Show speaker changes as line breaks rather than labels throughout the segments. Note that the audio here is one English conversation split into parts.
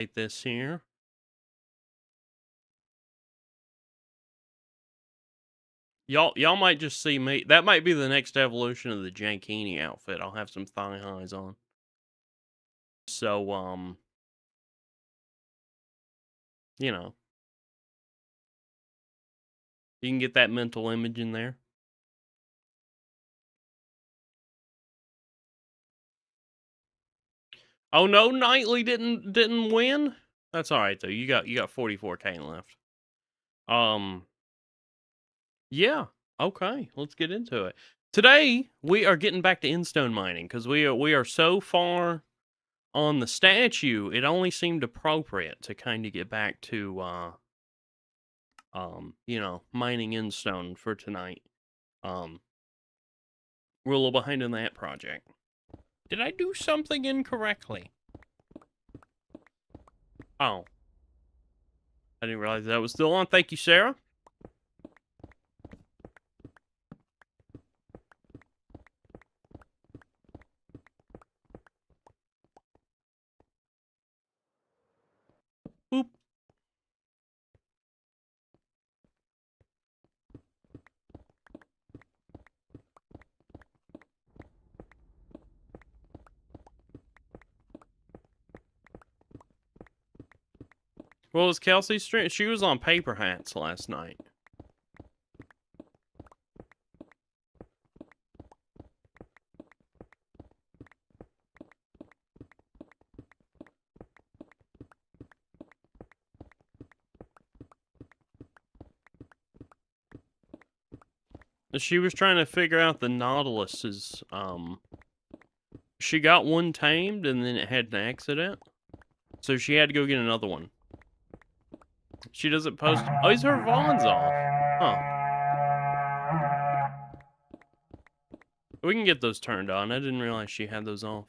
Take this here. Y'all might just see me. That might be the next evolution of the Jankini outfit. I'll have some thigh highs on. So, you know, you can get that mental image in there. Oh no, Knightley didn't win. That's all right though. You got 44K left. Yeah. Okay, let's get into it. Today we are getting back to Endstone mining because we are so far on the statue. It only seemed appropriate to kind of get back to mining Endstone for tonight. We're a little behind in that project. Did I do something incorrectly? Oh. I didn't realize that was still on. Thank you, Sarah. Boop. What was Kelsey's stream? She was on Paper Hats last night. She was trying to figure out the Nautilus's, she got one tamed and then it had an accident. So she had to go get another one. She doesn't post. Oh, is her Vaughn's off? Huh. We can get those turned on. I didn't realize she had those off.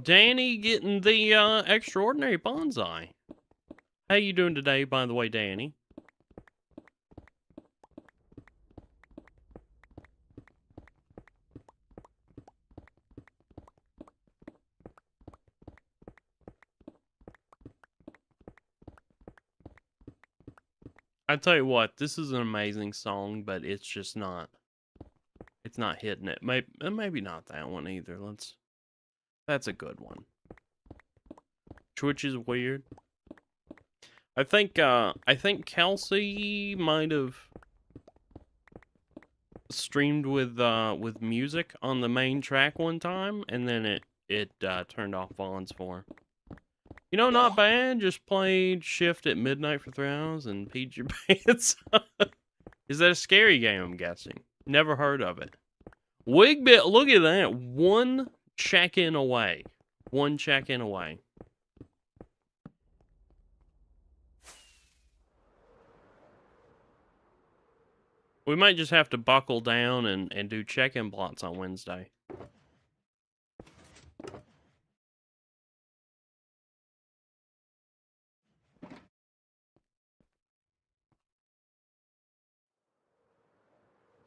Danny getting the extraordinary bonsai. How you doing today, by the way, Danny? I tell you what, this is an amazing song, but it's just not. It's not hitting it. Maybe not that one either. That's a good one. Twitch is weird. I think Kelsey might have streamed with music on the main track one time, and then it turned off Vaughn's for her. You know, not bad. Just played Shift at midnight for 3 hours and peed your pants. Is that a scary game? I'm guessing. Never heard of it. Wigbit, look at that. One check-in away. One check-in away. We might just have to buckle down and do check-in plots on Wednesday.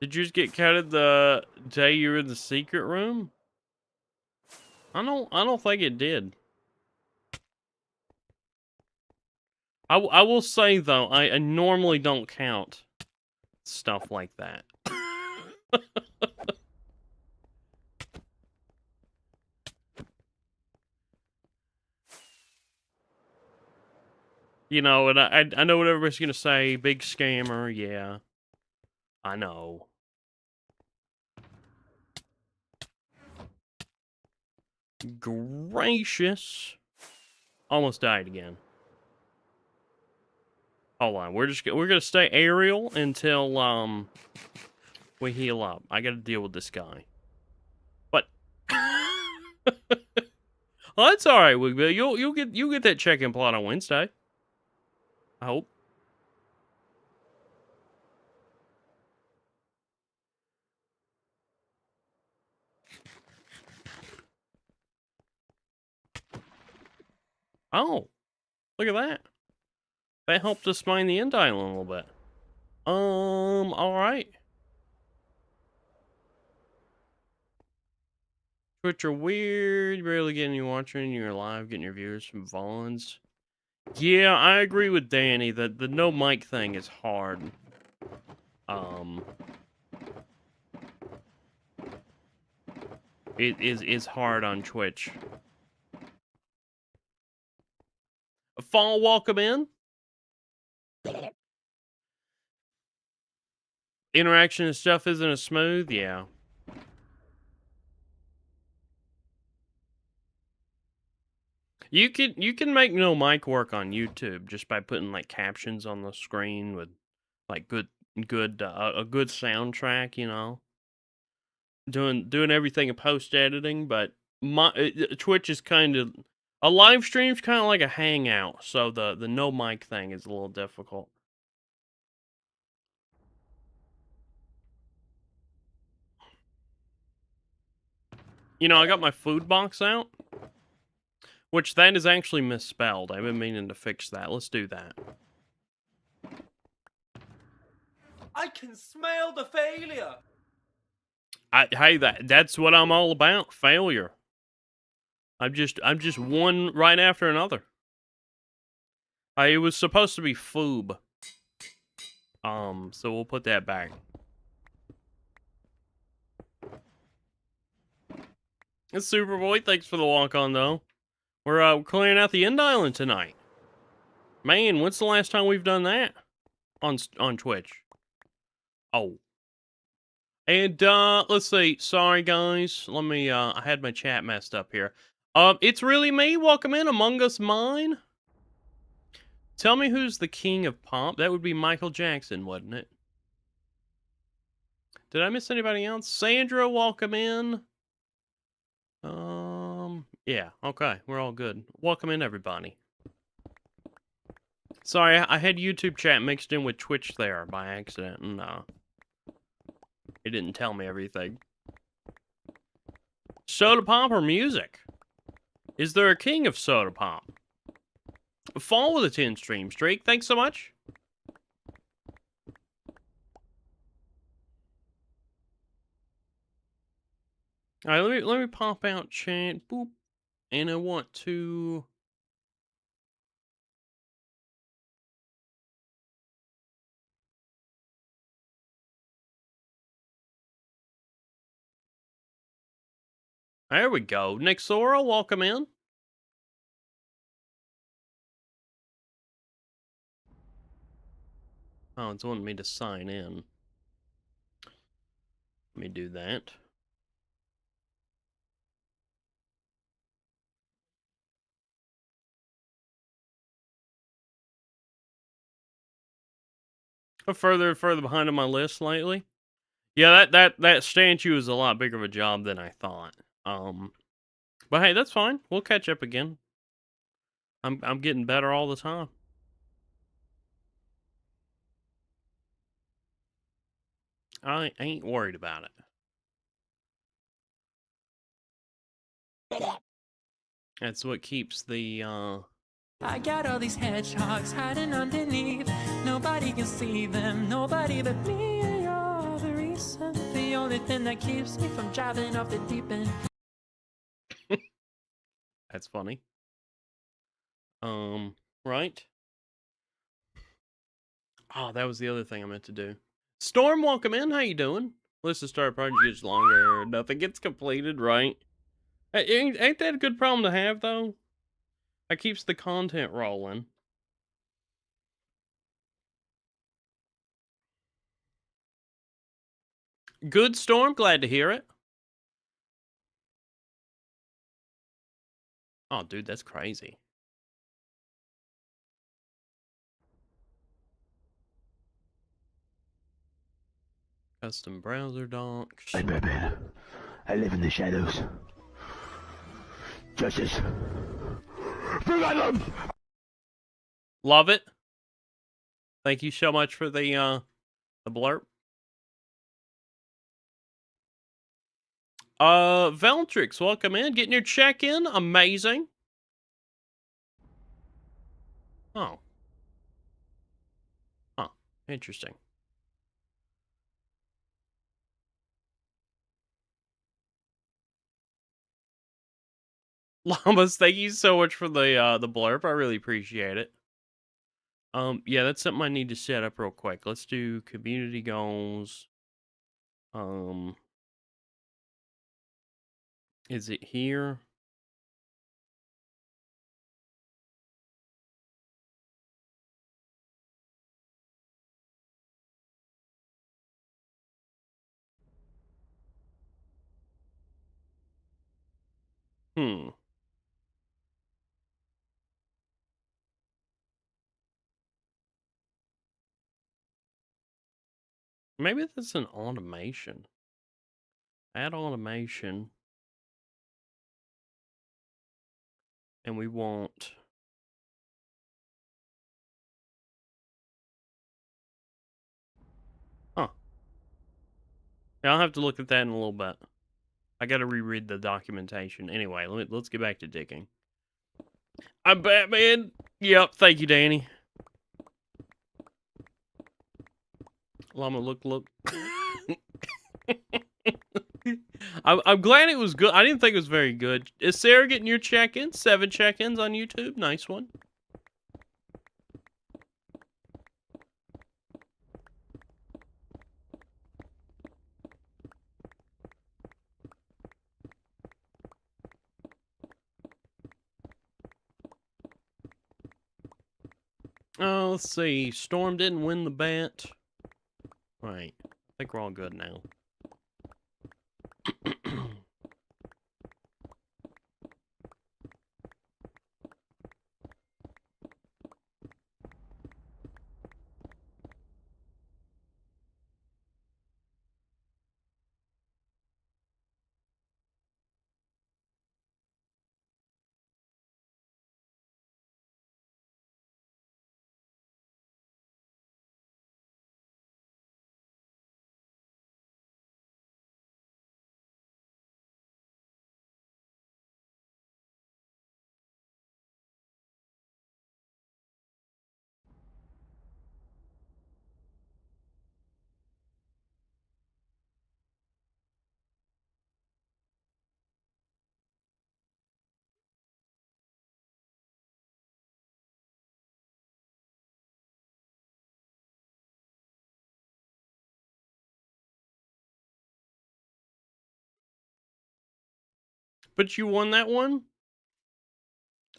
Did you just get counted the day you were in the secret room? I don't think it did. I will say though, I normally don't count stuff like that. You know, and I know what everybody's gonna say. Big scammer, yeah. I know. Gracious. Almost died again. Hold on, we're gonna stay aerial until we heal up. I gotta deal with this guy. But well, that's all right, Wigbill. You'll get that check-in plot on Wednesday. I hope. Oh, look at that. That helped us mine the end island a little bit. All right. Twitch are weird. Barely getting you watching. You're live, getting your viewers from Vons. Yeah, I agree with Danny that the no mic thing is hard. It is hard on Twitch. Fall, welcome in. Interaction and stuff isn't as smooth, yeah. You can make no mic work on YouTube just by putting like captions on the screen with like good a good soundtrack, you know. Doing everything in post editing, but Twitch is kind of a live stream's kind of like a hangout, so the no mic thing is a little difficult. You know, I got my food box out, which that is actually misspelled. I've been meaning to fix that. Let's do that.
I can smell the failure.
Hey, that's what I'm all about. Failure. I'm just one right after another. It was supposed to be foob. So we'll put that back. It's Superboy. Thanks for the walk on though. We're clearing out the end island tonight. Man, when's the last time we've done that on Twitch? Oh. And let's see. Sorry guys. Let me I had my chat messed up here. It's really me. Welcome in Among Us Mine. Tell me who's the king of pop. That would be Michael Jackson, wouldn't it? Did I miss anybody else? Sandra, welcome in. Yeah, okay. We're all good. Welcome in everybody. Sorry, I had YouTube chat mixed in with Twitch there by accident, and it didn't tell me everything. Soda pop or music? Is there a king of soda pop? Fall with a 10 stream streak. Thanks so much. All right, let me pop out chat. Boop. And I want to. There we go. Nick Sora, welcome in. Oh, it's wanting me to sign in. Let me do that. Further and further behind on my list lately. Yeah, that statue is a lot bigger of a job than I thought. But hey, that's fine. We'll catch up again. I'm getting better all the time. I ain't worried about it. That's what keeps the
I got all these hedgehogs hiding underneath. Nobody can see them, nobody but me. And you're the reason, the only thing that keeps me from driving off the deep end.
That's funny. Right? Oh, that was the other thing I meant to do. Storm, welcome in. How you doing? Let's just start project gets longer. Nothing gets completed, right? Ain't that a good problem to have, though? That keeps the content rolling. Good, Storm. Glad to hear it. Oh, dude, that's crazy. Custom browser docs.
I'm Batman. I live in the shadows. Justice. Forgot them!
Love it. Thank you so much for the blurb. Veltrix, welcome in. Getting your check-in. Amazing. Oh. Huh. Interesting. Llamas, thank you so much for the blurb. I really appreciate it. Yeah, that's something I need to set up real quick. Let's do community goals. Is it here? Hmm. Maybe that's an automation. Add automation. And we want... Huh. Yeah, I'll have to look at that in a little bit. I gotta reread the documentation. Anyway, let's get back to digging. I'm Batman! Yep, thank you, Danny. Llama, look. I'm glad it was good. I didn't think it was very good. Is Sarah getting your check-ins? 7 check-ins on YouTube. Nice one. Oh, let's see. Storm didn't win the bet. Right. I think we're all good now. But you won that one?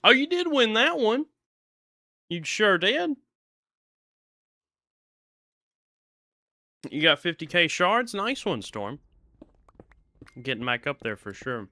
Oh, you did win that one. You sure did. You got 50k shards. Nice one, Storm. Getting back up there for sure.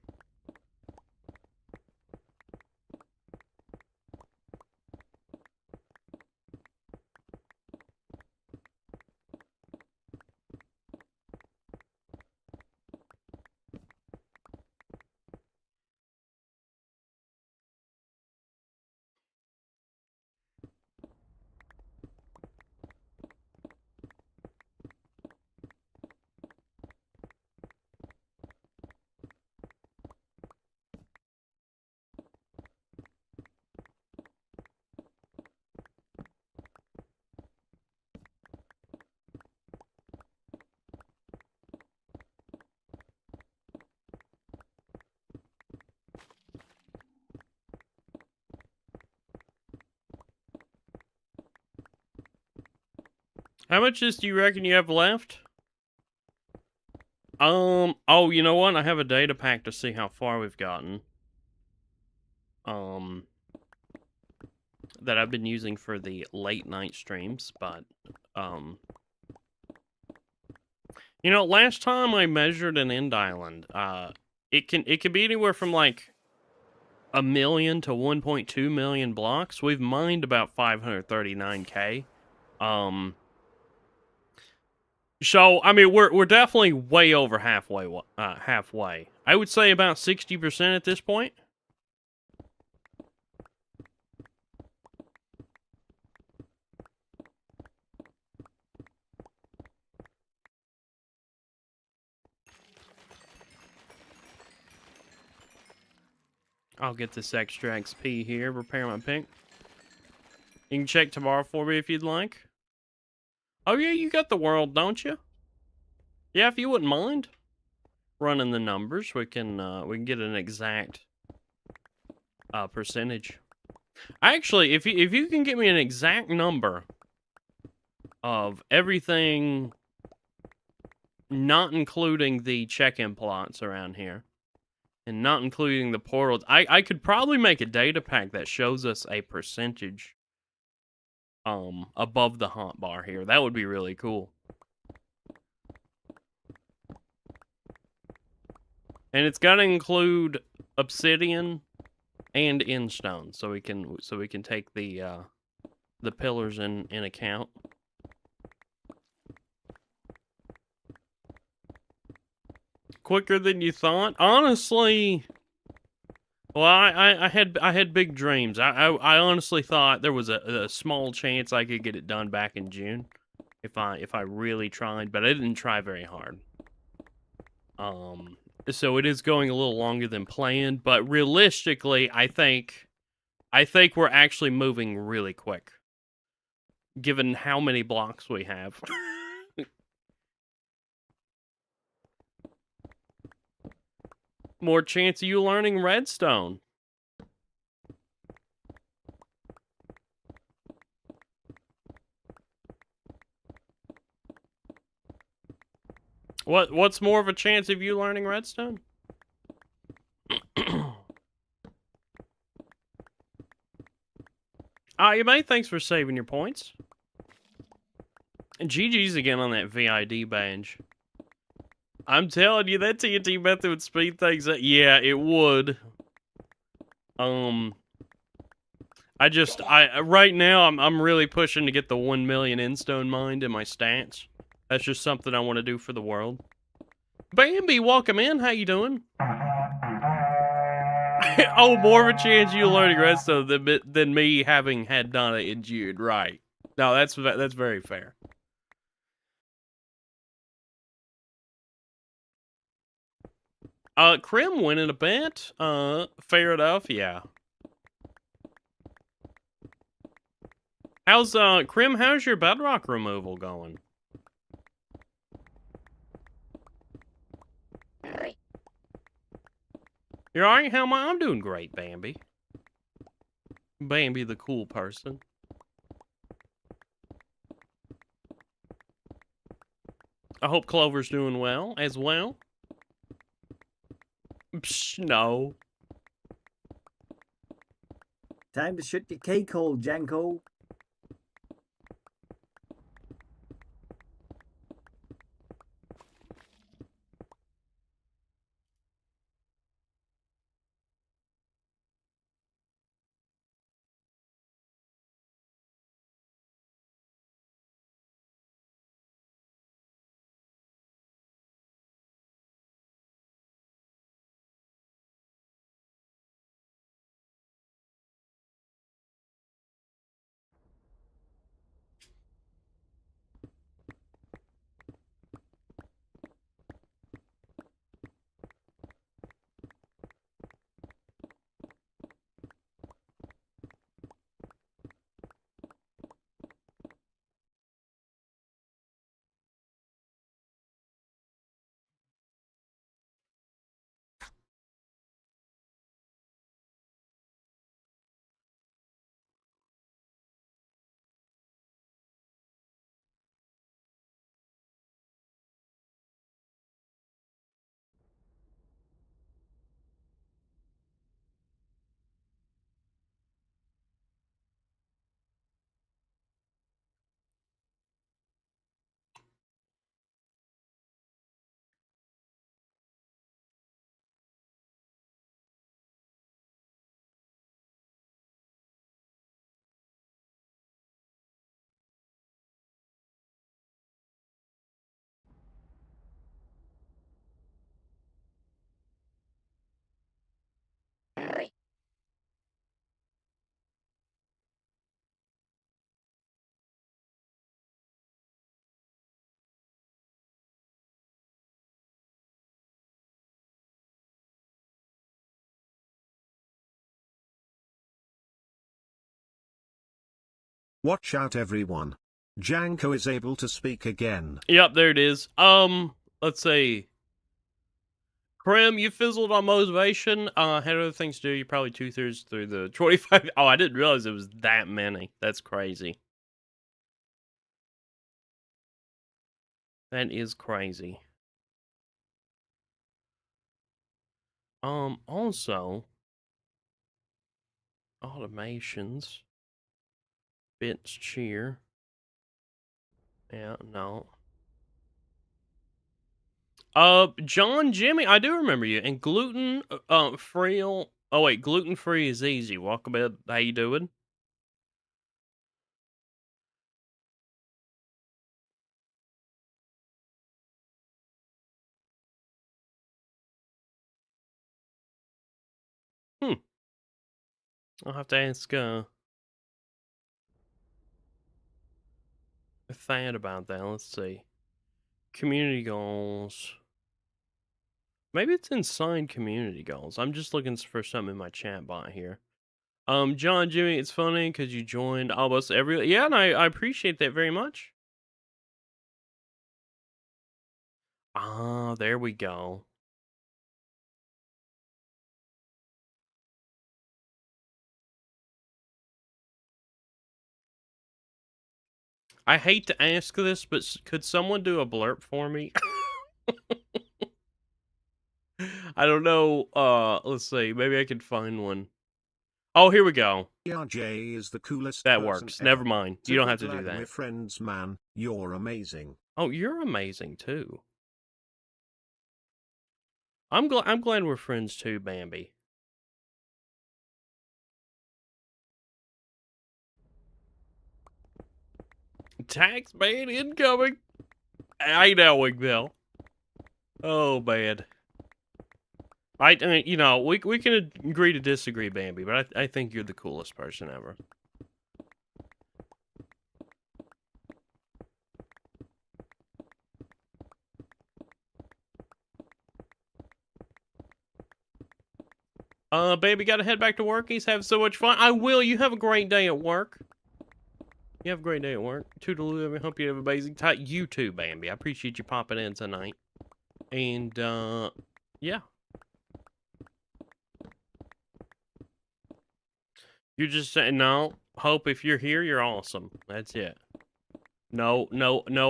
How much do you reckon you have left? Oh, you know what? I have a data pack to see how far we've gotten. That I've been using for the late night streams, but, you know, last time I measured an end island, it can be anywhere from, like, 1 million to 1.2 million blocks. We've mined about 539k. So, I mean, we're definitely way over halfway. Halfway. I would say about 60% at this point. I'll get this extra XP here. Repair my pink. You can check tomorrow for me if you'd like. Oh yeah, you got the world, don't you? Yeah, if you wouldn't mind running the numbers, we can get an exact percentage. Actually, if you can get me an exact number of everything, not including the check-in plots around here, and not including the portals, I could probably make a data pack that shows us a percentage above the hotbar here. That would be really cool. And it's got to include obsidian and endstone, so we can take the pillars in account. Quicker than you thought? Honestly, well, I had big dreams. I honestly thought there was a small chance I could get it done back in June if I really tried, but I didn't try very hard. So it is going a little longer than planned, but realistically, I think we're actually moving really quick, given how many blocks we have. More chance of you learning redstone. What's more of a chance of you learning redstone? You mate, thanks for saving your points. And GG's again on that VID badge. I'm telling you, that TNT method would speed things up. Yeah, it would. Right now, I'm really pushing to get the 1 million Endstone Mined in my stats. That's just something I want to do for the world. Bambi, welcome in. How you doing? Oh, more of a chance you learning redstone than me having had done it in June. Right. No, that's very fair. Krim winning a bet. Fair enough, yeah. How's Krim, how's your bedrock removal going? You're alright? How am I? I'm doing great, Bambi. Bambi the cool person. I hope Clover's doing well as well. Psh, no.
Time to shut your cake hole, Janko.
Watch out everyone. Janko is able to speak again.
Yep, there it is. Let's see. Krim, you fizzled on motivation. Had other things to do. You're probably 2/3 through the 25. Oh, I didn't realize it was that many. That's crazy. That is crazy. Also, automations. Bits cheer. Yeah, no. John, Jimmy, I do remember you. And gluten, free. Oh wait, gluten free is easy. Welcome in. How you doing? I'll have to ask Thad about that. Let's see. Community goals. Maybe it's inside community goals. I'm just looking for something in my chat bot here. John, Jimmy, it's funny because you joined almost every. Yeah, and I appreciate that very much. Ah, there we go. I hate to ask this, but could someone do a blurb for me? I don't know. Let's see. Maybe I could find one. Oh, here we go.
DrJ is the coolest
That
person
works.
ever.
Never mind. You don't have to do
Glad
that.
We're friends, man. You're amazing.
Oh, you're amazing too. I'm glad we're friends too, Bambi. Tax man incoming. I know, Wigville. Oh man. You know, we can agree to disagree, Bambi, but I think you're the coolest person ever. Baby, gotta head back to work. He's having so much fun. I will. You have a great day at work. You have a great day at work. Toodaloo. I hope you have an amazing time. You too, Bambi. I appreciate you popping in tonight. And, yeah. You're just saying, no, Hope, if you're here, you're awesome. That's it. No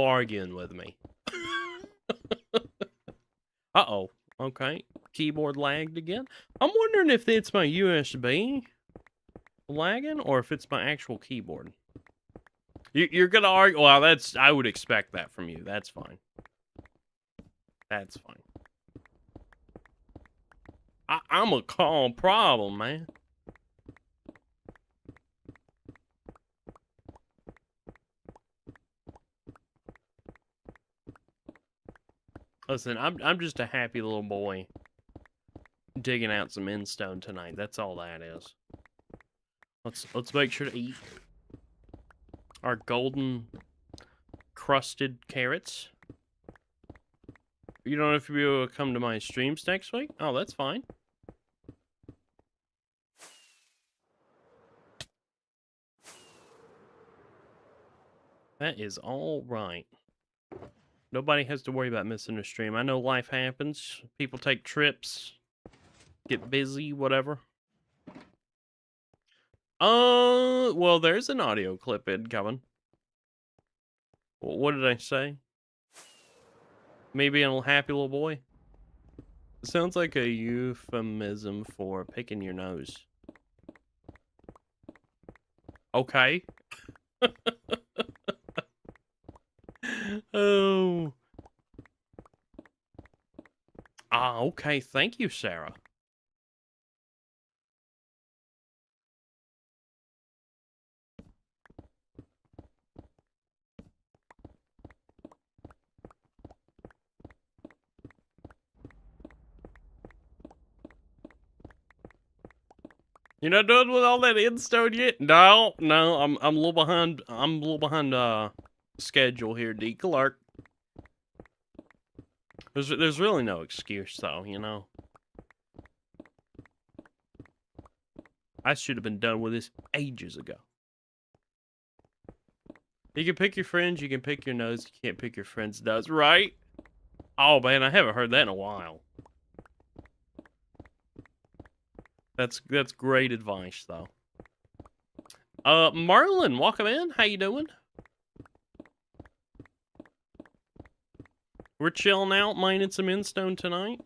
arguing with me. Uh-oh. Okay. Keyboard lagged again. I'm wondering if it's my USB lagging or if it's my actual keyboard. You're gonna argue. Well, I would expect that from you. That's fine. That's fine. I'm a calm problem, man. Listen, I'm just a happy little boy digging out some Endstone tonight. That's all that is. Let's make sure to eat our golden crusted carrots. You don't know if you'll be able to come to my streams next week? Oh, that's fine. That is all right. Nobody has to worry about missing a stream. I know life happens. People take trips, get busy, whatever. Well, there's an audio clip incoming. What did I say? Maybe a happy little boy? It sounds like a euphemism for picking your nose. Okay. Oh. Ah, okay. Thank you, Sarah. You're not done with all that Endstone yet? No, I'm a little behind. I'm a little behind schedule here, D. Clark. There's really no excuse though, you know. I should have been done with this ages ago. You can pick your friends, you can pick your nose, you can't pick your friend's nose, right? Oh man, I haven't heard that in a while. That's great advice, though. Merlin, welcome in. How you doing? We're chilling out, mining some Endstone tonight.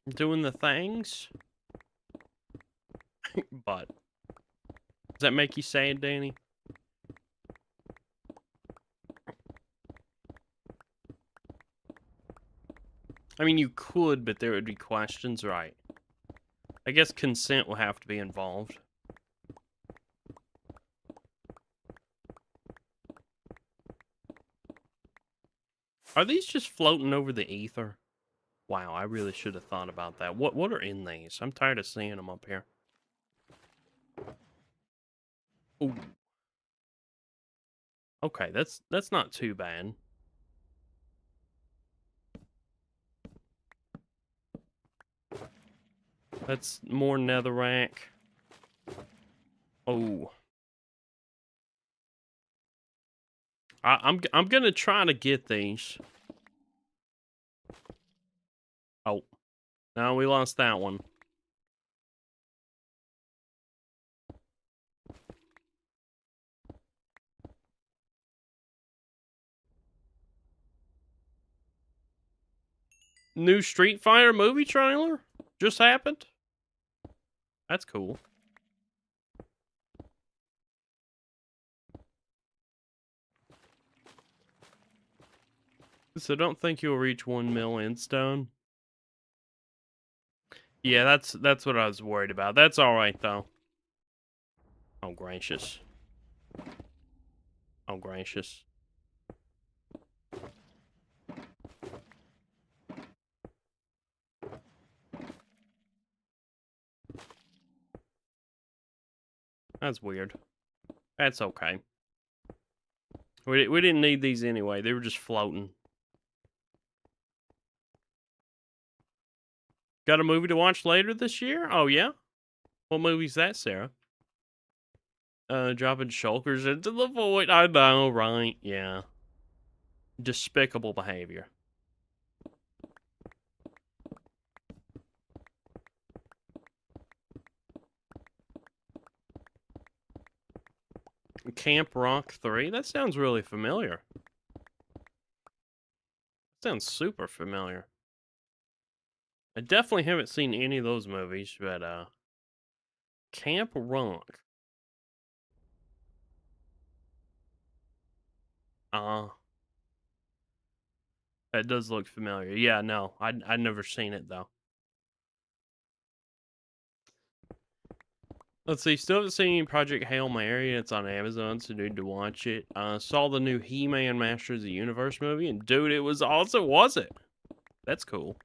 Doing the things. But does that make you sad, Danny? I mean, you could, but there would be questions, right? I guess consent will have to be involved. Are these just floating over the ether? Wow, I really should have thought about that. What are in these? I'm tired of seeing them up here. Ooh. Okay, that's not too bad. That's more netherrack. Oh. I'm gonna try to get these. Oh. No, we lost that one. New Street Fighter movie trailer just happened. That's cool. So don't think you'll reach 1 mil Endstone. Yeah, that's what I was worried about. That's all right though. Oh gracious. Oh gracious. That's weird. That's okay. We didn't need these anyway. They were just floating. Got a movie to watch later this year? Oh yeah? What movie's that, Sarah? Dropping shulkers into the void. I know, right? Yeah. Despicable behavior. Camp Rock 3? That sounds really familiar. Sounds super familiar. I definitely haven't seen any of those movies, but Camp Rock. That does look familiar. Yeah, no, I'd never seen it though. Let's see, still haven't seen Project Hail Mary. It's on Amazon, so need to watch it. Saw the new He-Man Masters of the Universe movie, and dude, it was awesome, was it? That's cool.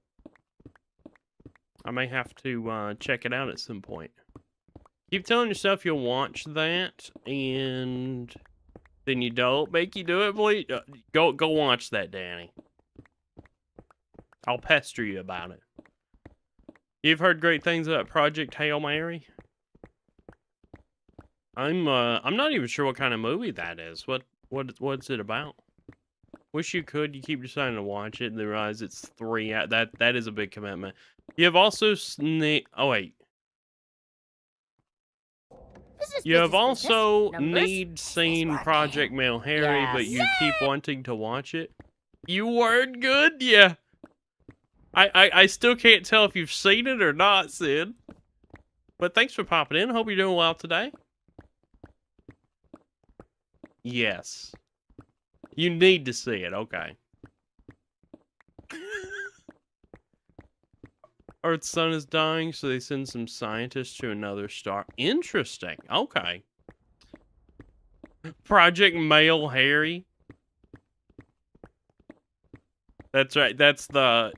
I may have to check it out at some point. Keep telling yourself you'll watch that, and then you don't. Make you do it, please. Go watch that, Danny. I'll pester you about it. You've heard great things about Project Hail Mary? I'm not even sure what kind of movie that is. What's it about? Wish you could. You keep deciding to watch it and then realize it's 3 out. That is a big commitment. You have also oh wait. You have also seen Project Mail Harry, but you keep wanting to watch it. You weren't good, yeah. I still can't tell if you've seen it or not, Sid. But thanks for popping in. Hope you're doing well today. Yes. You need to see it, okay. Earth's sun is dying, so they send some scientists to another star. Interesting, okay. Project Male Harry. That's right, that's the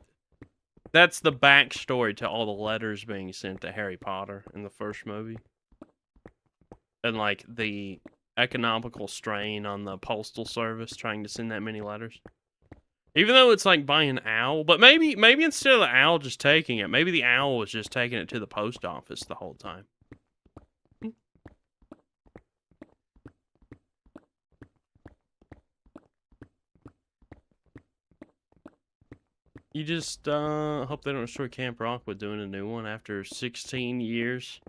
backstory to all the letters being sent to Harry Potter in the first movie. And like the economical strain on the postal service trying to send that many letters. Even though it's like by an owl, but maybe instead of the owl just taking it, maybe the owl was just taking it to the post office the whole time. You just hope they don't destroy Camp Rock with doing a new one after 16 years.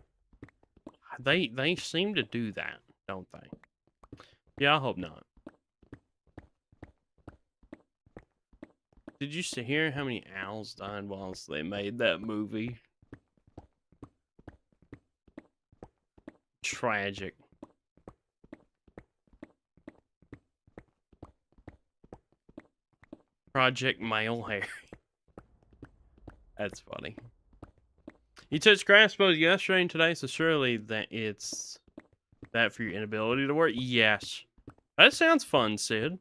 They seem to do that, don't they? Yeah, I hope not. Did you hear how many owls died whilst they made that movie? Tragic. Project Male Harry. That's funny. You touched grass both yesterday and today, so surely that it's that for your inability to work? Yes. That sounds fun, Sid.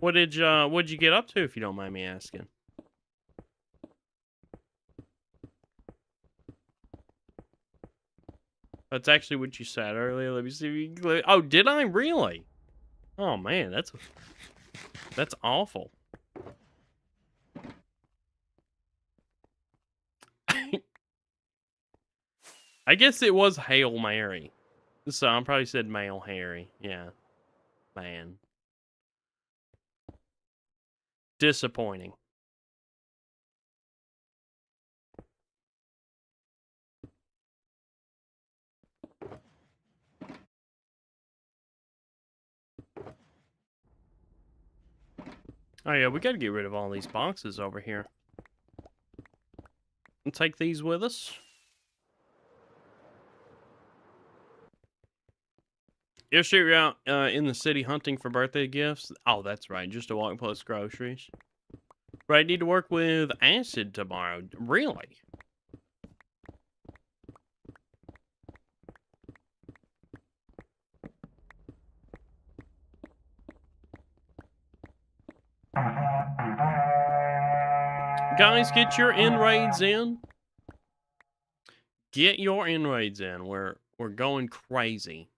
What'd you get up to, if you don't mind me asking? That's actually what you said earlier. Let me see if you can... Oh, did I really? Oh man, that's awful. I guess it was Hail Mary. So I probably said Male Harry. Yeah. Man. Disappointing. Oh yeah, we gotta get rid of all these boxes over here. And take these with us. Yesterday we were out in the city hunting for birthday gifts. Oh, that's right, just to walk plus groceries. Right, need to work with acid tomorrow. Really? Guys, get your in-raids in. Get your in-raids in. We're going crazy.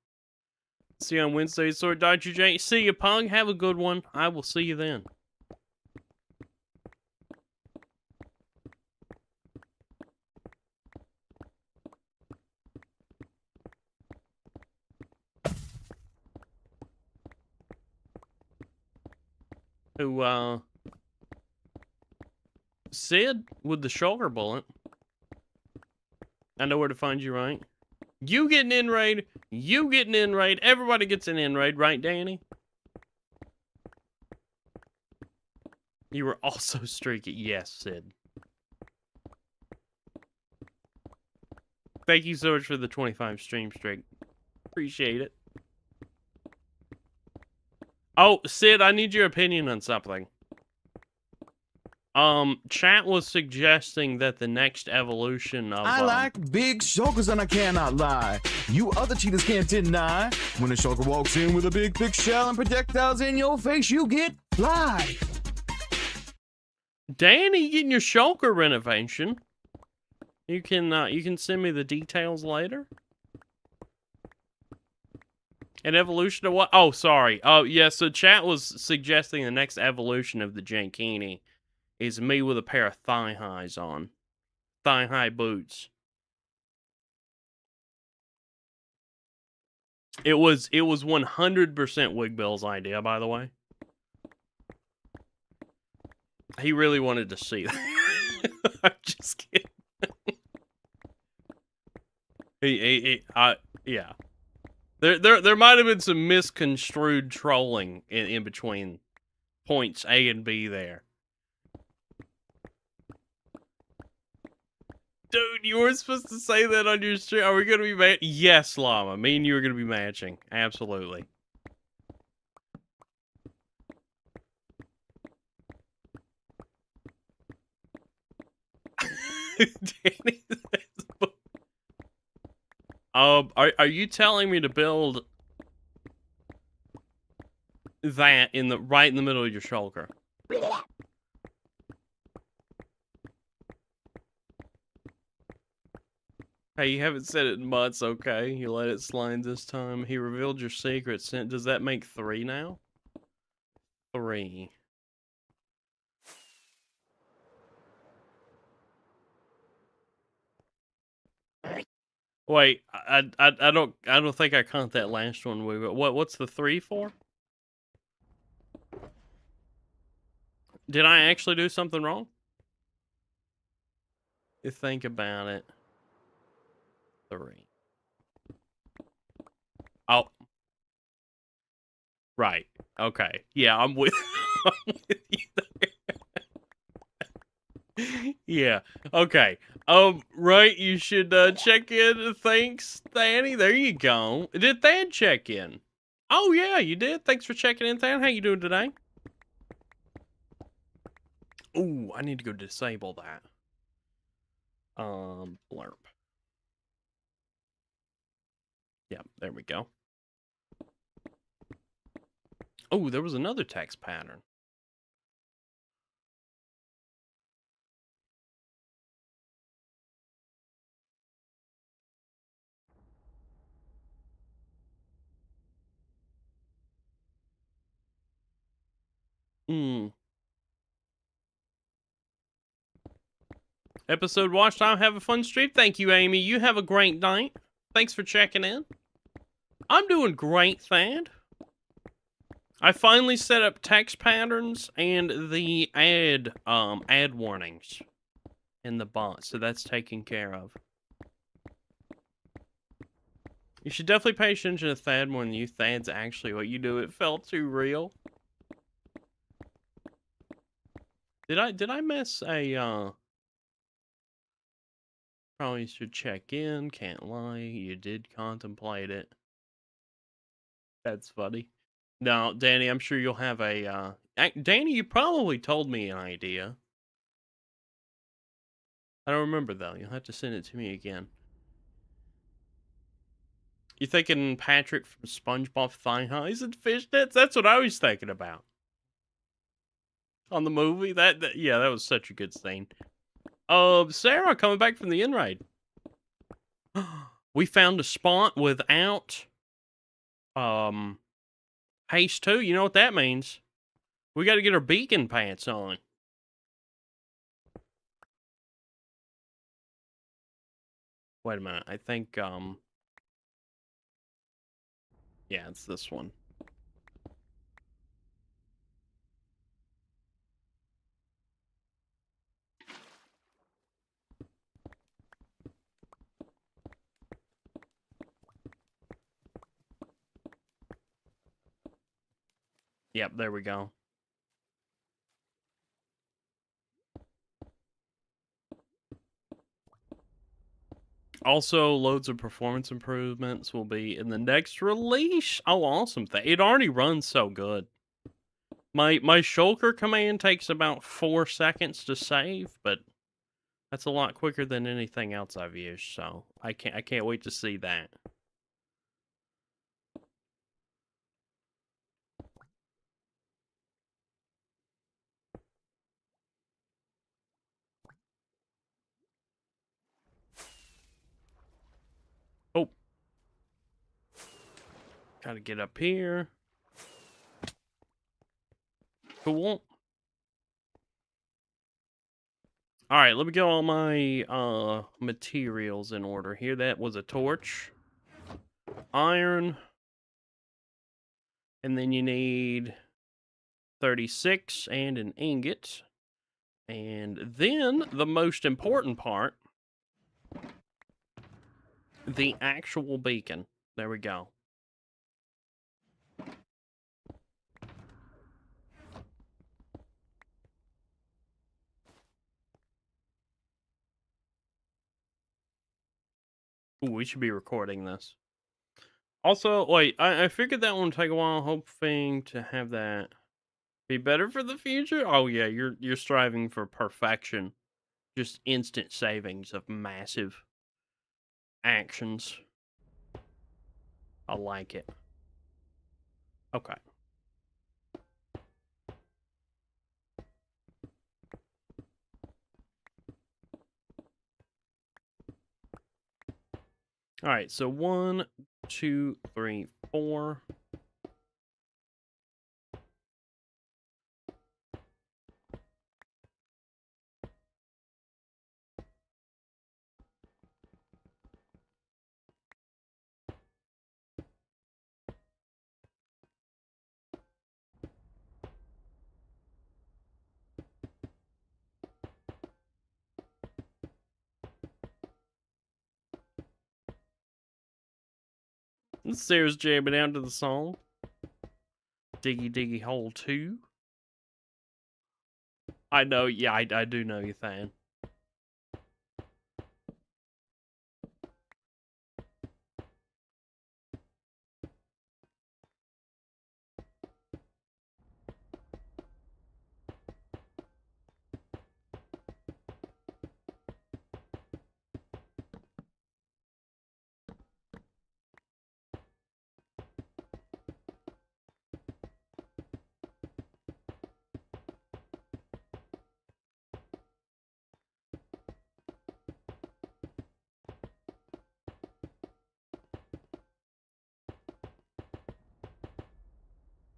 See you on Wednesday, Sword Dr. J. See you, Pug. Have a good one. I will see you then. Who, Sid with the shoulder bullet. I know where to find you, right? You get an in-raid. You get an in-raid. Everybody gets an in-raid, right, Danny? You were also streaky. Yes, Sid. Thank you so much for the 25 stream streak. Appreciate it. Oh, Sid, I need your opinion on something. Chat was suggesting that the next evolution of...
I like big shulkers and I cannot lie. You other cheaters can't deny. When a shulker walks in with a big thick shell and projectiles in your face, you get fly.
Danny, getting your shulker renovation. You can send me the details later. An evolution of what? Oh, sorry. Oh, yeah, so chat was suggesting the next evolution of the Jankini is me with a pair of thigh-highs on. Thigh-high boots. It was 100% Wigbill's idea, by the way. He really wanted to see that. I'm just kidding. Yeah. There might have been some misconstrued trolling in between points A and B there. Dude, you were supposed to say that on your stream. Are we going to be Yes, Llama. Me and you are going to be matching. Absolutely. Danny says, are you telling me to build that right in the middle of your shoulder? Hey, you haven't said it in months, okay? You let it slide this time. He revealed your secret. Does that make 3 now? 3. Wait, I don't think I caught that last one. What's the 3 for? Did I actually do something wrong? You think about it. 3. Oh. Right. Okay. Yeah, I'm with, I'm with you there. Yeah. Okay. Right, you should check in. Thanks, Thanny. There you go. Did Than check in? Oh yeah, you did. Thanks for checking in, Than. How you doing today? Ooh, I need to go disable that. Blurp. Yeah, there we go. Oh, there was another text pattern. Hmm. Episode watch time. Have a fun stream. Thank you, Amy. You have a great night. Thanks for checking in. I'm doing great, Thad. I finally set up text patterns and the ad warnings in the bot, so that's taken care of. You should definitely pay attention to Thad more than you. Thad's actually what you do. It felt too real. Did I miss a probably should check in, can't lie. You did contemplate it. That's funny. No, Danny, I'm sure you'll have a Danny, you probably told me an idea. I don't remember though. You'll have to send it to me again. You thinking Patrick from SpongeBob thigh highs and fishnets? That's what I was thinking about. On the movie? Yeah, that was such a good scene. Sarah coming back from the in-raid. We found a spot without haste 2. You know what that means? We got to get our beacon pants on. Wait a minute. I think yeah, it's this one. Yep, there we go. Also, loads of performance improvements will be in the next release. Oh, awesome. It already runs so good. My shulker command takes about 4 seconds to save, but that's a lot quicker than anything else I've used, so I can't wait to see that. Oh. Gotta get up here. Cool. Alright, let me get all my materials in order here. That was a torch. Iron. And then you need 36 and an ingot. And then the most important part, the actual beacon. There we go. Ooh, we should be recording this. Also, wait, I figured that one would take a while, hoping to have that be better for the future. Oh yeah, you're striving for perfection. Just instant savings of massive actions. I like it. Okay. All right, so 1, 2, 3, 4. Sarah's jamming out to the song. Diggy Diggy Hole 2. I know, yeah, I do know you, Than.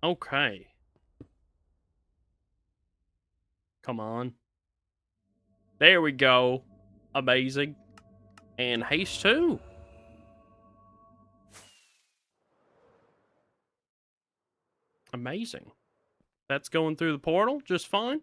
Okay. Come on. There we go. Amazing. And haste 2. Amazing. That's going through the portal just fine.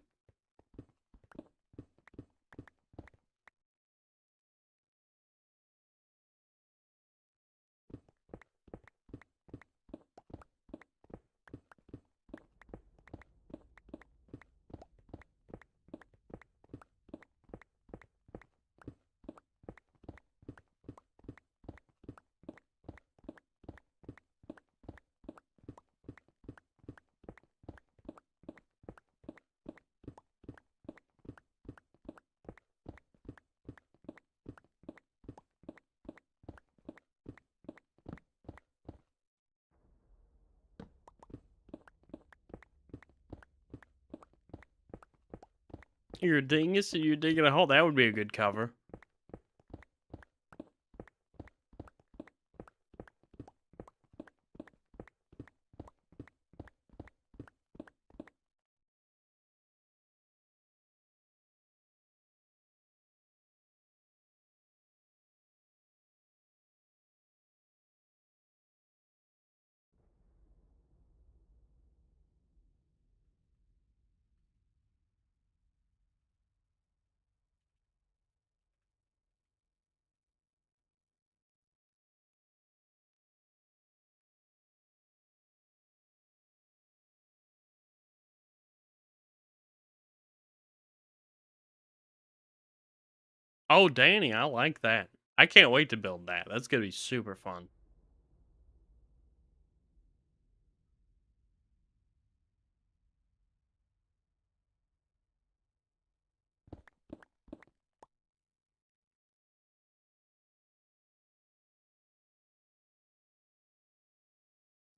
You're a dingus and you're digging a hole. That would be a good cover. Oh, Danny, I like that. I can't wait to build that. That's going to be super fun.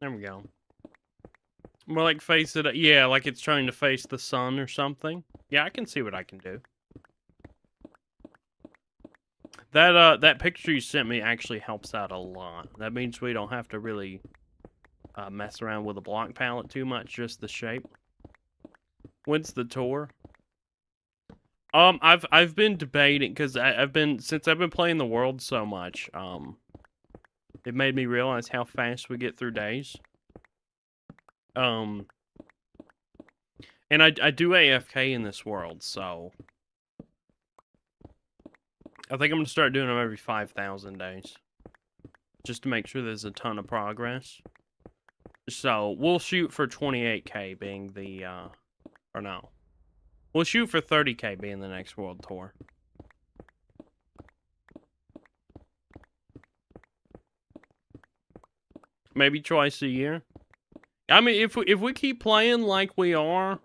There we go. More like face it. Yeah, like it's trying to face the sun or something. Yeah, I can see what I can do. That picture you sent me actually helps out a lot. That means we don't have to really mess around with the block palette too much, just the shape. When's the tour? I've been debating because since I've been playing the world so much. It made me realize how fast we get through days. And I do AFK in this world, so I think I'm gonna start doing them every 5,000 days, just to make sure there's a ton of progress. So we'll shoot for 28K being the or no, we'll shoot for 30K being the next world tour. Maybe twice a year. I mean, if we keep playing like we are,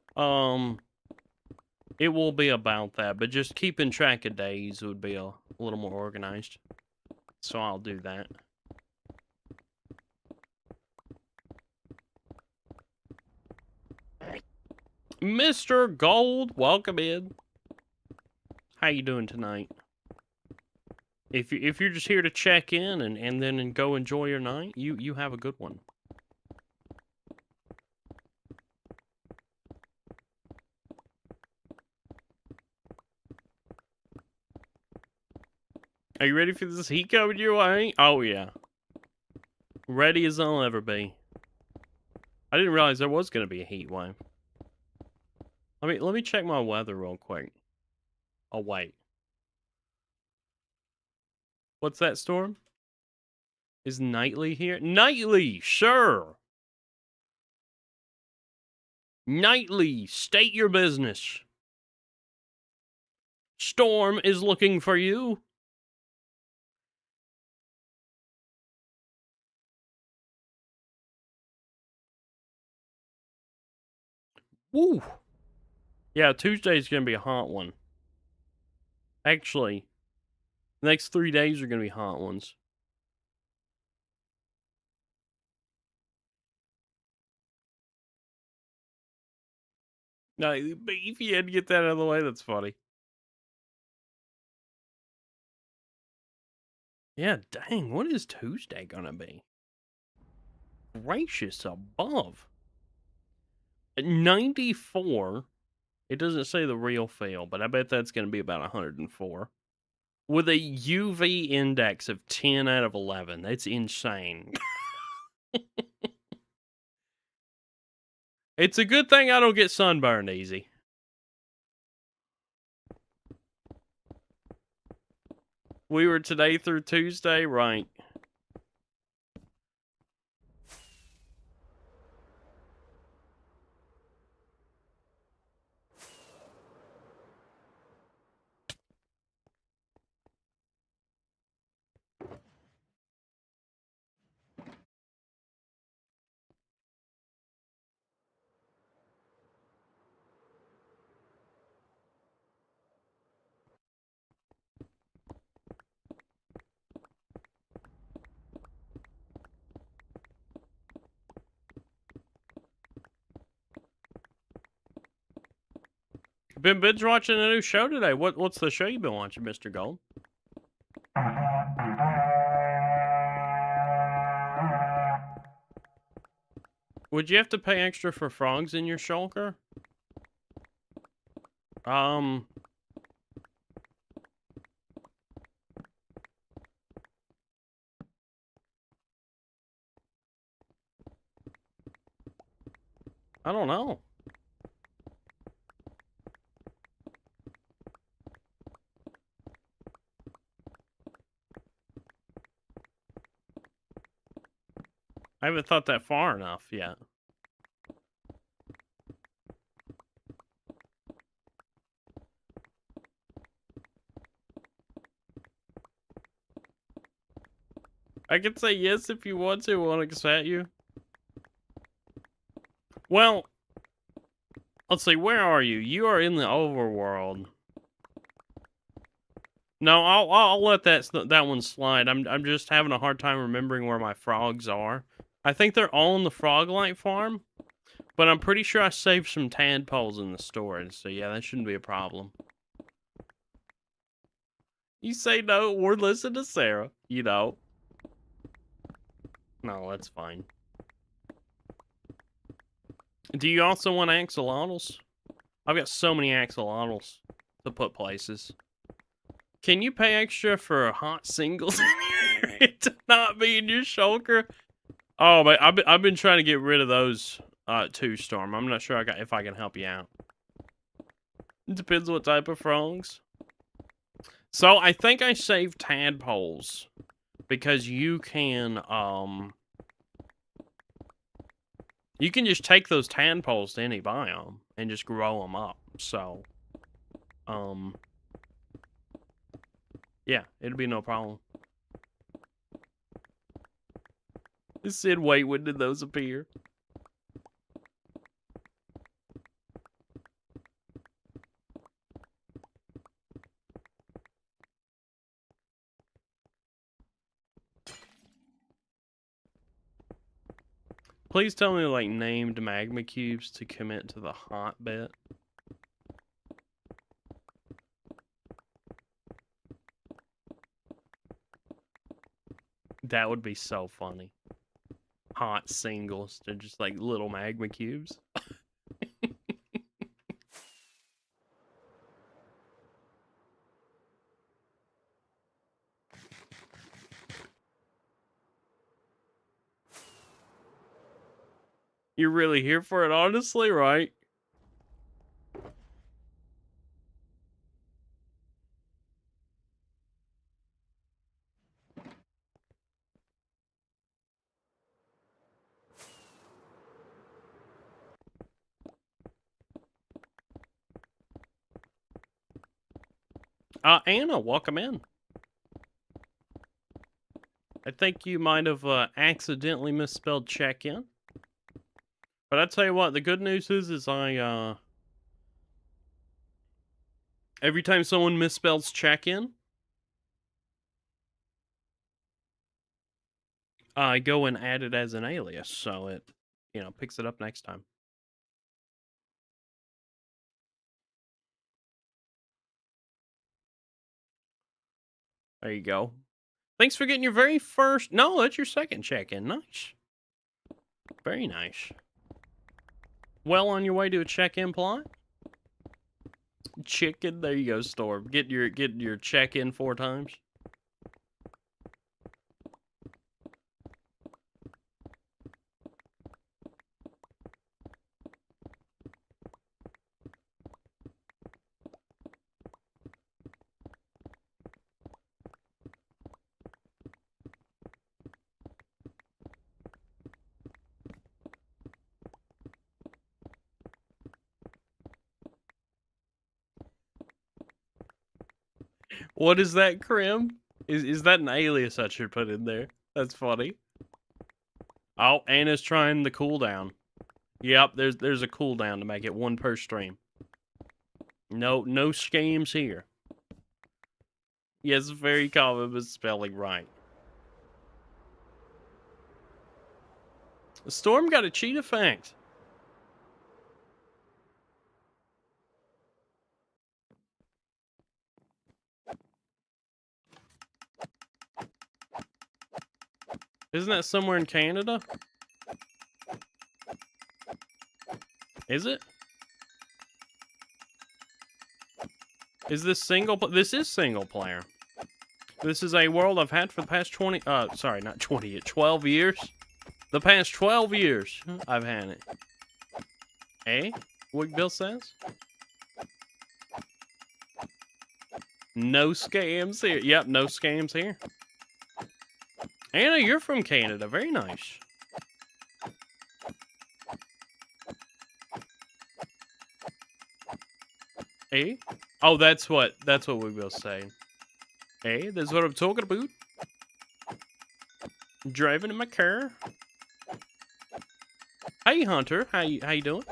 it will be about that. But just keeping track of days would be a little more organized. So I'll do that. Mr. Gold, welcome in. How you doing tonight? If you're just here to check in and then go enjoy your night, you have a good one. Are you ready for this heat coming your way? Oh yeah. Ready as I'll ever be. I didn't realize there was gonna be a heat wave. Let me check my weather real quick. Oh wait. What's that, Storm? Is Nightly here? Nightly, sure. Nightly, state your business. Storm is looking for you. Woo. Yeah, Tuesday's gonna be a hot one. Actually, the next 3 days are gonna be hot ones. No, if you had to get that out of the way, that's funny. Yeah, dang, what is Tuesday gonna be? Gracious above. 94. It doesn't say the real fail, but I bet that's gonna be about 104. With a UV index of 10 out of 11. That's insane. It's a good thing I don't get sunburned easy. We were today through Tuesday, right? Been binge watching a new show today. What's the show you've been watching, Mr. Gold? Would you have to pay extra for frogs in your shulker? I don't know. I haven't thought that far enough yet. I can say yes if you want to. Won't upset you. Well, let's see. Where are you? You are in the overworld. No, I'll let that one slide. I'm just having a hard time remembering where my frogs are. I think they're all in the Froglight farm, but I'm pretty sure I saved some tadpoles in the storage. So yeah, that shouldn't be a problem. You say no, or listen to Sarah. You know. No, that's fine. Do you also want axolotls? I've got so many axolotls to put places. Can you pay extra for hot singles to not be in your shulker? Oh, but I've been trying to get rid of those too, Storm. I'm not sure if I can help you out. It depends what type of frogs. So I think I saved tadpoles because you can just take those tadpoles to any biome and just grow them up. So yeah, it'll be no problem. Sid, wait, when did those appear? Please tell me, like, named magma cubes to commit to the hot bit. That would be so funny. Hot singles. They're just like little magma cubes. You're really here for it, honestly, right? Anna, welcome in. I think you might have accidentally misspelled check-in. But I tell you what, the good news is I every time someone misspells check-in, I go and add it as an alias, so it, you know, picks it up next time. There you go. Thanks for getting your very first... No, that's your second check-in. Nice. Very nice. Well on your way to a check-in plot? Chicken. There you go, Storm. Get your check-in 4 times. What is that, Krim? Is that an alias I should put in there? That's funny. Oh, Anna's trying the cooldown. Yep, there's a cooldown to make it 1 per stream. No scams here. Yes, very common misspelling, right. The Storm got a cheat effect. Isn't that somewhere in Canada? Is it? Is this single? This is single player. This is a world I've had for the past 20. Sorry, not 20. 12 years. The past 12 years, I've had it. Eh? What Bill says? No scams here. Yep, no scams here. Anna, you're from Canada. Very nice. Eh? Oh, that's what we will say. Eh? That's what I'm talking about. Driving in my car. Hey, Hunter. How you doing?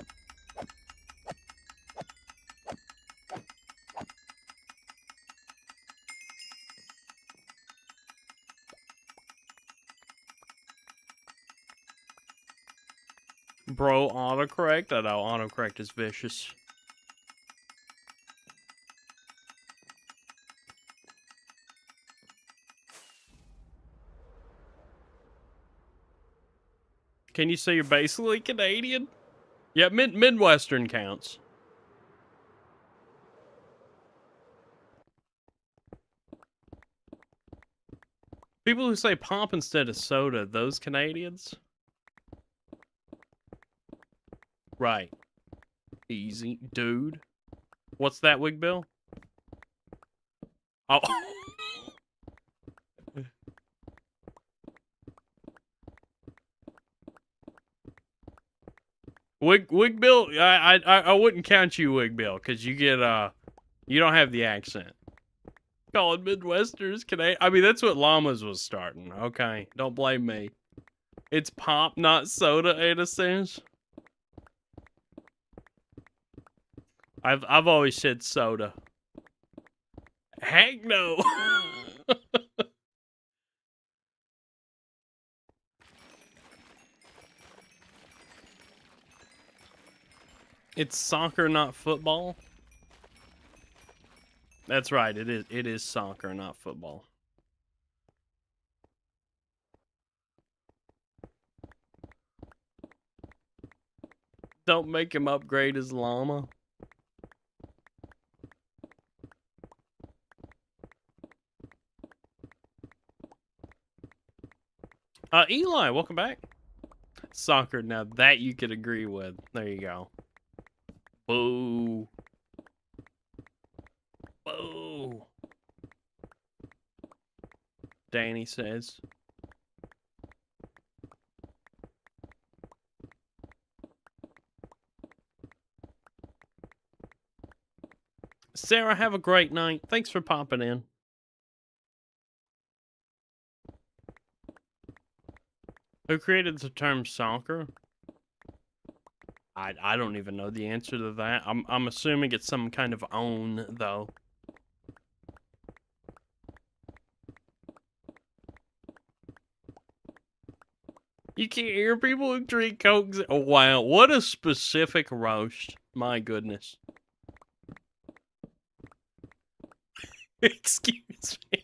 Bro, autocorrect? I know, autocorrect is vicious. Can you say you're basically Canadian? Yeah, Midwestern counts. People who say pop instead of soda, those Canadians? Right. Easy. Dude. What's that, Wig Bill? Oh. Wig Bill, I wouldn't count you, Wig Bill, because you get, you don't have the accent. Calling Midwesterners Canadian. I mean, that's what Llamas was starting. Okay, don't blame me. It's pop, not soda, in a sense. I've always said soda. Heck no. It's soccer, not football. That's right. It is soccer, not football. Don't make him upgrade his llama. Eli, welcome back. Soccer, now that you could agree with. There you go. Boo. Boo. Danny says. Sarah, have a great night. Thanks for popping in. Who created the term soccer? I don't even know the answer to that. I'm assuming it's some kind of own though. You can't hear people who drink Coke. Oh wow, what a specific roast. My goodness. Excuse me.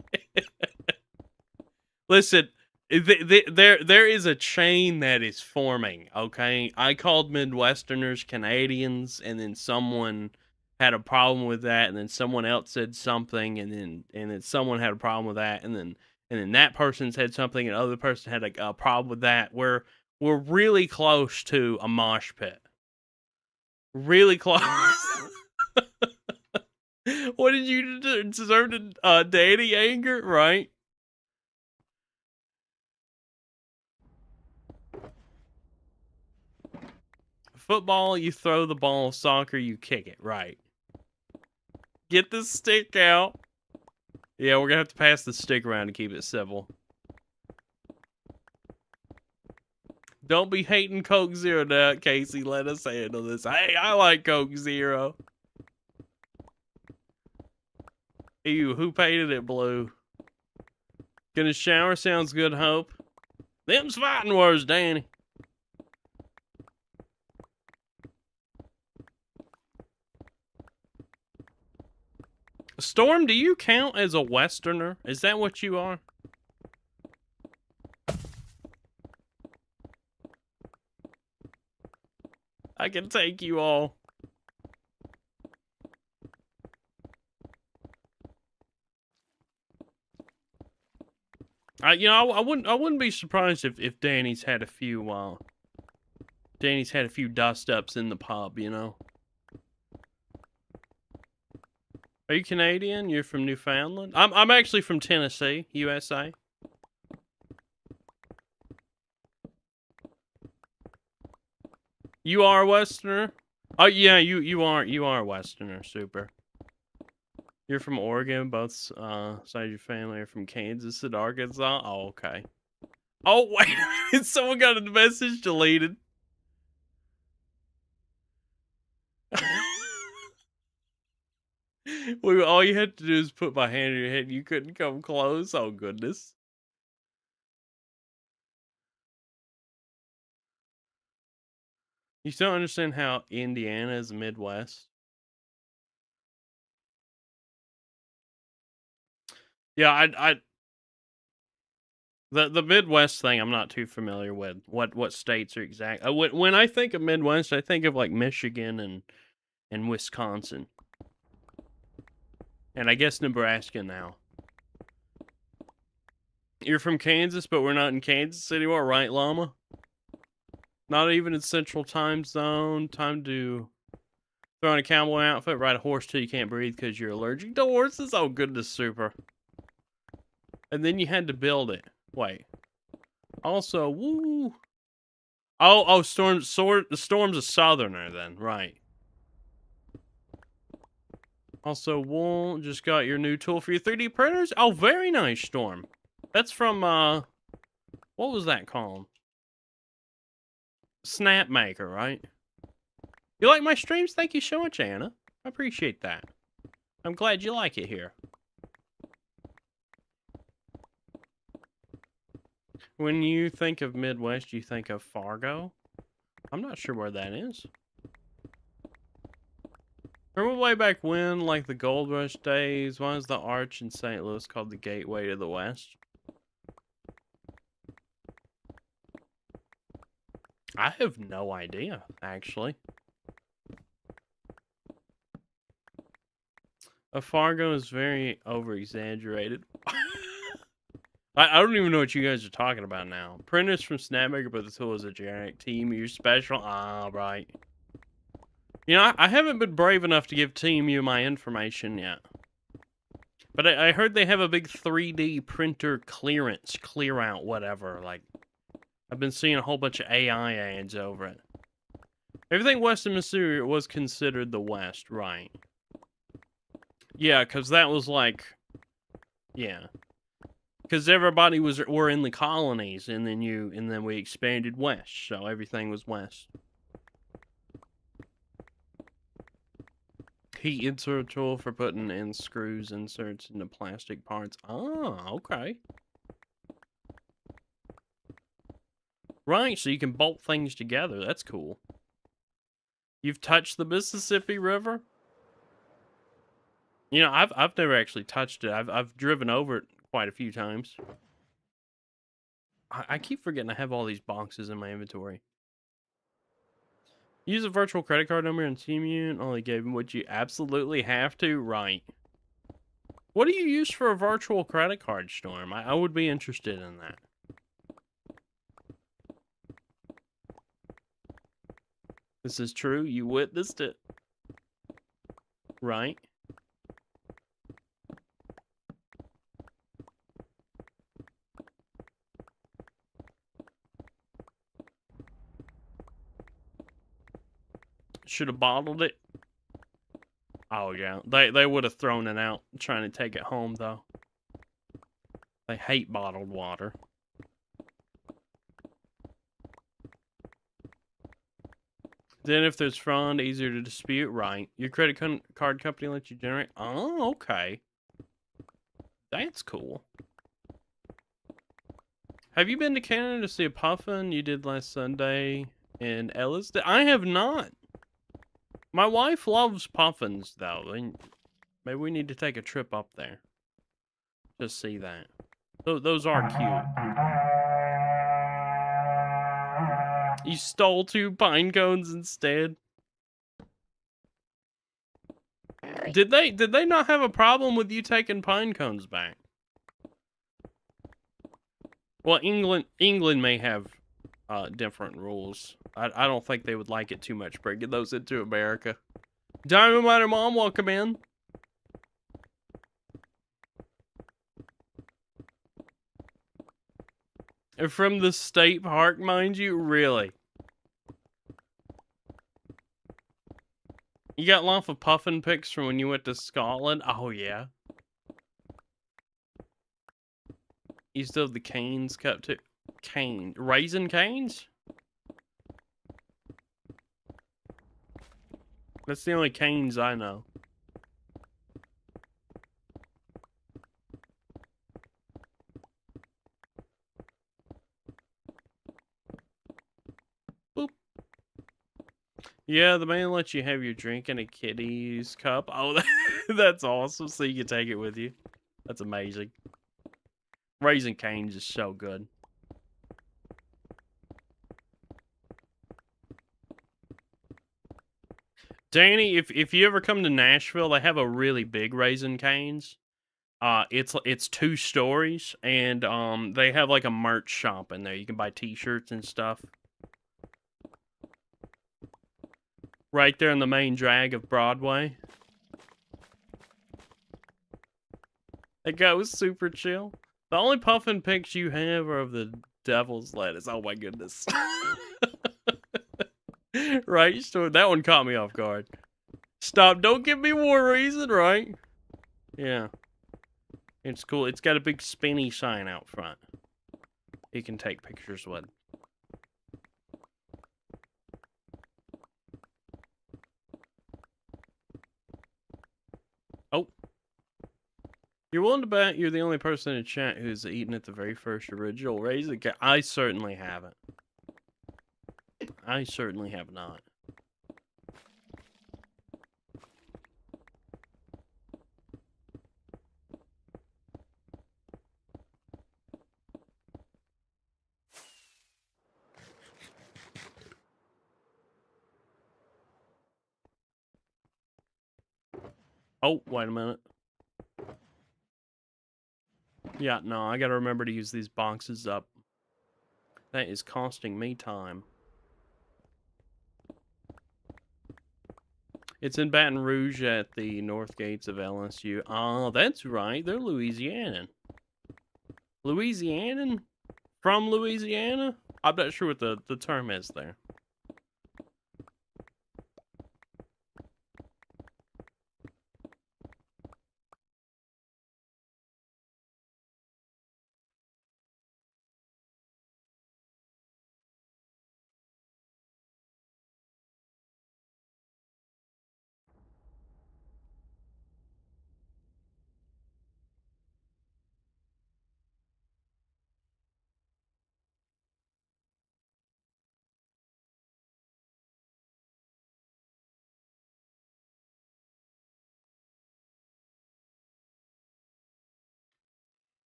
Listen, there is a chain that is forming, okay? I called Midwesterners Canadians, and then someone had a problem with that, and then someone else said something, and then someone had a problem with that, and then that person said something, and the other person had a problem with that. We're really close to a mosh pit. Really close. What did you deserve to daddy anger, right? Football, you throw the ball. Soccer, you kick it, right? Get the stick out. Yeah, we're gonna have to pass the stick around to keep it civil. Don't be hating Coke Zero now, Casey. Let us handle this. Hey, I like Coke Zero. Ew, who painted it blue? Gonna shower? Sounds good, Hope. Them's fighting words, Danny. Storm, do you count as a Westerner? Is that what you are? I can take you all. I wouldn't be surprised if Danny's had a few dust ups in the pub, you know. Are you Canadian? You're from Newfoundland? I'm actually from Tennessee, USA. You are a Westerner? Oh yeah, you are a Westerner. Super. You're from Oregon. Both sides of your family are from Kansas and Arkansas. Oh, okay. Oh wait, someone got a message deleted. Well, all you had to do is put my hand in your head. You couldn't come close. Oh goodness. You still understand how Indiana is Midwest? Yeah, the Midwest thing I'm not too familiar with. What states are exact? When I think of Midwest, I think of like Michigan and Wisconsin. And I guess Nebraska now. You're from Kansas, but we're not in Kansas anymore, right, Llama? Not even in Central Time Zone. Time to throw on a cowboy outfit, ride a horse till you can't breathe because you're allergic to horses. Oh, goodness, super. And then you had to build it. Wait. Also, woo. Oh, the Storm's a Southerner then, right? Also, wool, just got your new tool for your 3D printers. Oh, very nice, Storm. That's from, what was that called? Snapmaker, right? You like my streams? Thank you so much, Anna. I appreciate that. I'm glad you like it here. When you think of Midwest, you think of Fargo? I'm not sure where that is. Remember way back when, like the Gold Rush days, why is the arch in St. Louis called the Gateway to the West? I have no idea, actually. A Fargo is very over-exaggerated. I don't even know what you guys are talking about now. Printers from Snapmaker, but the tool is a generic TeamU special. Ah, right. You know, I haven't been brave enough to give TeamU my information yet. But I heard they have a big 3D printer clearance, clear out, whatever. Like, I've been seeing a whole bunch of AI ads over it. Everything west of Missouri was considered the West, right? Yeah, because that was like, yeah. Because everybody were in the colonies, and then we expanded west, so everything was west. Heat insert tool for putting in screws inserts into plastic parts. Ah, okay. Right, so you can bolt things together. That's cool. You've touched the Mississippi River? You know, I've never actually touched it. I've driven over it quite a few times. I keep forgetting I have all these boxes in my inventory. Use a virtual credit card number and Teamune only gave them what you absolutely have to. Right. What do you use for a virtual credit card, Storm? I would be interested in that. This is true. You witnessed it. Right. Should have bottled it. Oh yeah, they would have thrown it out trying to take it home though. They hate bottled water. Then if there's fraud, easier to dispute, right? Your credit card company lets you generate. Oh, okay. That's cool. Have you been to Canada to see a puffin? You did last Sunday in Elliston. I have not. My wife loves puffins, though. And maybe we need to take a trip up there. Just see that. Those are cute. You stole 2 pine cones instead. Did they not have a problem with you taking pine cones back? Well, England may have different rules. I don't think they would like it too much bringing those into America. Diamond Miner Mom, welcome in. And from the state park, mind you? Really? You got lots of puffin pics from when you went to Scotland? Oh, yeah. You still have the canes cup too? Raisin canes? That's the only canes I know. Boop. Yeah, the man lets you have your drink in a kiddie's cup. Oh, that's awesome. So you can take it with you. That's amazing. Raisin canes is so good. Danny, if you ever come to Nashville, they have a really big Raisin Canes. It's 2 stories, and they have like a merch shop in there. You can buy T-shirts and stuff. Right there in the main drag of Broadway. That guy was super chill. The only puffin pics you have are of the devil's lettuce. Oh my goodness. Right, so that one caught me off guard. Stop, don't give me more reason, right? Yeah. It's cool. It's got a big spinny sign out front. You can take pictures with. Oh. You're willing to bet you're the only person in chat who's eaten at the very first original Raisin Cane? I certainly haven't. I certainly have not. Oh, wait a minute. Yeah, no, I gotta remember to use these boxes up. That is costing me time. It's in Baton Rouge at the north gates of LSU. Oh, that's right. They're Louisianan. Louisianan? From Louisiana? I'm not sure what the term is there.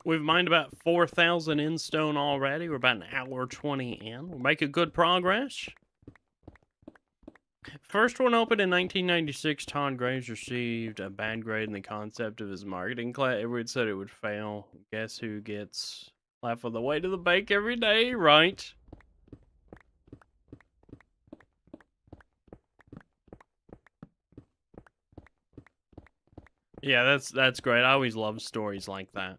We've mined about 4,000 Endstone already. We're about an hour 20 in. We're making good progress. First one opened in 1996. Todd Graves received a bad grade in the concept of his marketing class. Everyone said it would fail. Guess who gets left on the way to the bank every day, right? Yeah, that's great. I always love stories like that.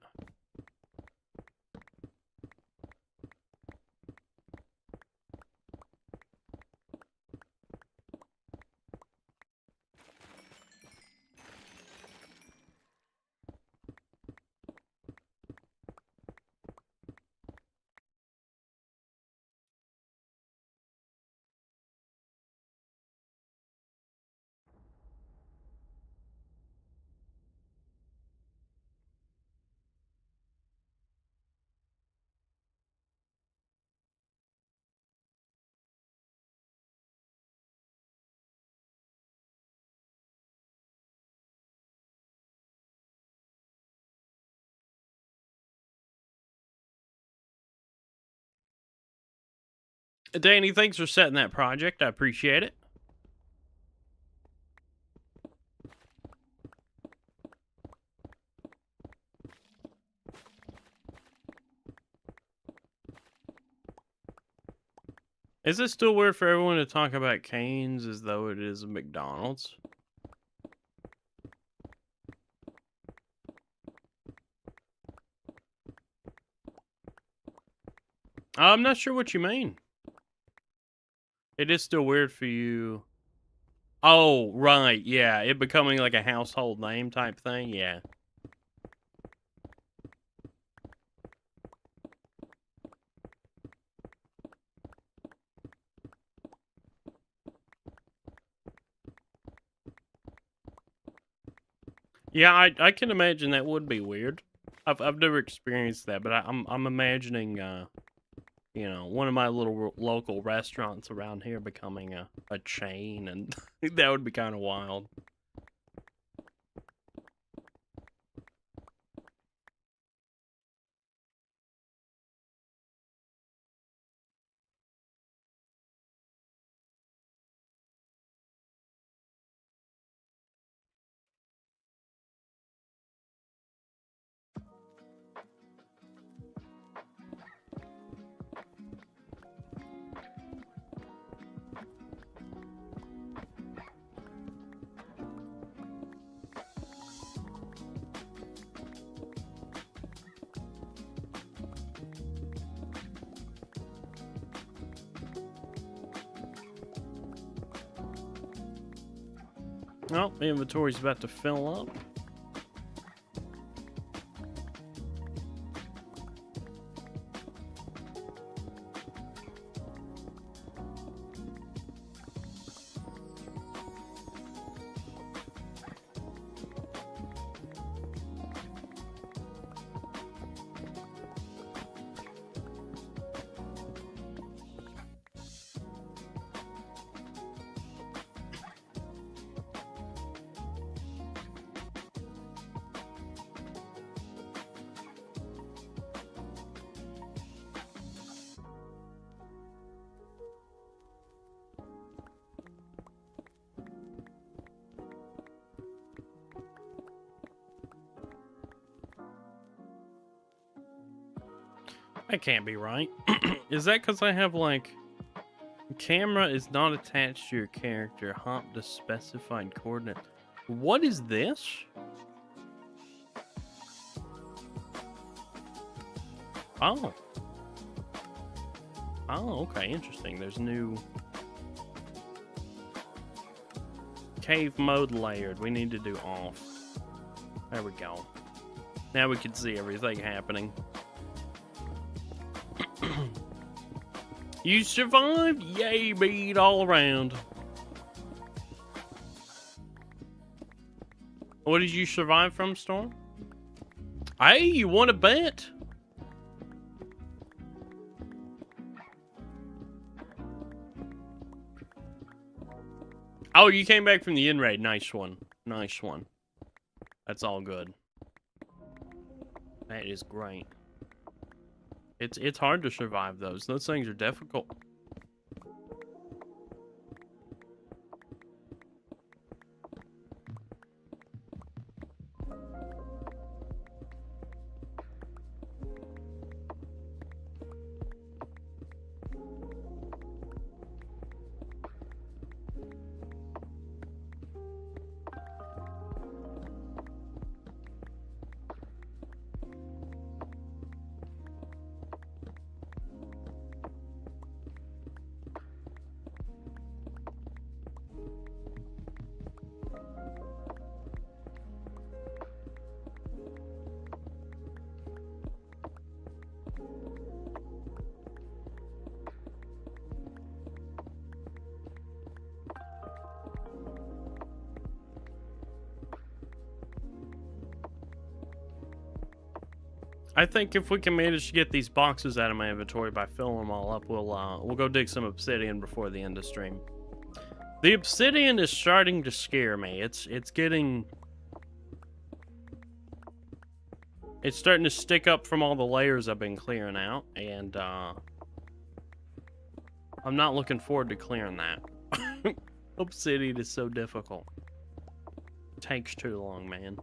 Danny, thanks for setting that project. I appreciate it. Is it still weird for everyone to talk about Cane's as though it is a McDonald's? I'm not sure what you mean. It is still weird for you. Oh, right, yeah. It becoming like a household name type thing, yeah. Yeah, I can imagine that would be weird. I've never experienced that, but I'm imagining you know, one of my little local restaurants around here becoming a chain, and that would be kind of wild. Well, the inventory's about to fill up. That can't be right. Is that because I have, like... Camera is not attached to your character. Hop to specified coordinate. What is this? Oh. Oh, okay. Interesting. There's new... Cave mode layered. We need to do off. There we go. Now we can see everything happening. You survived? Yay, beat all around. What did you survive from, Storm? Hey, you want to bet? Oh, you came back from the in-raid. Nice one. Nice one. That's all good. That is great. It's hard to survive those. Those things are difficult. I think if we can manage to get these boxes out of my inventory by filling them all up, we'll go dig some obsidian before the end of stream. The obsidian is starting to scare me. It's starting to stick up from all the layers I've been clearing out, and I'm not looking forward to clearing that. Obsidian is so difficult. Takes too long, man.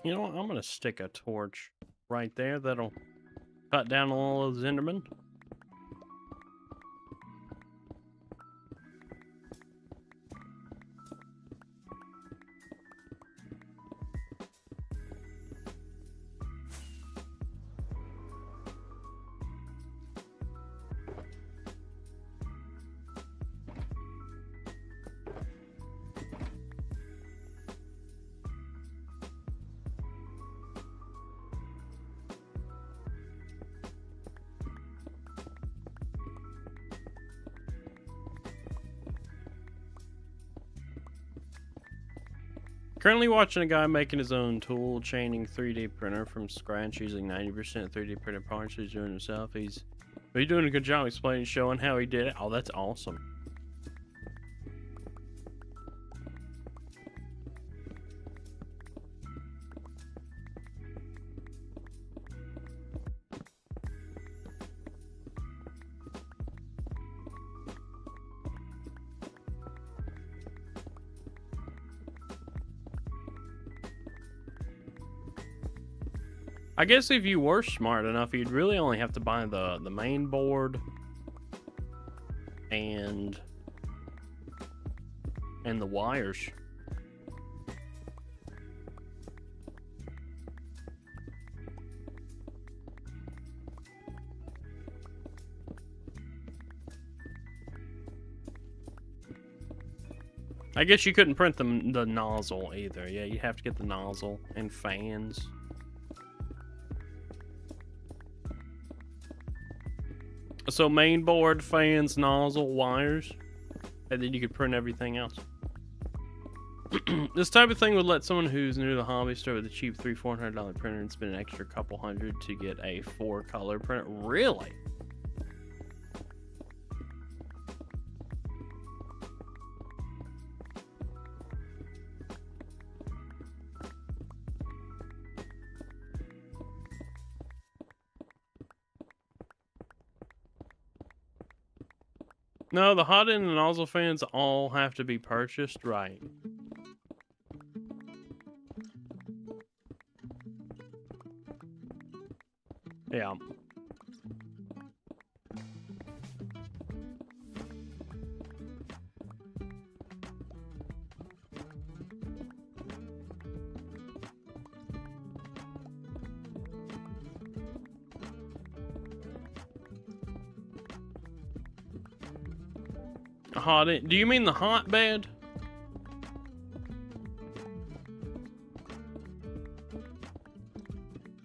You know what? I'm gonna stick a torch right there. That'll cut down all those Endermen. Currently watching a guy making his own tool chaining 3D printer from scratch using 90% 3D printed parts he's doing himself. He's doing a good job explaining, showing how he did it. Oh, that's awesome. I guess if you were smart enough, you'd really only have to buy the main board and the wires. I guess you couldn't print the nozzle either. Yeah, you'd have to get the nozzle and fans. So main board, fans, nozzle, wires, and then you could print everything else. This type of thing would let someone who's new to the hobby start with a cheap $300-$400 printer and spend an extra couple hundred to get a 4-color printer. Really? No, the hot end and nozzle fans all have to be purchased, right? Yeah. Hot end. Do you mean the hotbed?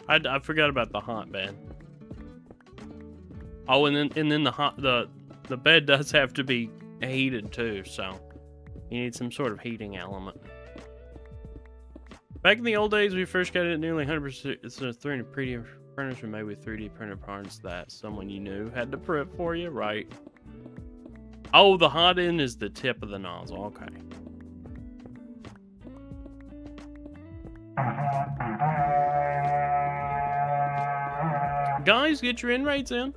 I forgot about the hot bed. Oh, and then the bed does have to be heated too, so you need some sort of heating element. Back in the old days, we first got it nearly 100%. It's 3D printers were made with 3D printed parts that someone you knew had to print for you, right? Oh, the hot end is the tip of the nozzle. Okay. Guys, get your inrates in.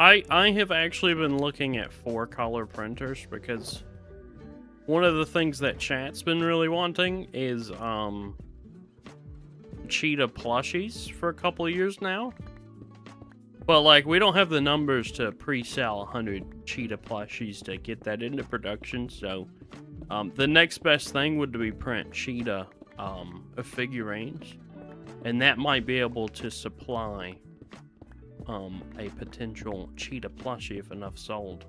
I have actually been looking at 4-color printers because one of the things that chat's been really wanting is cheetah plushies for a couple of years now. But like we don't have the numbers to pre-sell 100 cheetah plushies to get that into production, so the next best thing would be print cheetah figurines, and that might be able to supply a potential cheetah plushie if enough sold.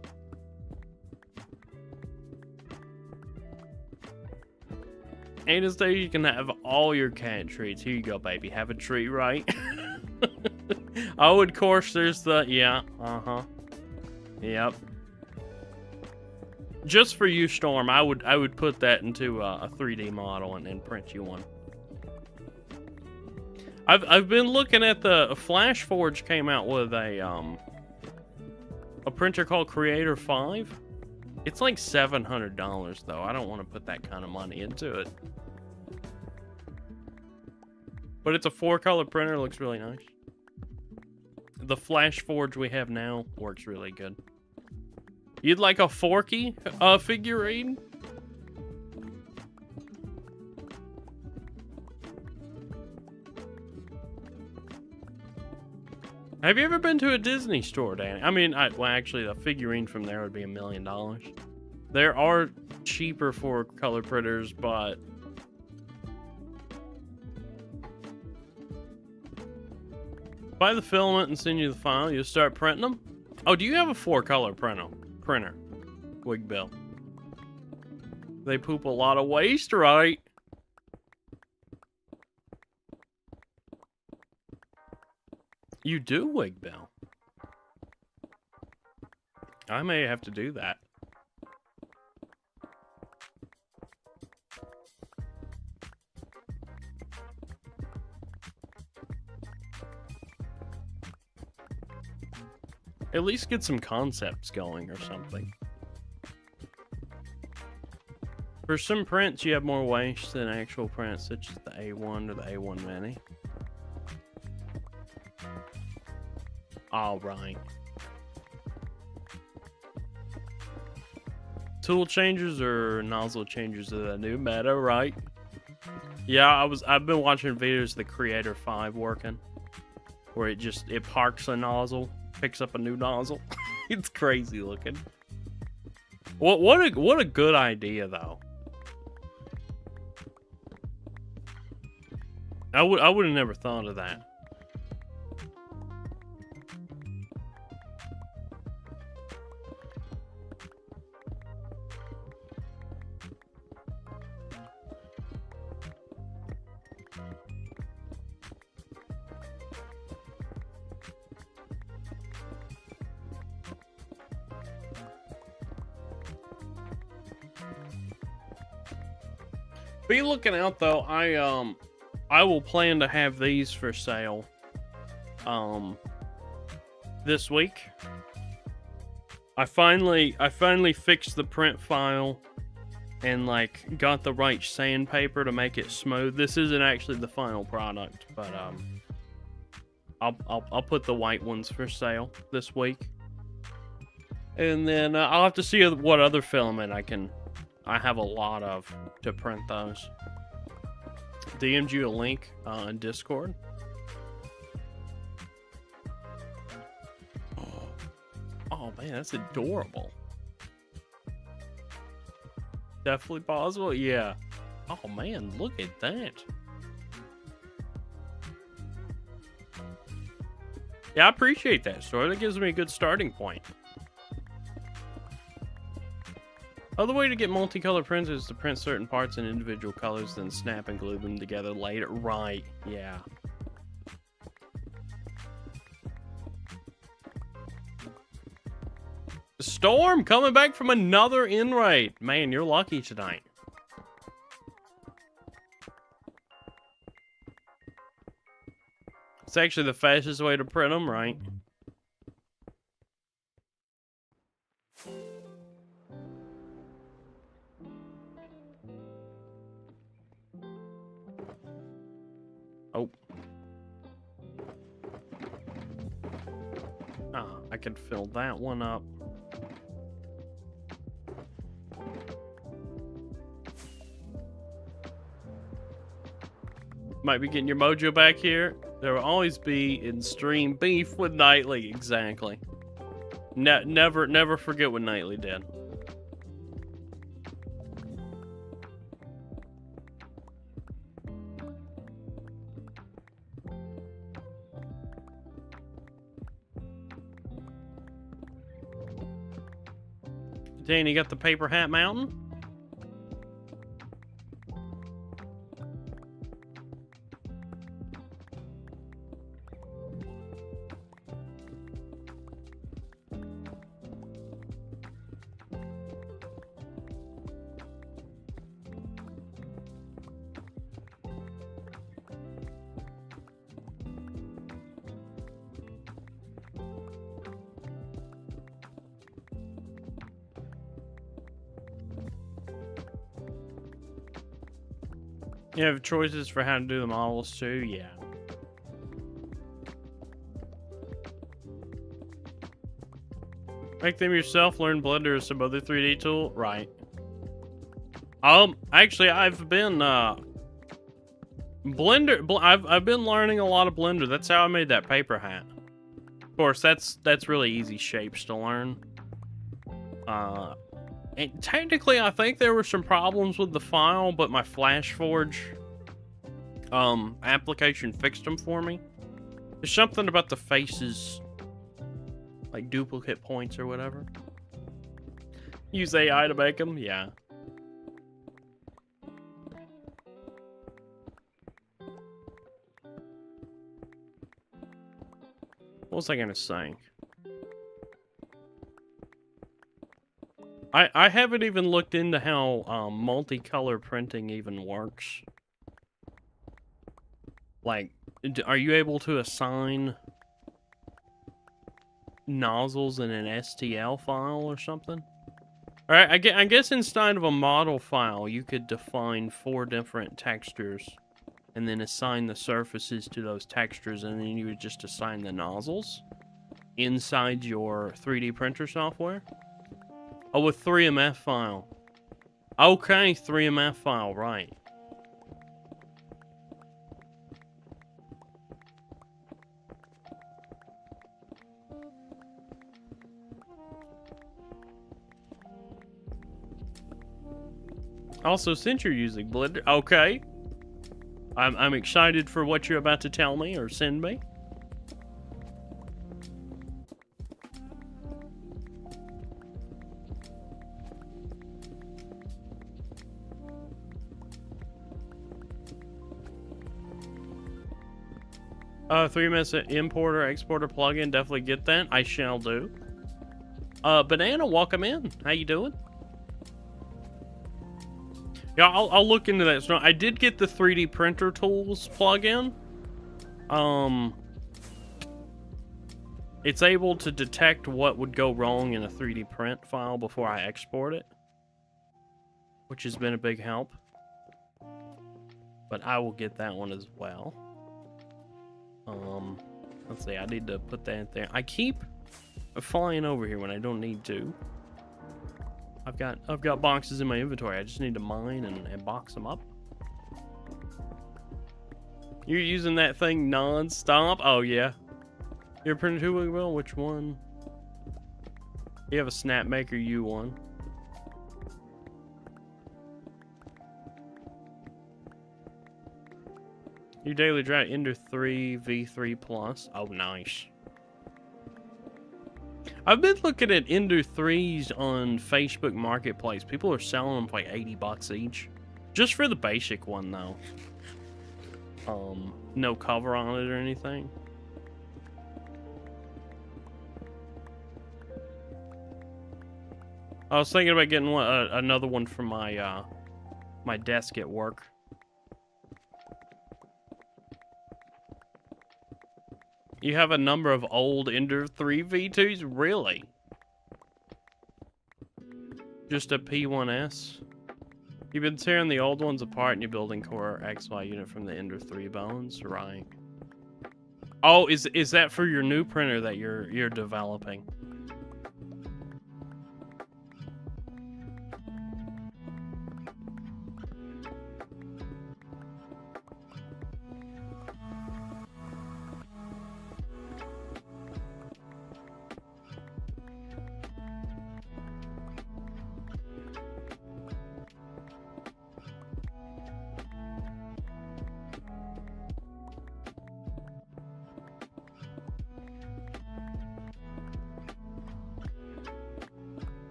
And this day you can have all your cat treats. Here you go, baby. Have a treat, right? Oh, of course, there's the Yep. Just for you, Storm, I would put that into a 3D model and print you one. I've been looking at the Flash Forge came out with a printer called Creator 5. It's like $700 though. I don't want to put that kind of money into it. But it's a 4-color printer, looks really nice. The Flash Forge we have now works really good. You'd like a Forky figurine? Have you ever been to a Disney store, Danny? I mean, well, actually, the figurine from there would be $1 million. There are cheaper 4-color printers, but buy the filament and send you the file. You'll start printing them. Oh, do you have a 4-color printer? Wig Bill. They poop a lot of waste, right? You do, Wig Bill. I may have to do that. At least get some concepts going or something. For some prints, you have more waste than actual prints, such as the A1 or the A1 Mini. All right. Tool changers or nozzle changers are the new meta, right? Yeah, I've been watching videos of the Creator 5 working, where it parks a nozzle, picks up a new nozzle. It's crazy looking. What a good idea though. I would have never thought of that. Be looking out though. I will plan to have these for sale this week. I finally fixed the print file and like got the right sandpaper to make it smooth. This isn't actually the final product, but I'll put the white ones for sale this week. And then I'll have to see what other filament I have a lot of to print those. DM'd you a link on Discord. Oh man, that's adorable. Definitely possible, yeah. Oh man, look at that. Yeah, I appreciate that, Story. That gives me a good starting point. Other way to get multicolor prints is to print certain parts in individual colors, then snap and glue them together later. Right, yeah. Storm coming back from another in-raid. Man, you're lucky tonight. It's actually the fastest way to print them, right? Oh. Ah, I could fill that one up. Might be getting your mojo back here. There will always be in stream beef with Nightly. Exactly. Never forget what Nightly did. Dan, you got the paper hat mountain? You have choices for how to do the models too, yeah. Make them yourself, learn Blender or some other 3D tool, right. Actually I've been I've been learning a lot of Blender. That's how I made that paper hat. Of course, that's really easy shapes to learn. And technically, I think there were some problems with the file, but my FlashForge application fixed them for me. There's something about the faces, like duplicate points or whatever. Use AI to make them, yeah. What was I gonna say? I haven't even looked into how multicolor printing even works. Like, are you able to assign nozzles in an STL file or something? Alright, I guess inside of a model file, you could define 4 different textures and then assign the surfaces to those textures, and then you would just assign the nozzles inside your 3D printer software. Oh, a 3MF file. Okay, 3MF file, right. Also, since you're using Blender, okay. I'm excited for what you're about to tell me or send me. 3MS importer, exporter plugin, definitely get that. I shall do. Banana, welcome in. How you doing? Yeah, I'll look into that. So I did get the 3D printer tools plugin. It's able to detect what would go wrong in a 3D print file before I export it, which has been a big help. But I will get that one as well. Let's see, I need to put that there. I keep flying over here when I don't need to. I've got boxes in my inventory. I just need to mine and box them up. You're using that thing non-stop? Oh, yeah. You're printing two wheel? Which one? You have a Snapmaker U1. Your daily drive Ender 3 V3 Plus. Oh, nice. I've been looking at Ender 3s on Facebook Marketplace. People are selling them for like 80 bucks each. Just for the basic one, though. No cover on it or anything. I was thinking about getting another one for my my desk at work. You have a number of old Ender 3 V2s? Really? Just a P1S? You've been tearing the old ones apart and you're building Core XY unit from the Ender 3 bones? Right. Oh, is that for your new printer that you're developing?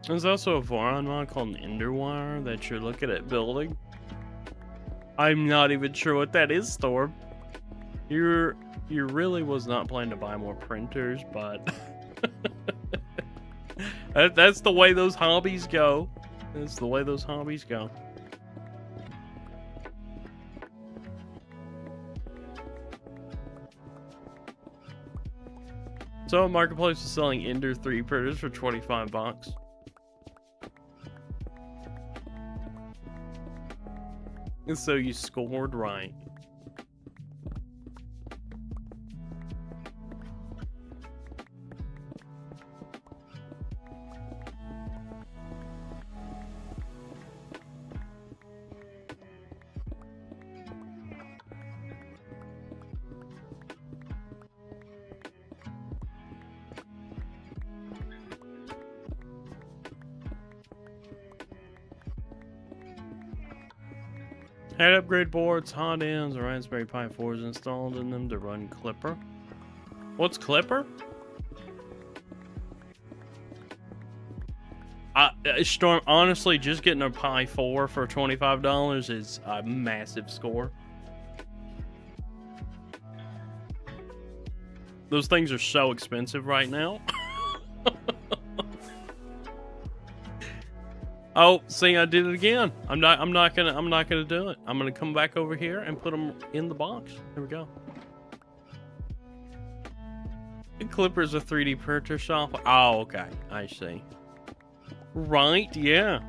There's also a Voron mod called an Enderwire that you're looking at building. I'm not even sure what that is, Storm. You really was not planning to buy more printers, but that's the way those hobbies go. That's the way those hobbies go. So Marketplace is selling Ender 3 printers for 25 bucks. And so you scored right. Had upgrade boards, hot ends, and Raspberry Pi 4s installed in them to run Clipper. What's Clipper? Storm, honestly, just getting a Pi 4 for $25 is a massive score. Those things are so expensive right now. Oh, see, I did it again. I'm not gonna do it. I'm gonna come back over here and put them in the box. There we go. Clipper's a 3D printer software. Oh, okay. I see. Right, yeah.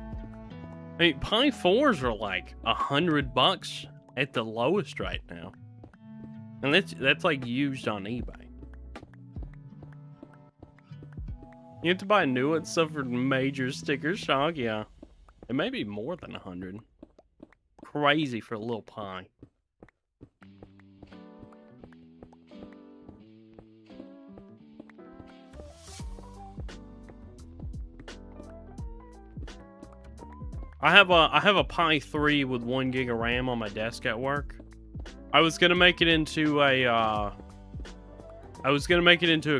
I mean, Pi 4s are like $100 at the lowest right now. And that's like used on eBay. You have to buy new ones, suffered major sticker shock, yeah. It may be more than 100. Crazy for a little Pi. I have a Pi 3 with 1 gig of RAM on my desk at work. I was gonna make it into a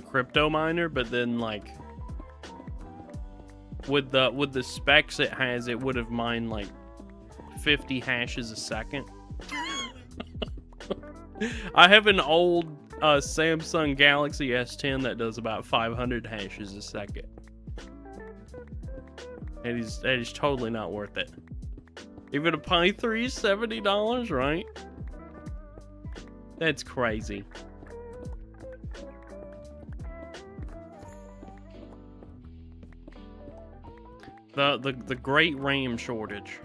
crypto miner, but then like with the specs it has, it would have mined like 50 hashes a second. I have an old Samsung Galaxy S10 that does about 500 hashes a second. That is totally not worth it. Even a Pi 3 is $70, right? That's crazy. The great RAM shortage.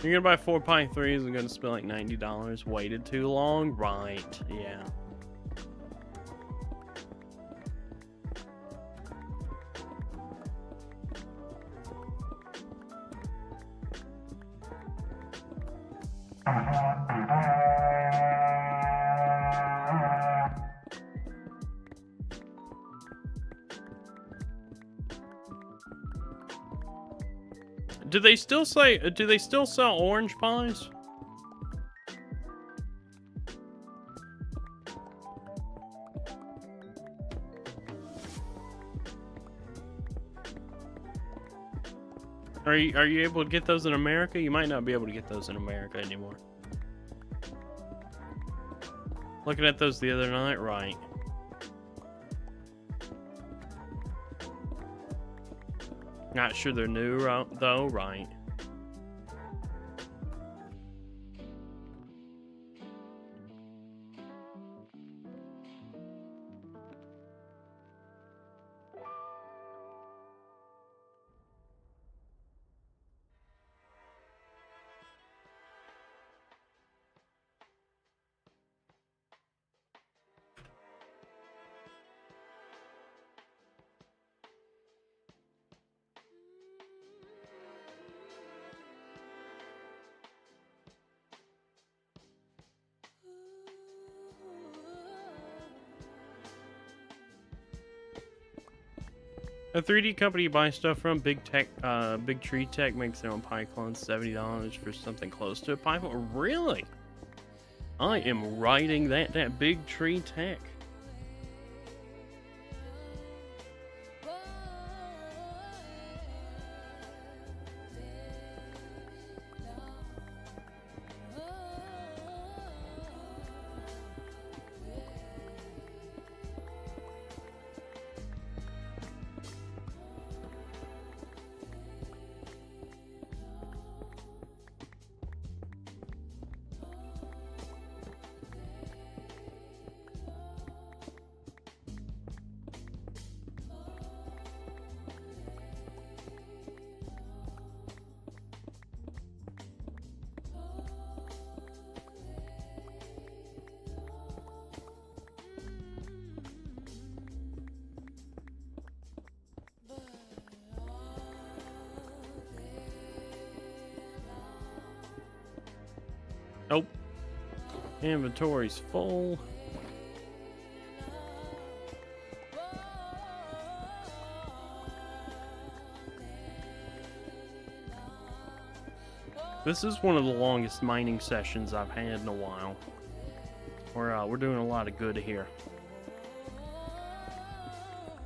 You're gonna buy 4 Pi 3s and gonna spend like $90. Waited too long? Right, yeah. Do they still sell orange pies? Are you able to get those in America? You might not be able to get those in America anymore. Looking at those the other night, right. Not sure they're new, though, right. A 3D company you buy stuff from, Big Tree Tech makes their own pie clones, $70 for something close to a pie clone. Really? I am writing that Big Tree Tech. Nope. Inventory's full. This is one of the longest mining sessions I've had in a while. We're doing a lot of good here.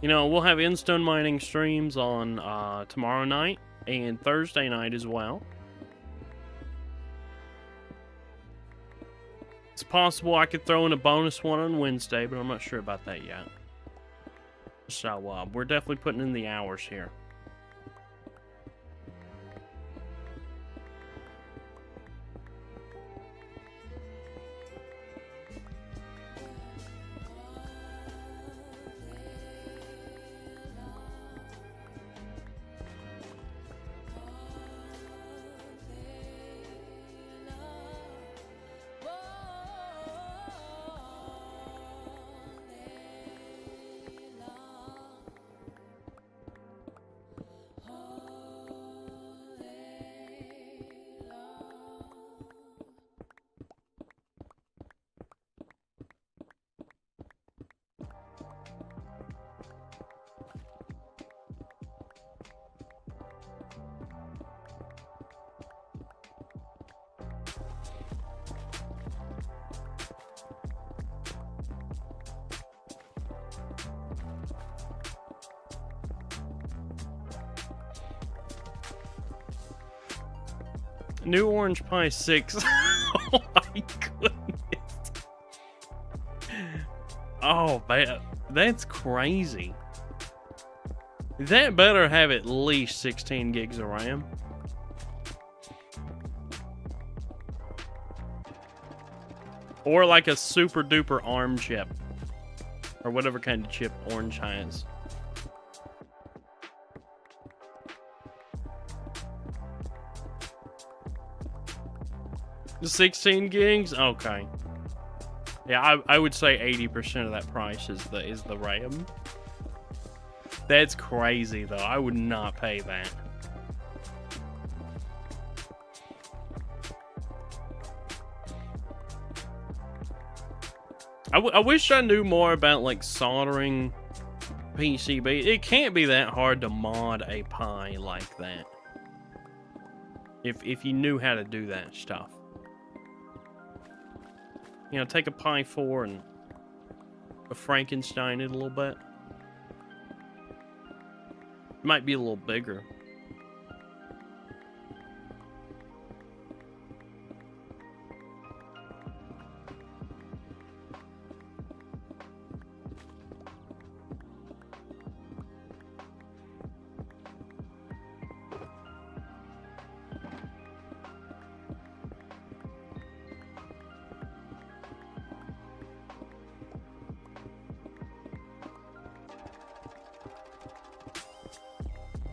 You know, we'll have Endstone mining streams on tomorrow night and Thursday night as well. It's possible I could throw in a bonus one on Wednesday, but I'm not sure about that yet. So, we're definitely putting in the hours here. New Orange Pie 6. Oh my goodness. Oh man, that's crazy. That better have at least 16 gigs of RAM. Or like a super duper ARM chip. Or whatever kind of chip Orange has. 16 gigs? Okay. Yeah, I would say 80% of that price is the RAM. That's crazy though. I would not pay that. I wish I knew more about like soldering PCB. It can't be that hard to mod a Pi like that. If you knew how to do that stuff. You know, take a Pi 4 and a Frankenstein it a little bit. Might be a little bigger.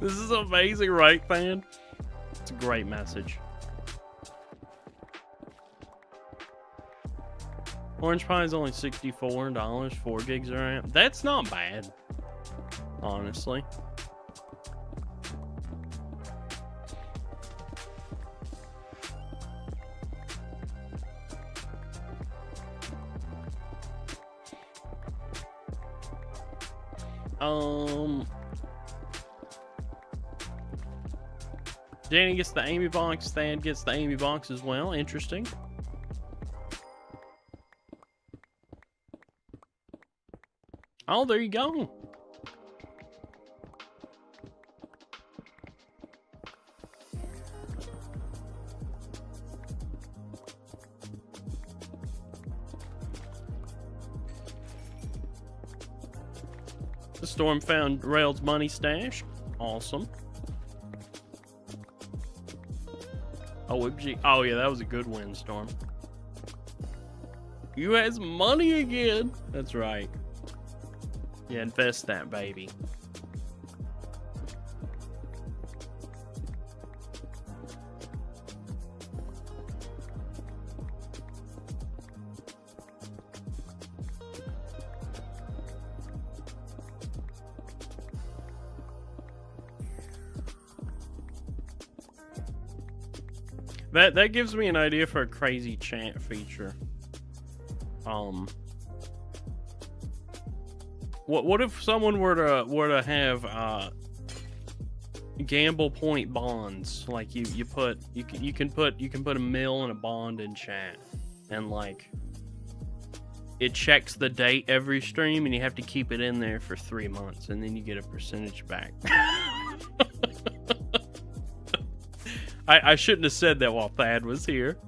This is amazing, right, fan? It's a great message. Orange Pi is only $64, 4 gigs of RAM. That's not bad, honestly. Danny gets the Amy box, Thad gets the Amy box as well. Interesting. Oh, there you go. The Storm found Rail's money stash. Awesome. Oh, whoopsie. Oh, yeah, that was a good win, Storm. You has money again. That's right. Yeah, invest that, baby. That gives me an idea for a crazy chant feature. What if someone were to have gamble point bonds? Like you can put a mill and a bond in chat, and like it checks the date every stream, and you have to keep it in there for 3 months, and then you get a percentage back. I shouldn't have said that while Thad was here.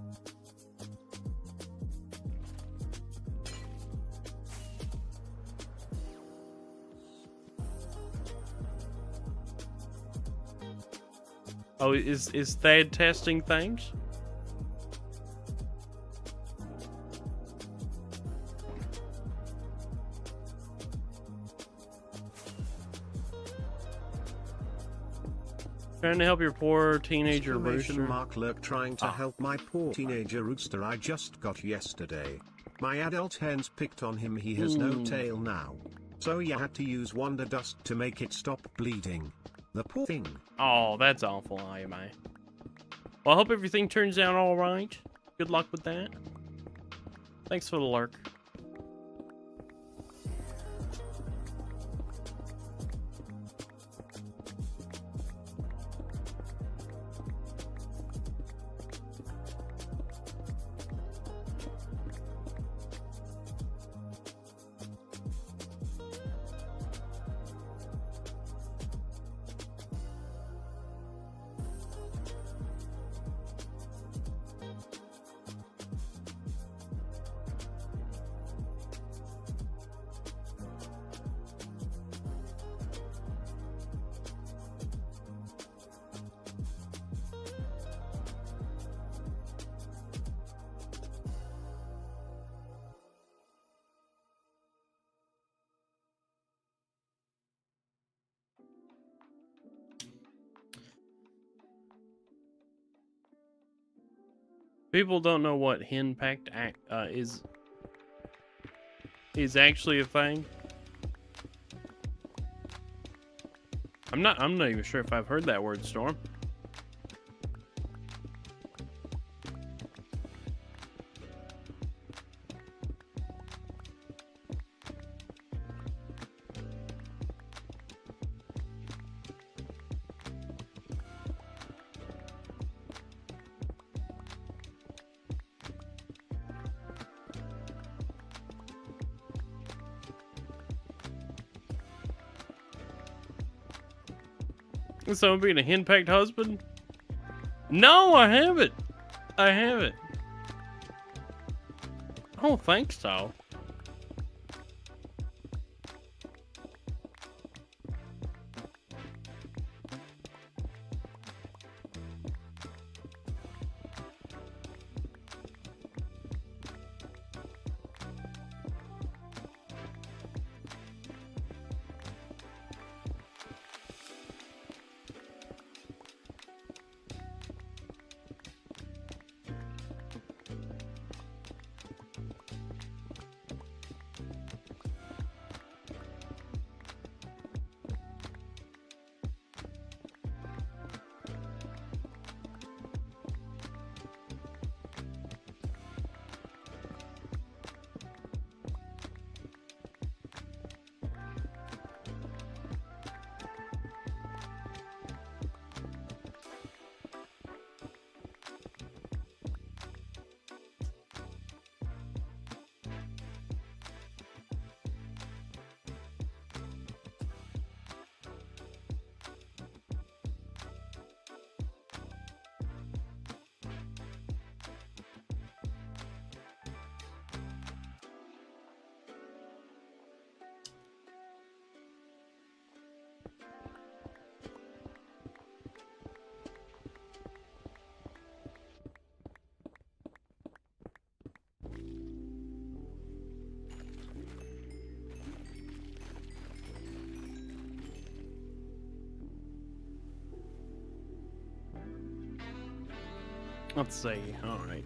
Oh, is Thad testing things? Trying to help your poor teenager rooster.
Mark Lurk trying to help my poor teenager rooster I just got yesterday. My adult hens picked on him, he has no tail now. So you had to use Wonder Dust to make it stop bleeding. The poor thing.
Oh, that's awful, IMA. Well, I hope everything turns out alright. Good luck with that. Thanks for the lurk. People don't know what henpecked is actually a thing. I'm not even sure if I've heard that word, Storm. Someone being a henpecked husband? No, I haven't. I haven't. I don't think so. Let's see. All right.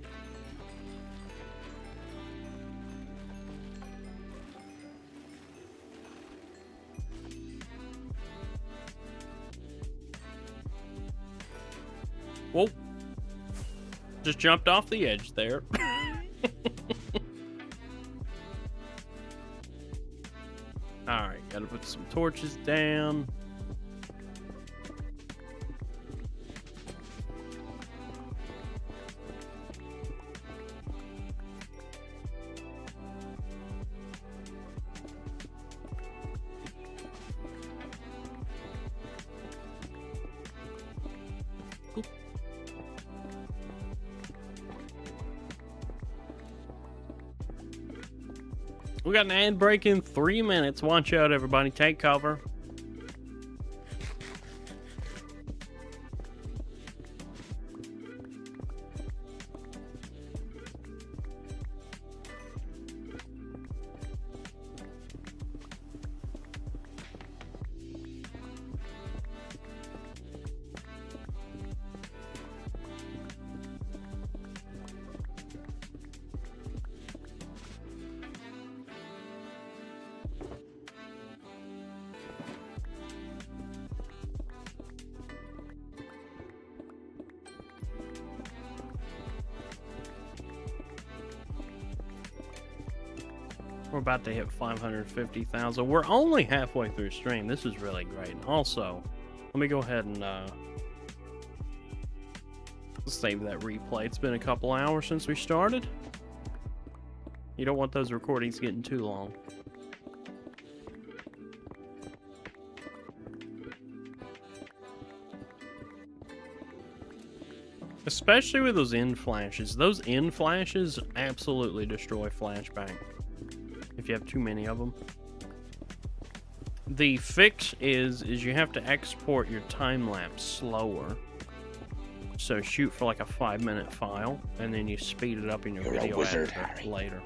Whoa. Just jumped off the edge there. All right, gotta put some torches down. We got an ad break in 3 minutes. Watch out, everybody. Take cover. We're about to hit 550,000. We're only halfway through stream. This is really great. Also, let me go ahead and save that replay. It's been a couple hours since we started. You don't want those recordings getting too long. Especially with those end flashes. Those end flashes absolutely destroy flashbang if you have too many of them. The fix is you have to export your time lapse slower. So shoot for like a 5-minute file, and then you speed it up in your video
wizard,
editor
Harry.
later.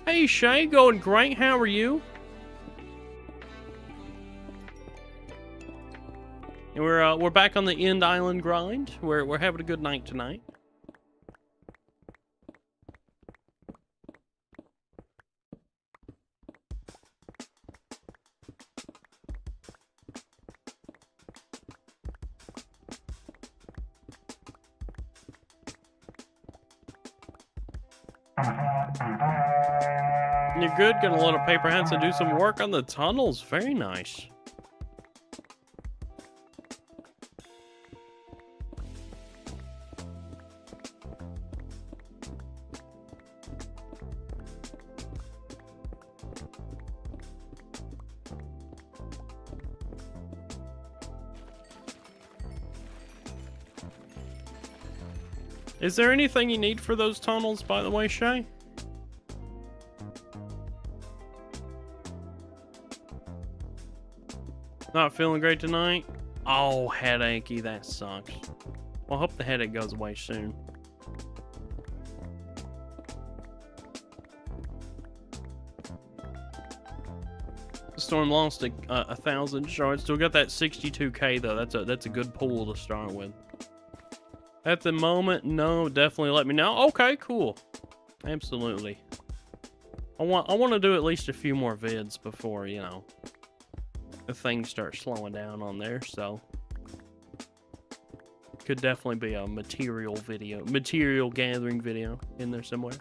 Hey Shay, going great. How are you? And we're back on the End Island grind. We're having a good night tonight. You're good. Got a lot of paper hats to do some work on the tunnels. Very nice. Is there anything you need for those tunnels, by the way, Shay? Not feeling great tonight? Oh, headachy, that sucks. Well, I hope the headache goes away soon. The storm lost a 1,000 shards. Still got that 62k though. That's a good pool to start with. At the moment, no. Definitely let me know. Okay, cool. Absolutely. I want to do at least a few more vids before, you know, the things start slowing down on there. So could definitely be a material gathering video in there somewhere.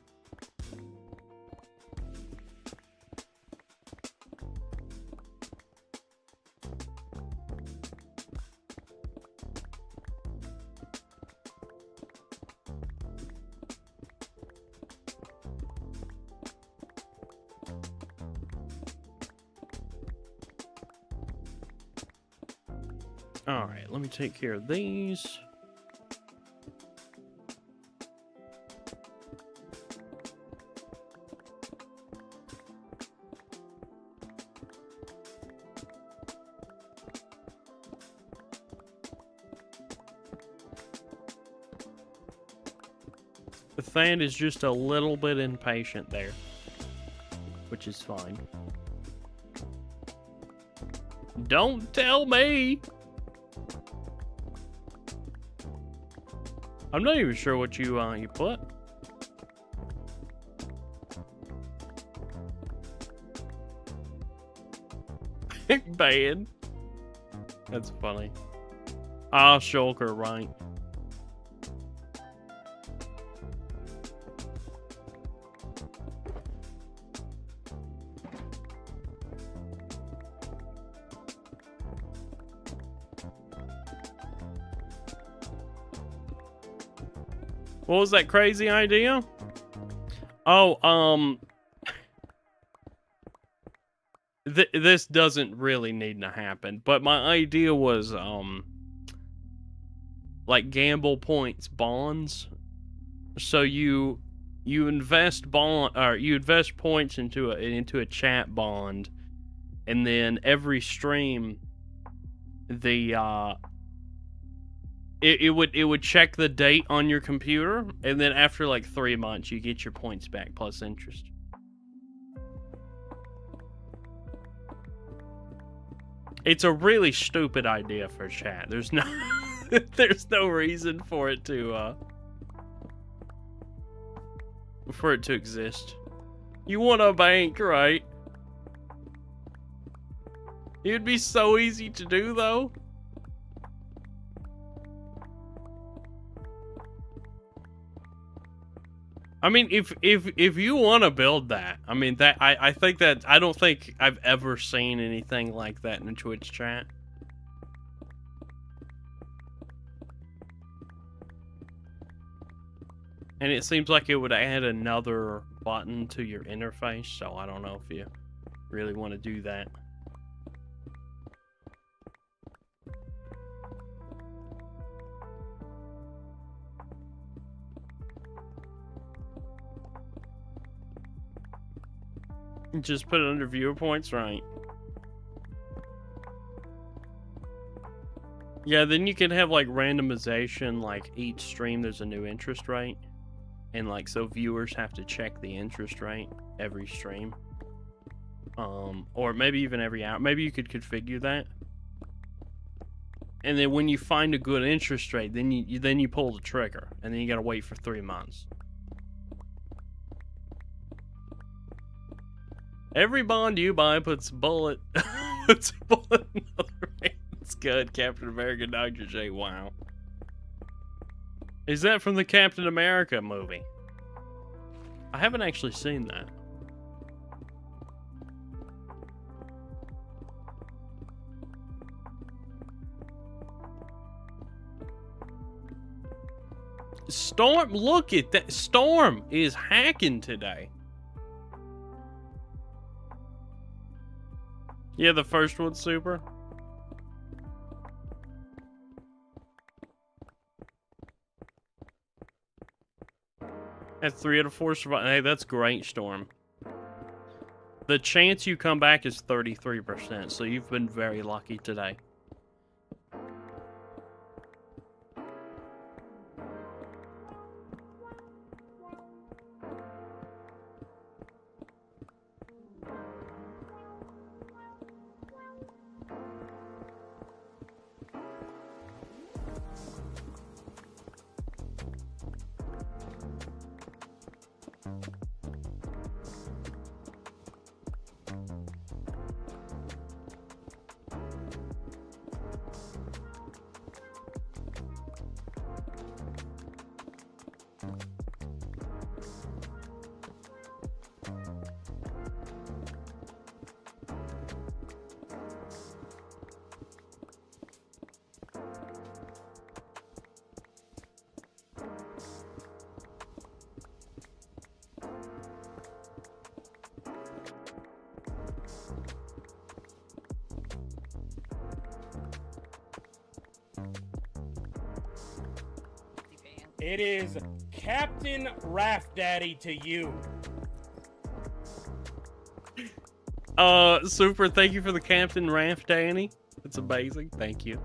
Alright, let me take care of these. The fan is just a little bit impatient there, which is fine. Don't tell me! I'm not even sure what you put. Bad. That's funny. Ah, Shulker, right. What was that crazy idea? Oh, this doesn't really need to happen, but my idea was, like gamble points bonds. So you invest you invest points into a chat bond, and then every stream, it would check the date on your computer, and then after like 3 months, you get your points back plus interest. It's a really stupid idea for chat. There's no reason for it to exist. You want a bank, right? It'd be so easy to do though. I mean, if you want to build that, I mean that I think that I don't think I've ever seen anything like that in a Twitch chat. And it seems like it would add another button to your interface, so I don't know if you really want to do that. Just put it under viewer points, right? Yeah, then you can have like randomization, like each stream there's a new interest rate. And like, so viewers have to check the interest rate every stream. Or maybe even every hour. Maybe you could configure that. And then when you find a good interest rate, then you pull the trigger. And then you gotta wait for 3 months. Every bond you buy puts a bullet in another man. It's good, Captain America, Dr. J. Wow. Is that from the Captain America movie? I haven't actually seen that. Storm, look at that. Storm is hacking today. Yeah, the first one's super. That's 3 out of 4 survival. Hey, that's great, Storm. The chance you come back is 33%, so you've been very lucky today.
It is Captain Raft Daddy to you.
Super, thank you for the Captain Raft, Danny. That's amazing. Thank you.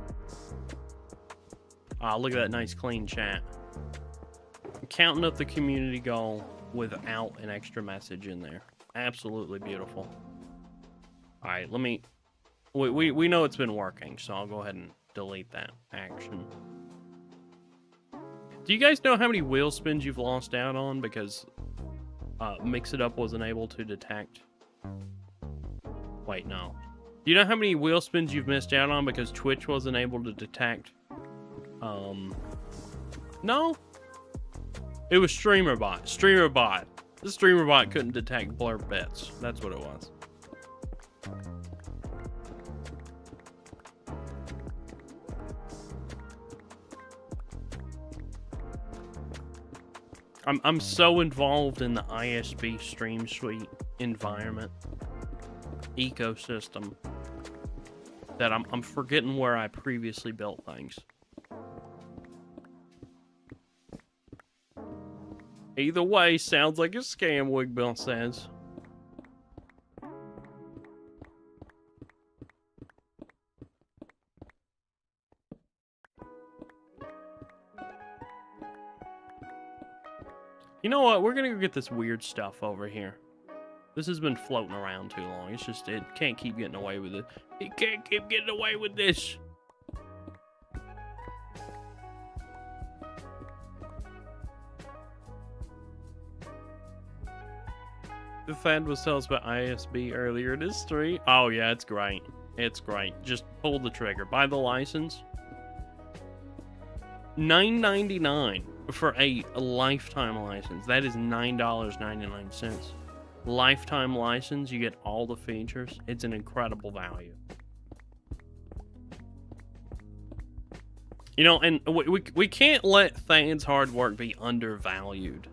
Ah, look at that nice clean chat. I'm counting up the community goal without an extra message in there. Absolutely beautiful. All right, let me... We know it's been working, so I'll go ahead and delete that action. Do you guys know how many wheel spins you've lost out on because Mix It Up wasn't able to detect? Wait, no. Do you know how many wheel spins you've missed out on because Twitch wasn't able to detect? No? It was StreamerBot. StreamerBot. The StreamerBot couldn't detect blurb bits. That's what it was. I'm so involved in the ISB Stream Suite environment ecosystem that I'm forgetting where I previously built things. Either way, sounds like a scam, Wigbill says. You know what? We're gonna go get this weird stuff over here. This has been floating around too long. It's just, it can't keep getting away with it. It can't keep getting away with this. The Thad was telling us about ISB earlier in his stream. Oh yeah, it's great. It's great. Just pull the trigger. Buy the license. $9.99 for a lifetime license. That is $9.99. Lifetime license, you get all the features. It's an incredible value. You know, and we can't let Than's hard work be undervalued.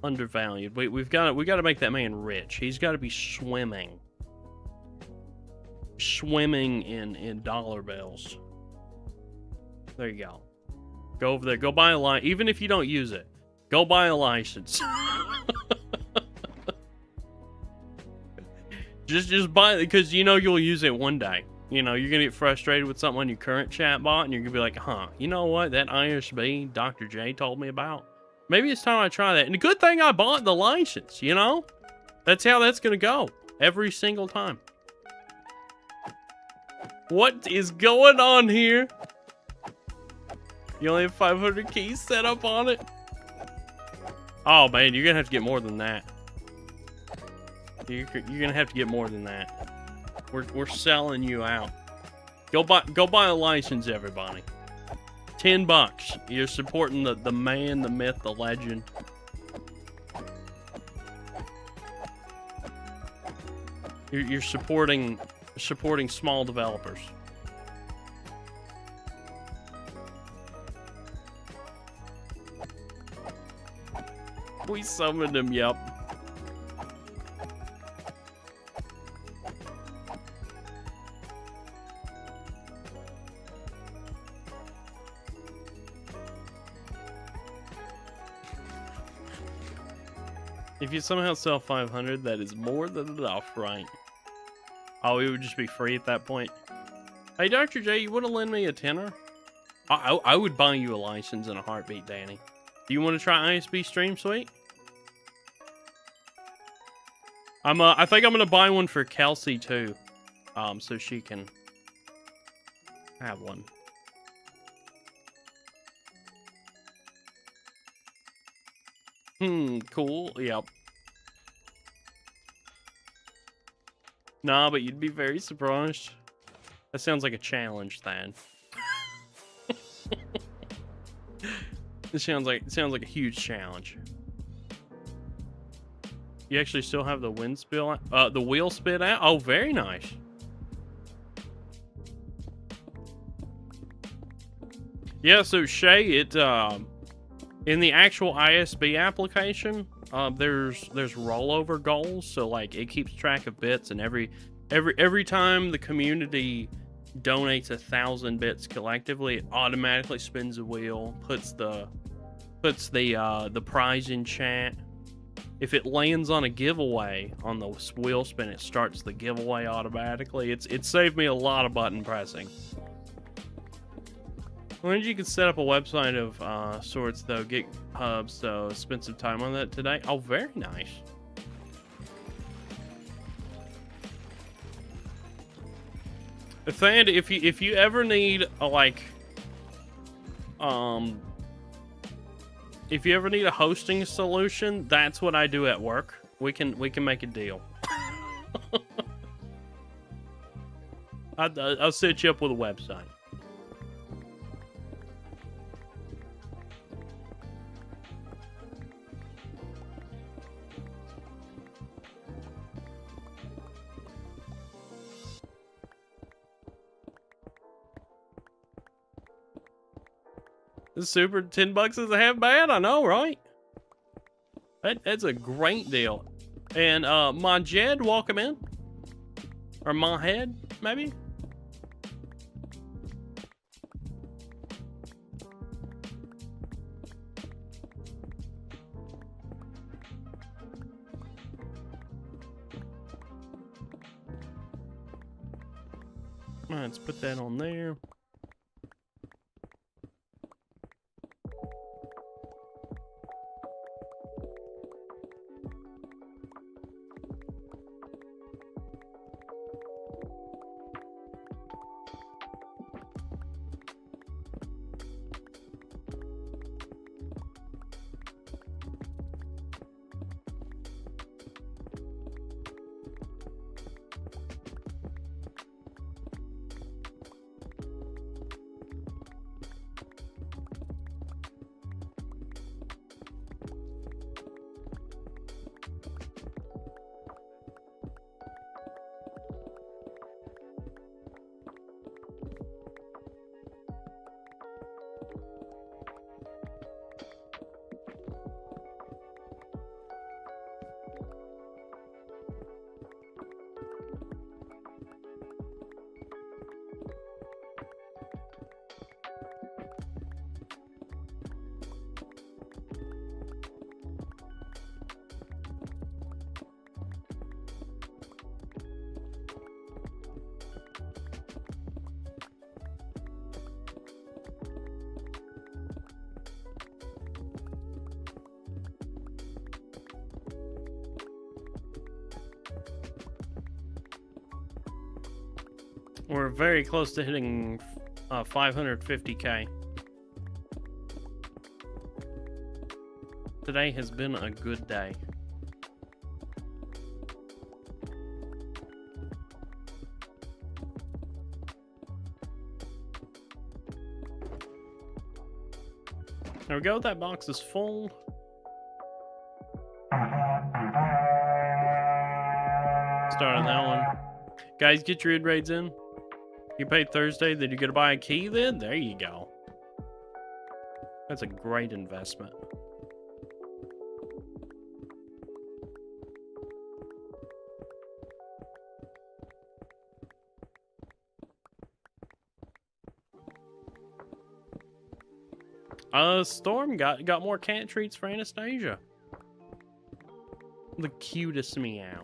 Undervalued. We got to make that man rich. He's got to be swimming in dollar bills. There you go. Go over there. Go buy a license. Even if you don't use it, go buy a license. just buy it because you know you'll use it one day. You know, you're going to get frustrated with something on your current chat bot and you're going to be like, huh, you know what? That ISB Dr. J told me about. Maybe it's time I try that. And a good thing I bought the license, you know? That's how that's going to go. Every single time. What is going on here? You only have 500 keys set up on it? Oh, man, you're going to have to get more than that. You're going to have to get more than that. We're selling you out. Go buy a license, everybody. $10. You're supporting the man, the myth, the legend. You're supporting small developers. We summoned him, yep. If you somehow sell 500, that is more than enough, right? Oh, it would just be free at that point. Hey, Dr. J, you want to lend me a tenner? I would buy you a license in a heartbeat, Danny. Do you want to try ISB Stream Suite? I think I'm gonna buy one for Kelsey too, so she can have one. Cool. Yep. Nah, but you'd be very surprised. That sounds like a challenge, Thad. It sounds like a huge challenge. You actually still have the wind spill, the wheel spit out? Oh, very nice. Yeah, so Shay, it in the actual ISB application, there's rollover goals, so like it keeps track of bits, and every time the community donates 1,000 bits collectively, it automatically spins a wheel, puts the prize in chat. If it lands on a giveaway on the wheel spin, it starts the giveaway automatically. It saved me a lot of button pressing. Learned you could set up a website of sorts though, GitHub, so spent some time on that today. Oh, very nice. Thand, if you ever need a if you ever need a hosting solution, that's what I do at work. We can make a deal. I'll set you up with a website. This super $10 isn't half bad, I know, right? That's a great deal. And Majed, welcome in. Or Mahed, maybe? All right, let's put that on there. We're very close to hitting 550K. Today has been a good day. There we go, that box is full. Starting that one. Guys, get your id raids in. You paid Thursday, then you're gonna buy a key then? There you go. That's a great investment. Storm got more cat treats for Anastasia. The cutest meow.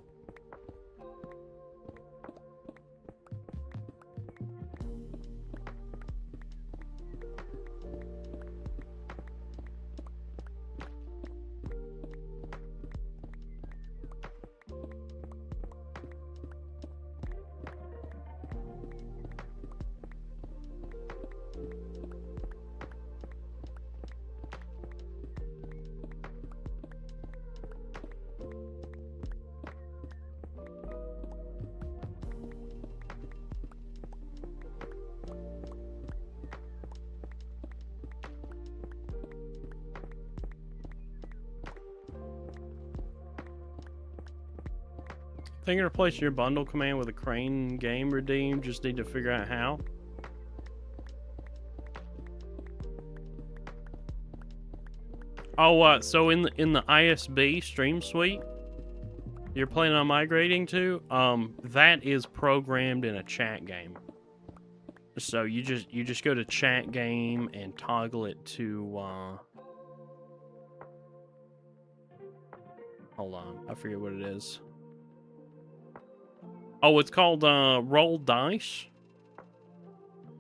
Thinking of replacing your bundle command with a crane game redeem. Just need to figure out how. Oh, so in the ISB stream suite you're planning on migrating to, that is programmed in a chat game. So you just go to chat game and toggle it to hold on, I forget what it is. Oh, it's called roll dice.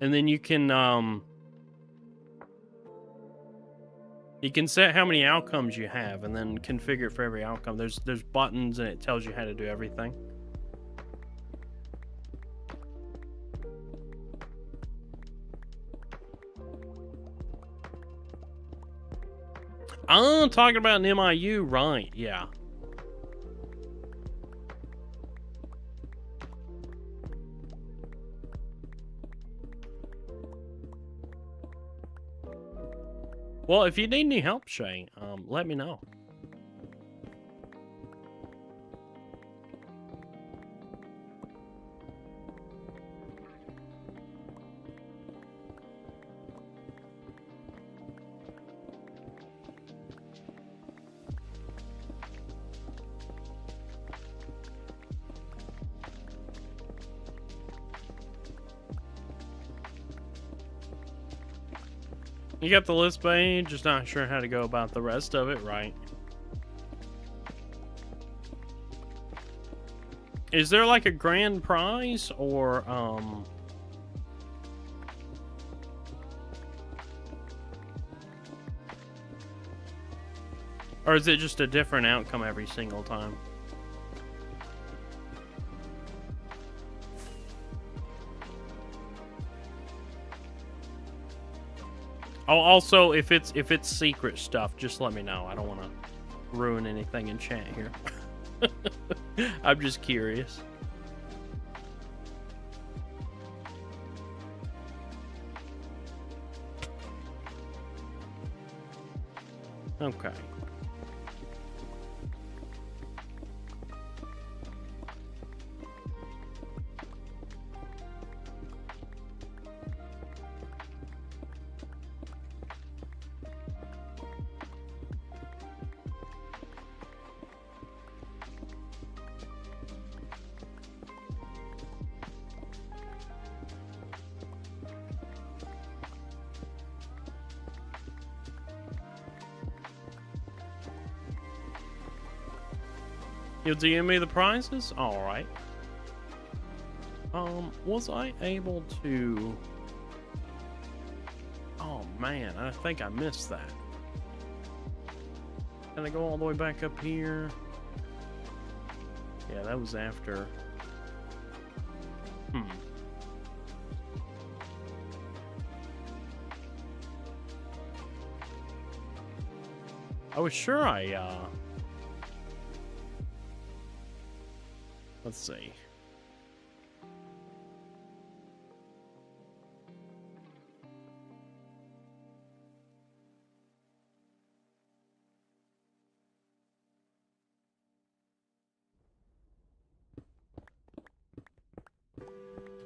And then you can set how many outcomes you have and then configure it for every outcome. There's buttons and it tells you how to do everything. I'm talking about an MIU, right? Yeah. Well, if you need any help, Shay, let me know. You got the list page, just not sure how to go about the rest of it, right? Is there like a grand prize or is it just a different outcome every single time? Oh, also, if it's secret stuff, just let me know. I don't want to ruin anything in chat here. I'm just curious. Okay. You'll DM me the prizes? Alright. Was I able to... Oh man, I think I missed that. Can I go all the way back up here? Yeah, that was after... I was sure let's see.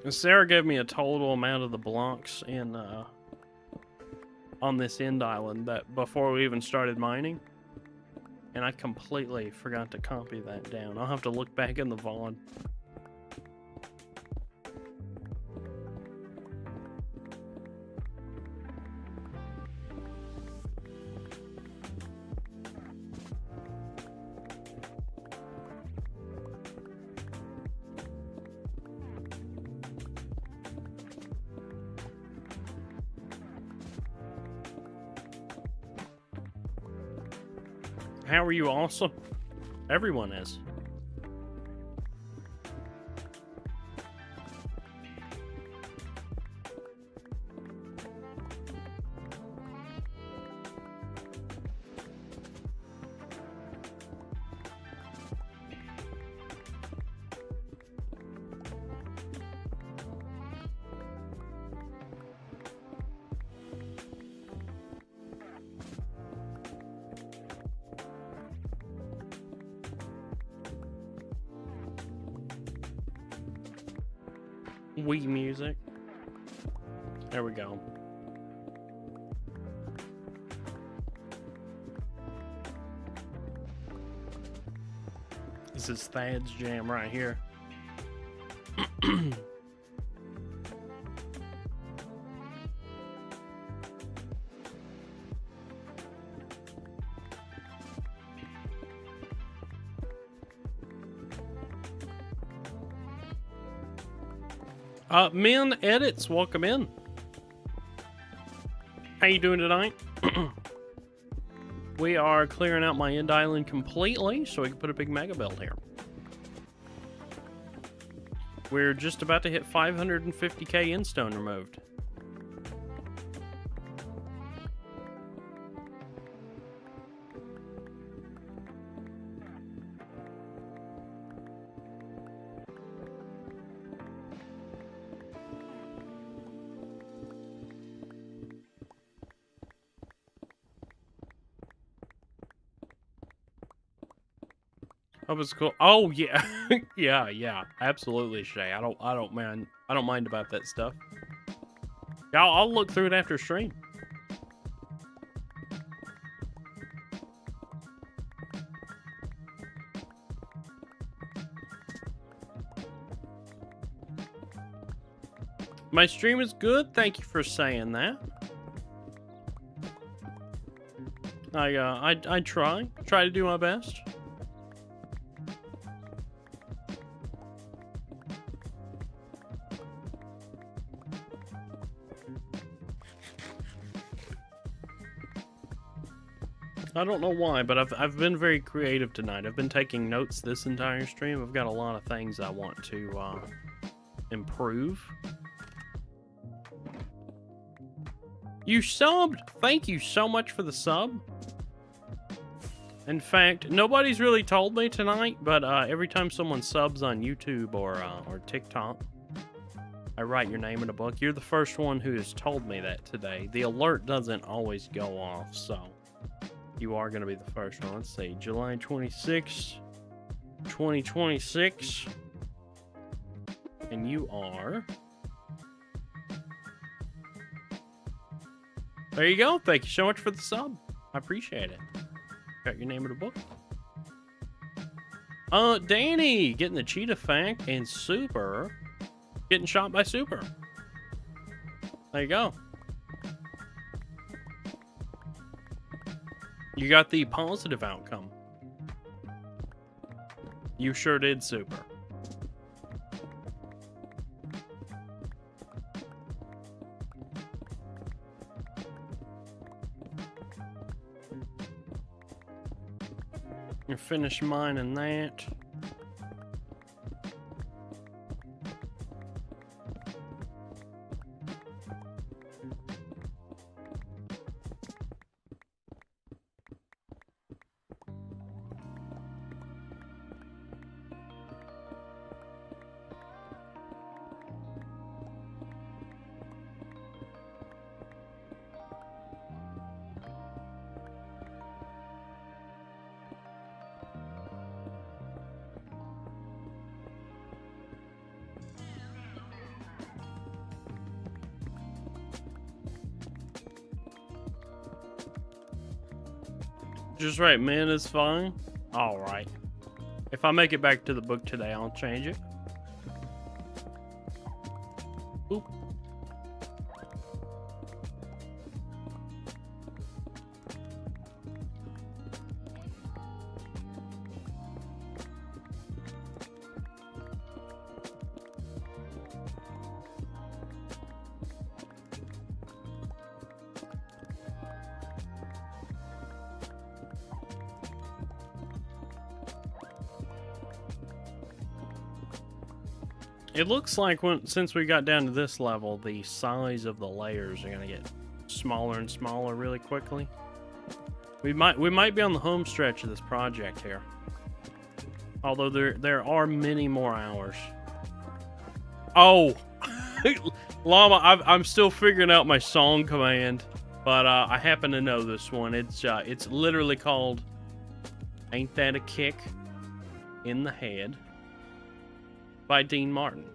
And Sarah gave me a total amount of the blocks in on this end island that before we even started mining, and I completely forgot to copy that down. I'll have to look back in the VOD. How are you? Awesome. Everyone is. Wii music. There we go. This is Thad's jam right here. Men Edits, welcome in. How you doing tonight? We are clearing out my end island completely so we can put a big mega build here. We're just about to hit 550k endstone removed. That was cool. Oh yeah, yeah, absolutely, Shay. I don't mind about that stuff. Yeah, I'll look through it after stream. My stream is good. Thank you for saying that. I try to do my best. I don't know why, but I've been very creative tonight. I've been taking notes this entire stream. I've got a lot of things I want to improve. You subbed! Thank you so much for the sub. In fact, nobody's really told me tonight, but every time someone subs on YouTube or TikTok, I write your name in a book. You're the first one who has told me that today. The alert doesn't always go off, so you are going to be the first one. Let's see, July 26, 2026. And you are... There you go. Thank you so much for the sub. I appreciate it. Got your name in the book. Danny getting the cheetah fact, and Super getting shot by Super. There you go. You got the positive outcome. You sure did, Super. You finish mining that. Just right, man is fine. All right. If I make it back to the book today, I'll change it. Oop. It looks like since we got down to this level, the size of the layers are gonna get smaller and smaller really quickly. We might be on the home stretch of this project here. Although there are many more hours. Oh, Llama, I'm still figuring out my song command, but I happen to know this one. It's literally called "Ain't That a Kick in the Head" by Dean Martin.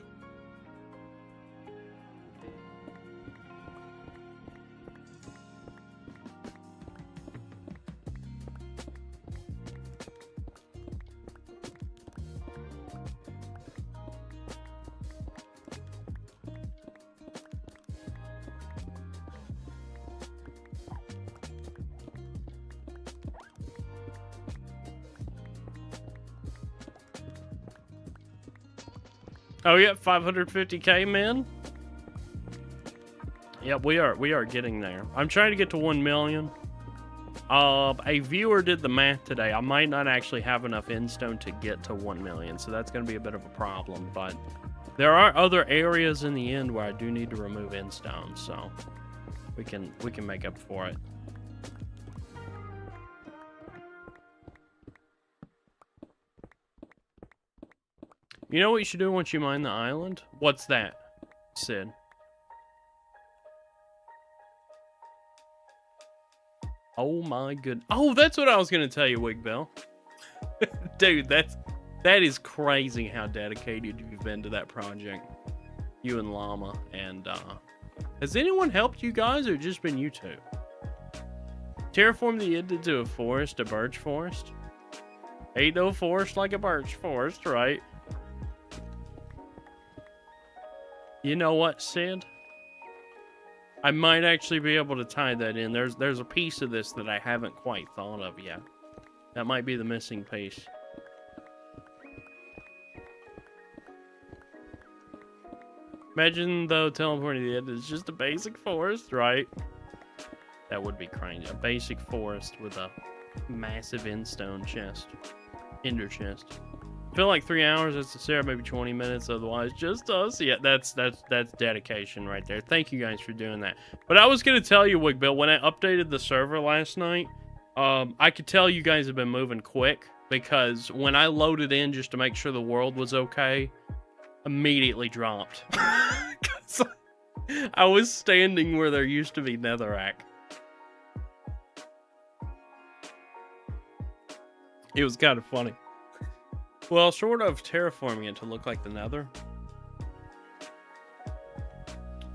Oh yeah, 550k, man. Yep, we are getting there. I'm trying to get to 1 million. A viewer did the math today. I might not actually have enough Endstone to get to 1 million, so that's going to be a bit of a problem. But there are other areas in the end where I do need to remove Endstone, so we can make up for it. You know what you should do once you mine the island? What's that, Sid? Oh my good. Oh, that's what I was gonna tell you, Wigbill. Dude, that is crazy how dedicated you've been to that project. You and Llama. And has anyone helped you guys, or just been you two? Terraform the end into a forest, a birch forest. Ain't no forest like a birch forest, right? You know what, Sid? I might actually be able to tie that in. There's a piece of this that I haven't quite thought of yet. That might be the missing piece. Imagine, though, teleporting to the end is just a basic forest, right? That would be crazy. A basic forest with a massive endstone chest. Ender chest. I feel like 3 hours is necessary, maybe 20 minutes, otherwise just us. Yeah, that's dedication right there. Thank you guys for doing that. But I was gonna tell you, Wigbill, when I updated the server last night, I could tell you guys have been moving quick, because when I loaded in just to make sure the world was okay, immediately dropped. I was standing where there used to be netherrack. It was kind of funny. Well, short of terraforming it to look like the nether,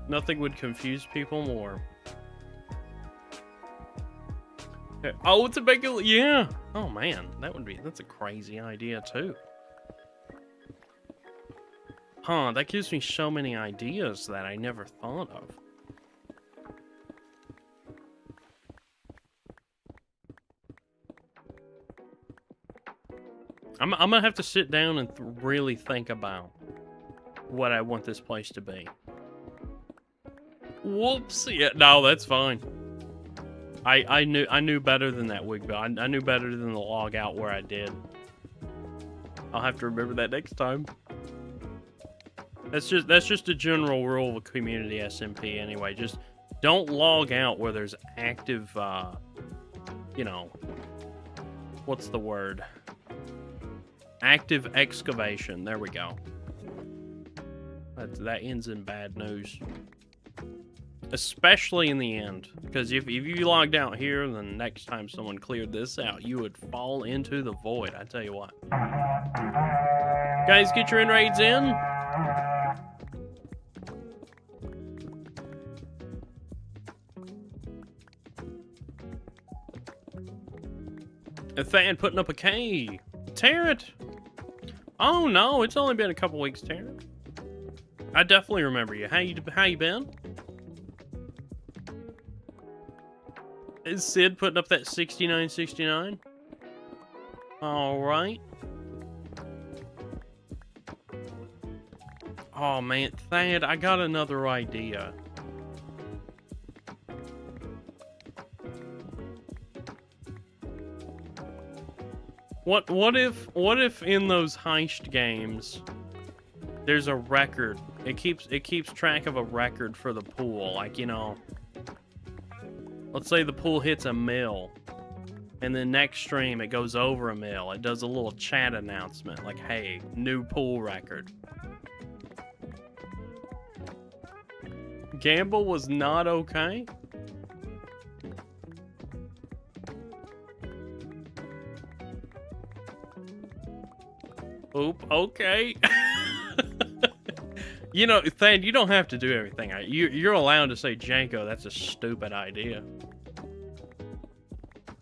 nothing would confuse people more. Oh, it's a big, yeah. Oh man, that's a crazy idea too. Huh, that gives me so many ideas that I never thought of. I'm gonna have to sit down and really think about what I want this place to be. Whoops! Yeah, no, that's fine. I knew better than that, Wigbill. I knew better than the log out where I did. I'll have to remember that next time. That's just a general rule of community SMP anyway. Just don't log out where there's active, you know, what's the word? Active excavation. There we go. That ends in bad news. Especially in the end. Because if you logged out here, then next time someone cleared this out, you would fall into the void. I tell you what. Guys, get your in-raids in. Than putting up a K. Tarrant. Oh no, it's only been a couple weeks, Tarrant. I definitely remember you. How you been? Is Sid putting up that 69.69? All right. Oh man, Thad, I got another idea. What if in those heist games there's a record? It keeps track of a record for the pool. Like, you know, let's say the pool hits a mil, and then next stream it goes over a mil. It does a little chat announcement like, hey, new pool record. Gamble was not okay? Oop, okay. You know, Thad, you don't have to do everything. You're allowed to say, Janko, that's a stupid idea.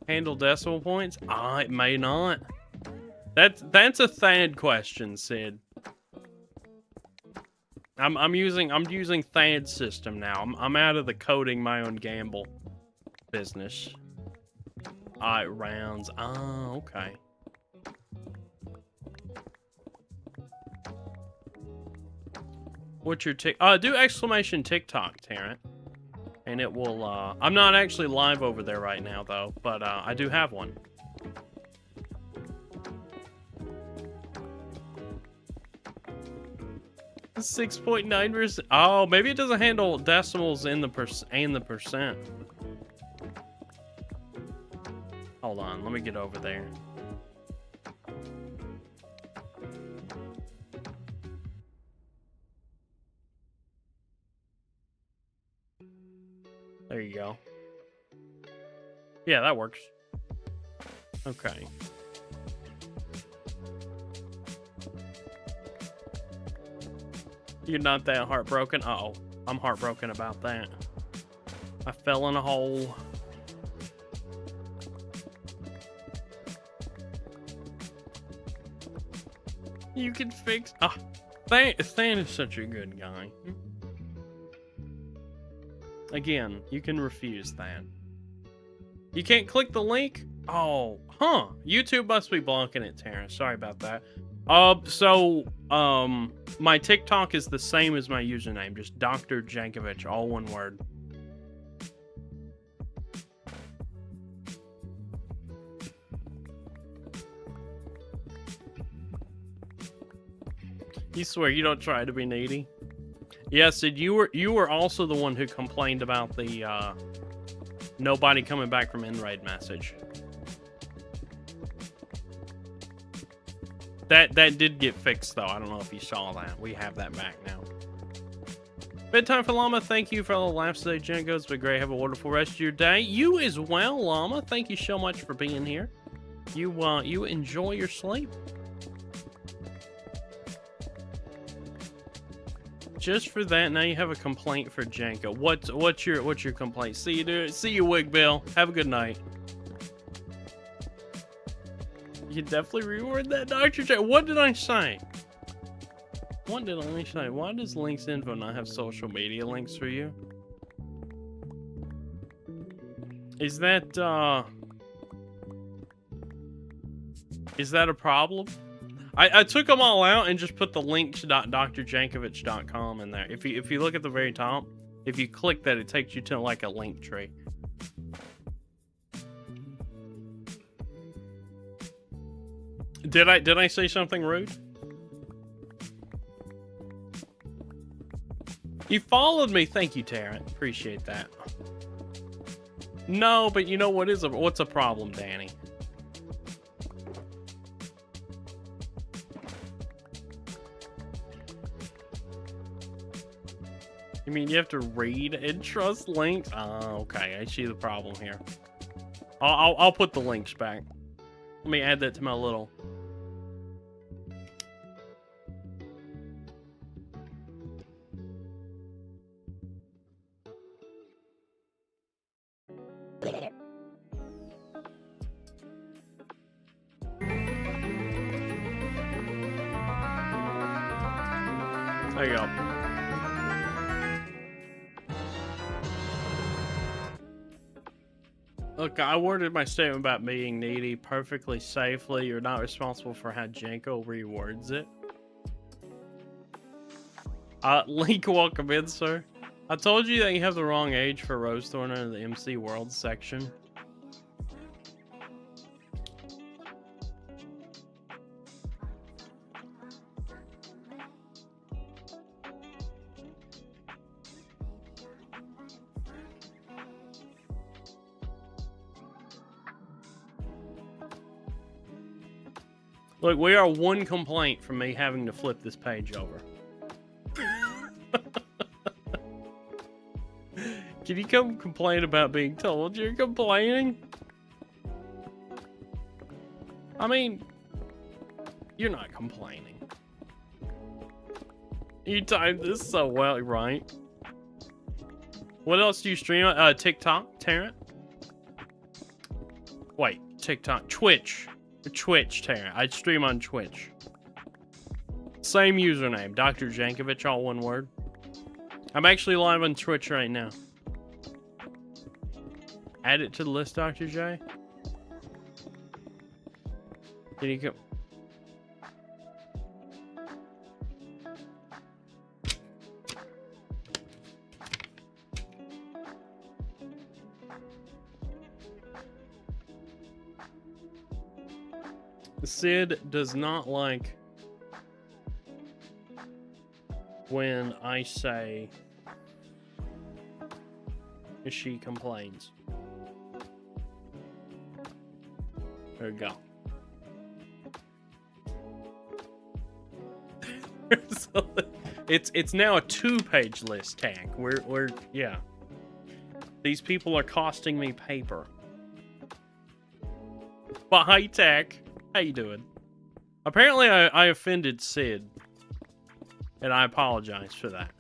Handle decimal points? It may not. That's a Thad question, Sid. I'm using Thad's system now. I'm out of the coding my own gamble business. Alright, rounds. Okay. What's your do exclamation TikTok, Tarrant. And it will, I'm not actually live over there right now, though, but, I do have one. .9%. Oh, maybe it doesn't handle decimals in the percent. Hold on, let me get over there. There you go. Yeah, that works. Okay. You're not that heartbroken? Uh-oh. I'm heartbroken about that. I fell in a hole. You can fix... Than is such a good guy. Again, you can refuse that. You can't click the link? Oh, huh. YouTube must be blocking it, Terrence. Sorry about that. My TikTok is the same as my username, just DrJankovich, all one word. You swear you don't try to be needy? Yes, Sid, you were also the one who complained about the nobody coming back from in-raid message. That did get fixed, though. I don't know if you saw that. We have that back now. Bedtime for Llama. Thank you for all the laughs today, Janko. It's been great. Have a wonderful rest of your day. You as well, Llama. Thank you so much for being here. You enjoy your sleep. Just for that, now you have a complaint for Janko. What's your complaint? See you, dude. See you, Wig Bill. Have a good night. You definitely reword that, Dr. J. What did I say? What did I say? Why does Links Info not have social media links for you? Is that a problem? I took them all out and just put the links.drjankovich.com in there. If you look at the very top, if you click that, it takes you to like a link tree. Did I say something rude? You followed me. Thank you, Tarrant. Appreciate that. No, but you know what's a problem, Danny? You mean you have to read and trust links? Okay, I see the problem here. I'll put the links back. Let me add that to my little... There you go. Look, I worded my statement about being needy perfectly safely. You're not responsible for how Janko rewords it. Link, welcome in, sir. I told you that you have the wrong age for Rose Thorn in the MC World section. Look, we are one complaint from me having to flip this page over. Can you come complain about being told you're complaining? I mean, you're not complaining. You timed this so well, right? What else do you stream on? TikTok, Tarrant? Wait, TikTok, Twitch. Twitch, Tarrant. I stream on Twitch. Same username, DrJankovich, all one word. I'm actually live on Twitch right now. Add it to the list, Dr. J. Can you come? Sid does not like when I say she complains. There we go. So it's now a 2-page list tag. We're yeah. These people are costing me paper. But hi Tech. How you doing? Apparently I offended Sid. And I apologize for that.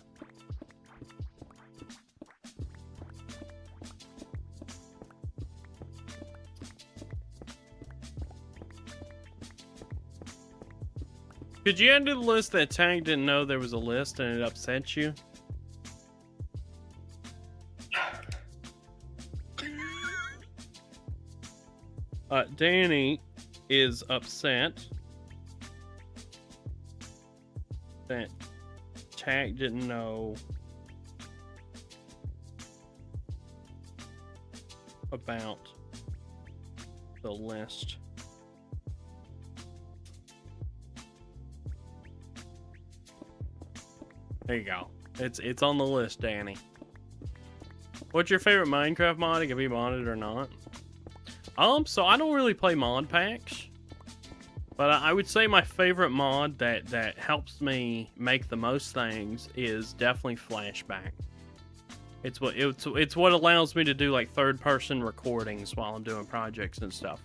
Could you add to the list that Tag didn't know there was a list and it upset you? Danny is upset that Tag didn't know about the list. There you go. It's on the list, Danny. What's your favorite Minecraft mod? It can be modded or not. So I don't really play mod packs, but I would say my favorite mod that helps me make the most things is definitely Flashback. It's what allows me to do like third-person recordings while I'm doing projects and stuff.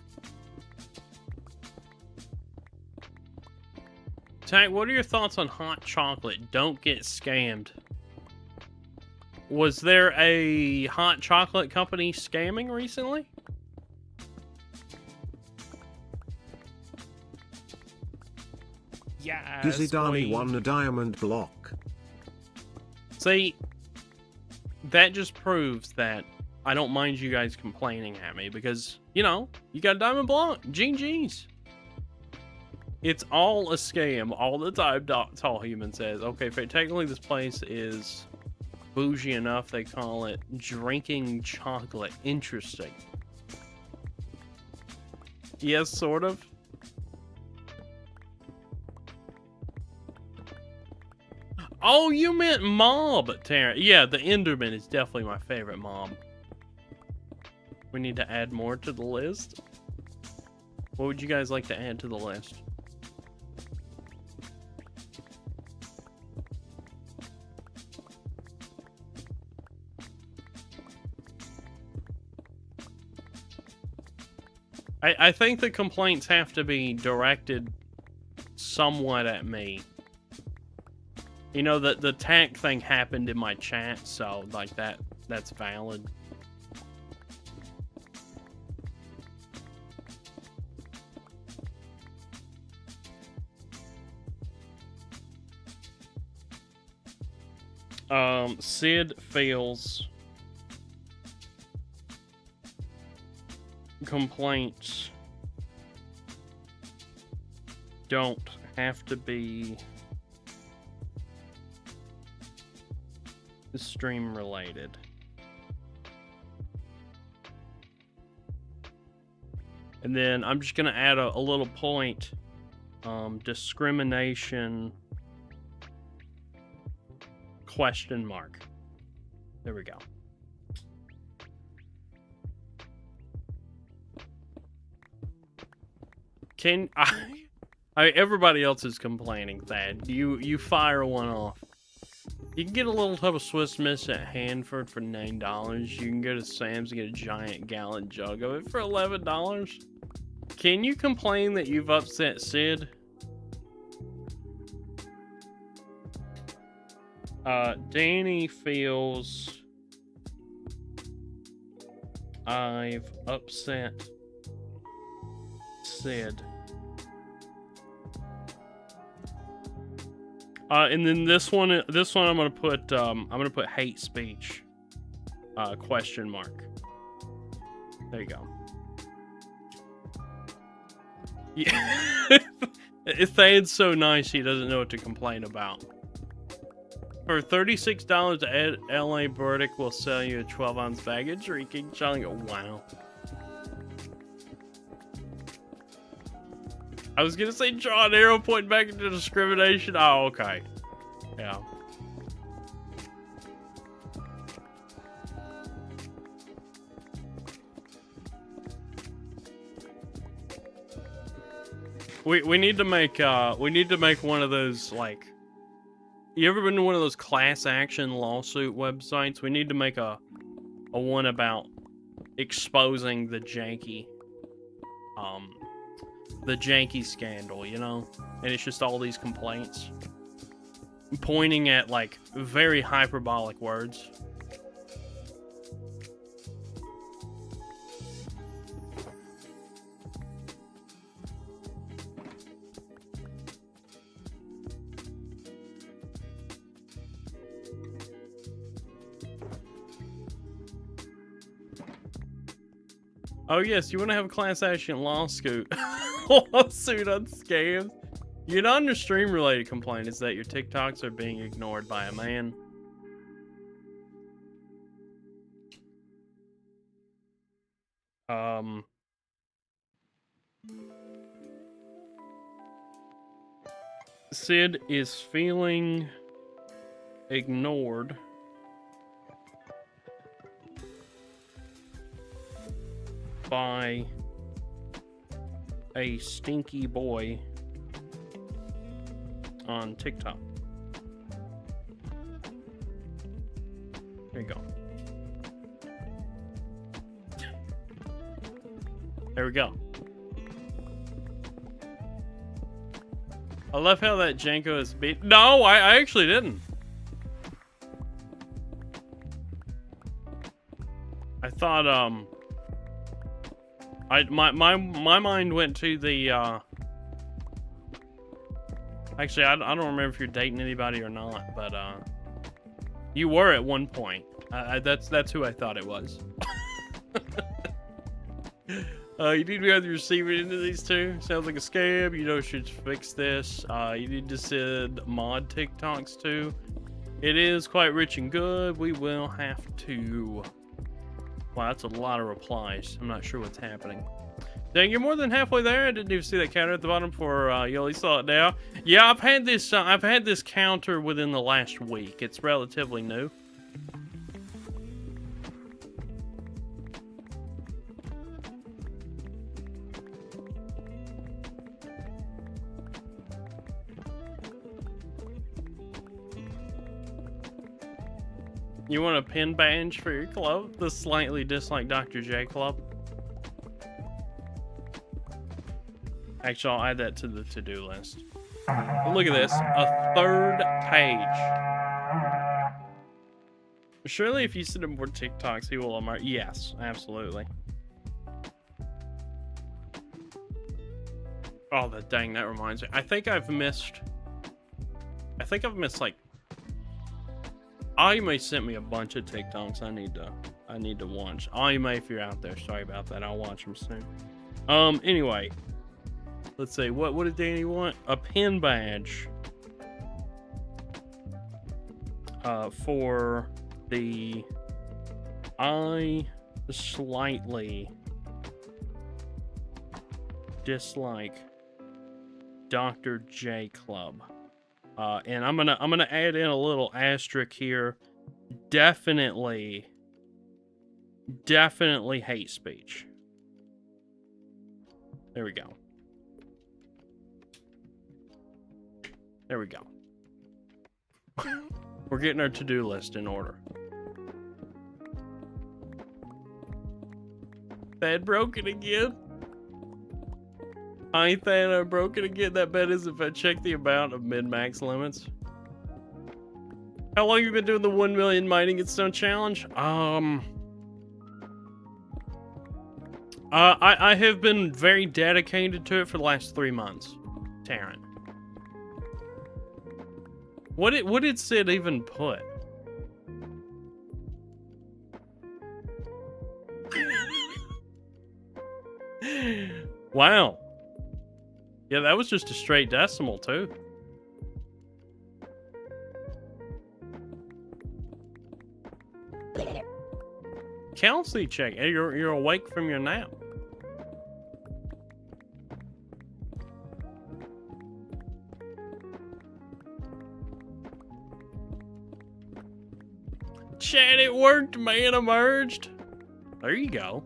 Tag, what are your thoughts on hot chocolate? Don't get scammed. Was there a hot chocolate company scamming recently? Yes,
Dizzy Darmy
queen.
won a diamond block.
See, that just proves that I don't mind you guys complaining at me because, you know, you got a diamond block. GG's. It's all a scam all the time, Tall Human says. Okay, technically this place is bougie enough they call it drinking chocolate. Interesting. Yes, sort of. Oh, you meant mob, Taryn. Yeah, the Enderman is definitely my favorite mob. We need to add more to the list. What would you guys like to add to the list? I think the complaints have to be directed somewhat at me. You know, the tank thing happened in my chat, so like that's valid. Sid feels complaints don't have to be stream related. And then I'm just gonna add a little point, discrimination question mark. There we go. Can everybody else is complaining, Thad. You fire one off. You can get a little tub of Swiss Miss at Hanford for $9. You can go to Sam's and get a giant gallon jug of it for $11. Can you complain that you've upset Sid? Danny feels I've upset Sid. And then this one I'm gonna put hate speech, question mark. There you go. Yeah. Thad's so nice he doesn't know what to complain about. For $36, LA Burdick will sell you a 12-ounce bag of drinking challenge. Wow. I was gonna say draw an arrow pointing back into discrimination. Oh, okay. Yeah. We need to make one of those, like, you ever been to one of those class action lawsuit websites? We need to make a one about exposing the janky scandal, you know? And it's just all these complaints pointing at, like, very hyperbolic words. Oh yes, you want to have a class action lawsuit on scams. Your non-stream related complaint is that your TikToks are being ignored by a man. Sid is feeling ignored by a stinky boy on TikTok. There you go. There we go. I love how that Janko is beat. No, I actually didn't. I thought, my mind went to the, actually, I don't remember if you're dating anybody or not, but, you were at one point. That's who I thought it was. You need to be on the receiving end of these two. Sounds like a scam. You know, you should fix this. You need to send mod TikToks too. It is quite rich and good. We will have to. Wow, that's a lot of replies. I'm not sure what's happening. Dang, you're more than halfway there. I didn't even see that counter at the bottom for you only saw it now. Yeah, I've had this counter within the last week. It's relatively new. You want a pin badge for your club? The slightly disliked Dr. J club? Actually, I'll add that to the to-do list. But look at this, a third page. Surely if you send him more TikToks, he will unmark. Yes, absolutely. Oh, dang, that reminds me. I think I've missed like, Ayume sent me a bunch of TikToks I need to watch. Ayume, if you're out there, sorry about that. I'll watch them soon. Anyway. Let's see, what did Danny want? A pin badge. For the I slightly dislike Dr. J Club. And I'm gonna add in a little asterisk here. Definitely hate speech. There we go. There we go. We're getting our to-do list in order. Bed broken again? I ain't that I broke it again. That bet is if I check the amount of min-max limits. How long have you been doing the 1 million mining Endstone challenge? I have been very dedicated to it for the last 3 months. Taryn. What did Sid even put? Wow. Yeah, that was just a straight decimal, too. Kelsey check. Hey, you're awake from your nap. Chat, it worked, man. I merged. There you go.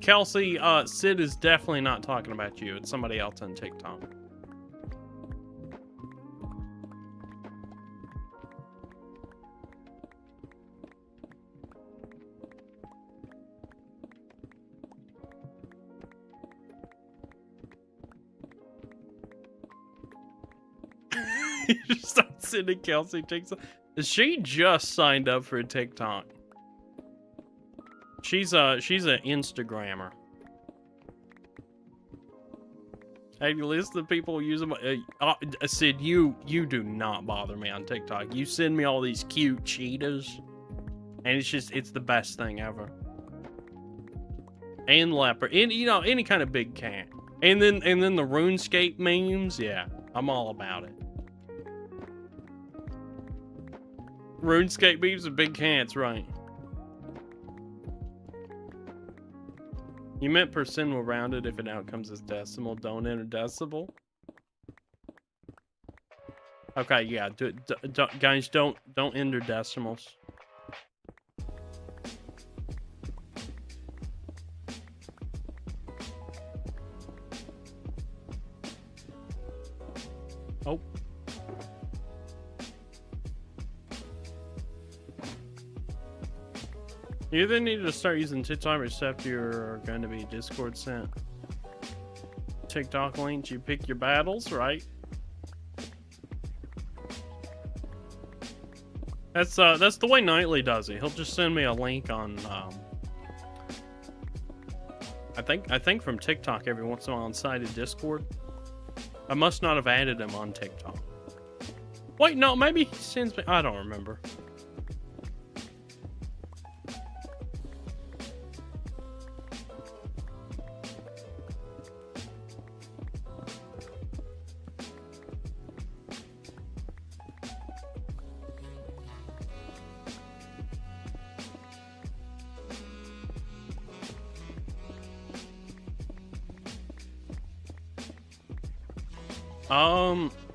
Kelsey, Sid is definitely not talking about you. It's somebody else on TikTok. You just start sending Kelsey TikTok. She just signed up for a TikTok. She's an Instagrammer. Hey, list the people use them. Sid, you do not bother me on TikTok. You send me all these cute cheetahs, and it's the best thing ever. And leopard, and any kind of big cat. And then the RuneScape memes. Yeah, I'm all about it. RuneScape memes and big cats, right? You meant percent will round it if an outcomes as decimal. Don't enter decimal. Okay, yeah. Guys, don't enter decimals. Oh. You either need to start using TikTok except you're going to be Discord sent. TikTok links, you pick your battles, right? That's the way Nightly does it. He'll just send me a link on I think from TikTok every once in a while inside of Discord. I must not have added him on TikTok. Wait, no, maybe he sends me, I don't remember.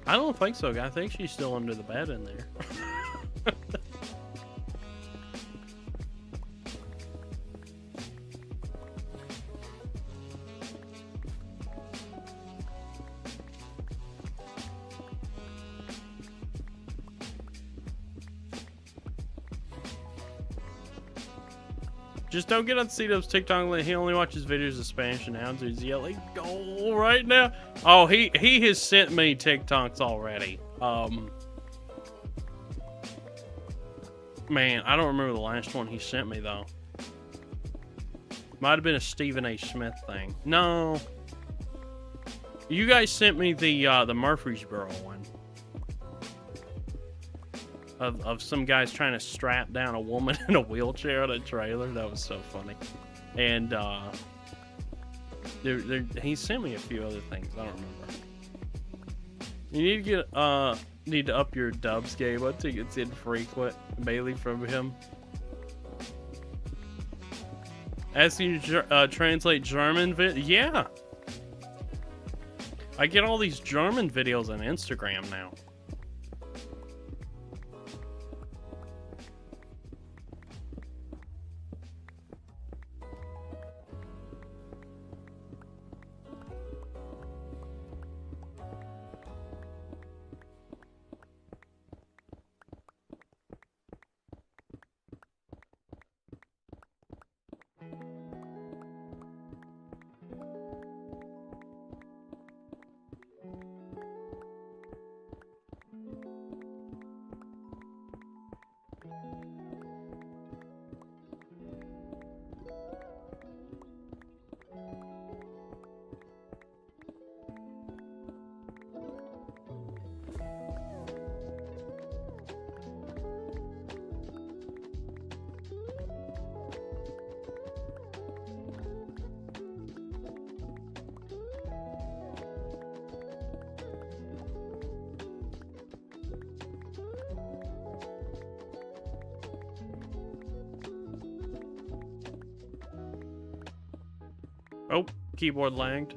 I don't think so. I think she's still under the bed in there. Just don't get on C-Dub's TikTok. He only watches videos of Spanish and hounds. He's yelling goal right now. Oh, he has sent me TikToks already. Man, I don't remember the last one he sent me though. Might have been a Stephen A. Smith thing. No. You guys sent me the Murfreesboro one. Of some guys trying to strap down a woman in a wheelchair on a trailer. That was so funny. And he sent me a few other things. I don't remember. You need to get need to up your dubs game. I think it's infrequent. Bailey from him. Asking you to translate German yeah. I get all these German videos on Instagram now. Oh, keyboard lagged.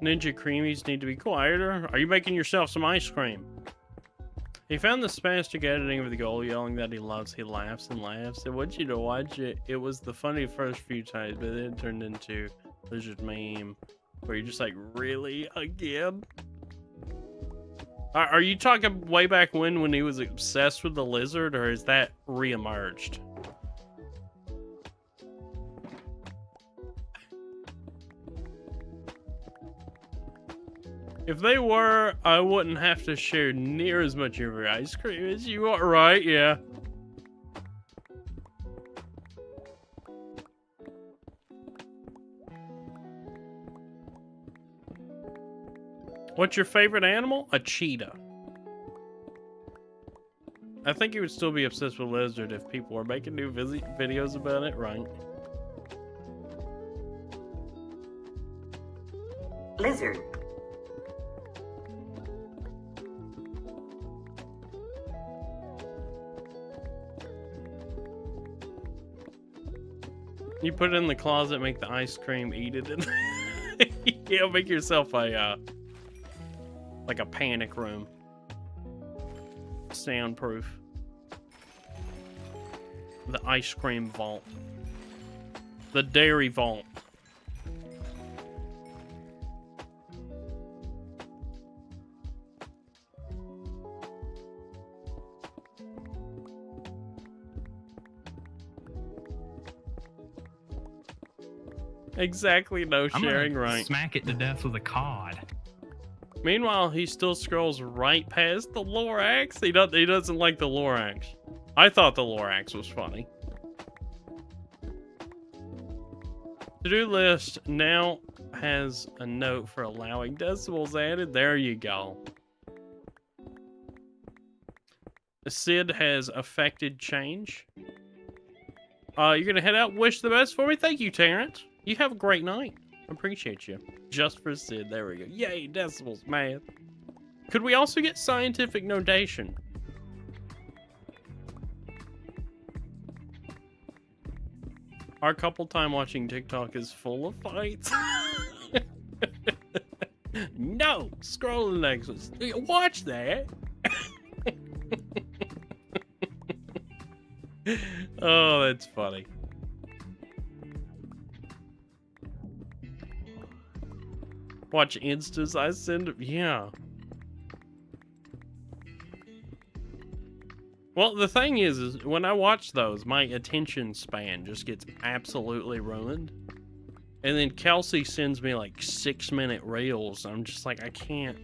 Ninja Creamies need to be quieter. Are you making yourself some ice cream? He found the spastic editing of the goal, yelling that he loves. He laughs and laughs. I want you to watch it. It was the funny first few times, but then it turned into lizard meme, where you're just like, really again? Are you talking way back when he was obsessed with the lizard, or is that reemerged? If they were, I wouldn't have to share near as much of your ice cream as you are, right? Yeah. What's your favorite animal? A cheetah. I think he would still be obsessed with lizard if people were making new videos about it, right?
Lizard.
You put it in the closet, make the ice cream, eat it, and yeah, make yourself a like a panic room, soundproof. The ice cream vault, the dairy vault. Exactly, no sharing, right?
Smack it to death with a cod.
Meanwhile, he still scrolls right past the Lorax. He doesn't like the Lorax. I thought the Lorax was funny. To-do list now has a note for allowing decibels added. There you go. Sid has affected change. You're gonna head out. Wish the best for me. Thank you, Terrence. You have a great night. Appreciate you. Just for Sid. There we go. Yay, decibels, man. Could we also get scientific notation? Our couple time watching TikTok is full of fights. No! Scroll the next one. Watch that! Oh, that's funny. Watch Instas I send. Yeah. Well, the thing is when I watch those, my attention span just gets absolutely ruined. And then Kelsey sends me like 6-minute reels. I'm just like, I can't.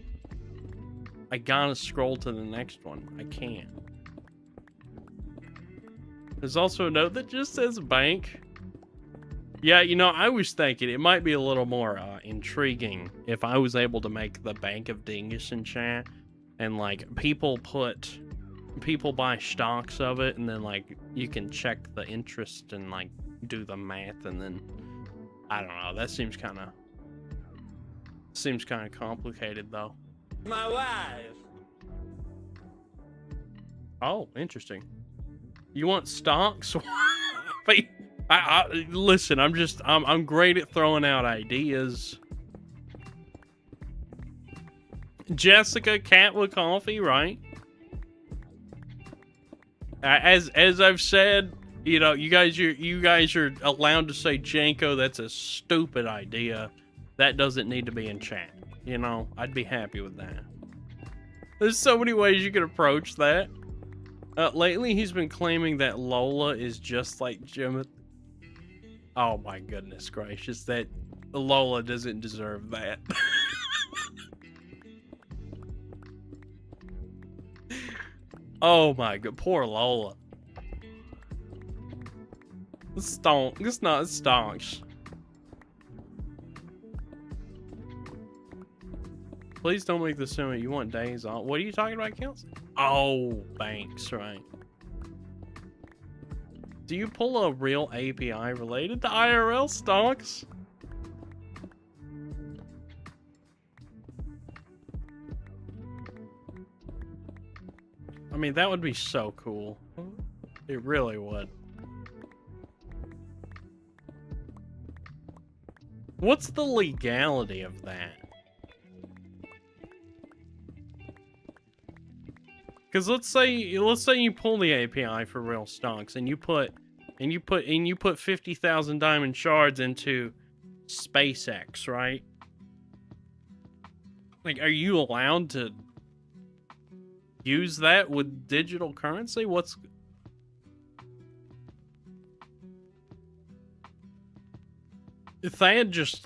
I gotta scroll to the next one. I can't. There's also a note that just says bank. Yeah, you know, I was thinking it might be a little more intriguing if I was able to make the Bank of Dingus in chat, and like people buy stocks of it, and then like you can check the interest and like do the math, and then I don't know. That seems kind of complicated though.
My wife.
Oh, interesting. You want stocks? Wait, listen. I'm great at throwing out ideas. Jessica, cat with coffee, right? As I've said, you know, you guys are allowed to say Janko. That's a stupid idea. That doesn't need to be in chat. You know, I'd be happy with that. There's so many ways you could approach that. Lately, he's been claiming that Lola is just like Jim. Oh my goodness gracious, that Lola doesn't deserve that. Oh my god, poor Lola. Stonk. It's not stonks. Please don't make the summit. You want days off. What are you talking about, Kelsey? Oh, banks, right. Do you pull a real API related to IRL stocks? I mean, that would be so cool. It really would. What's the legality of that? Because let's say you pull the API for real stocks and you put 50,000 diamond shards into SpaceX, right? Like, are you allowed to use that with digital currency? What's... If they had just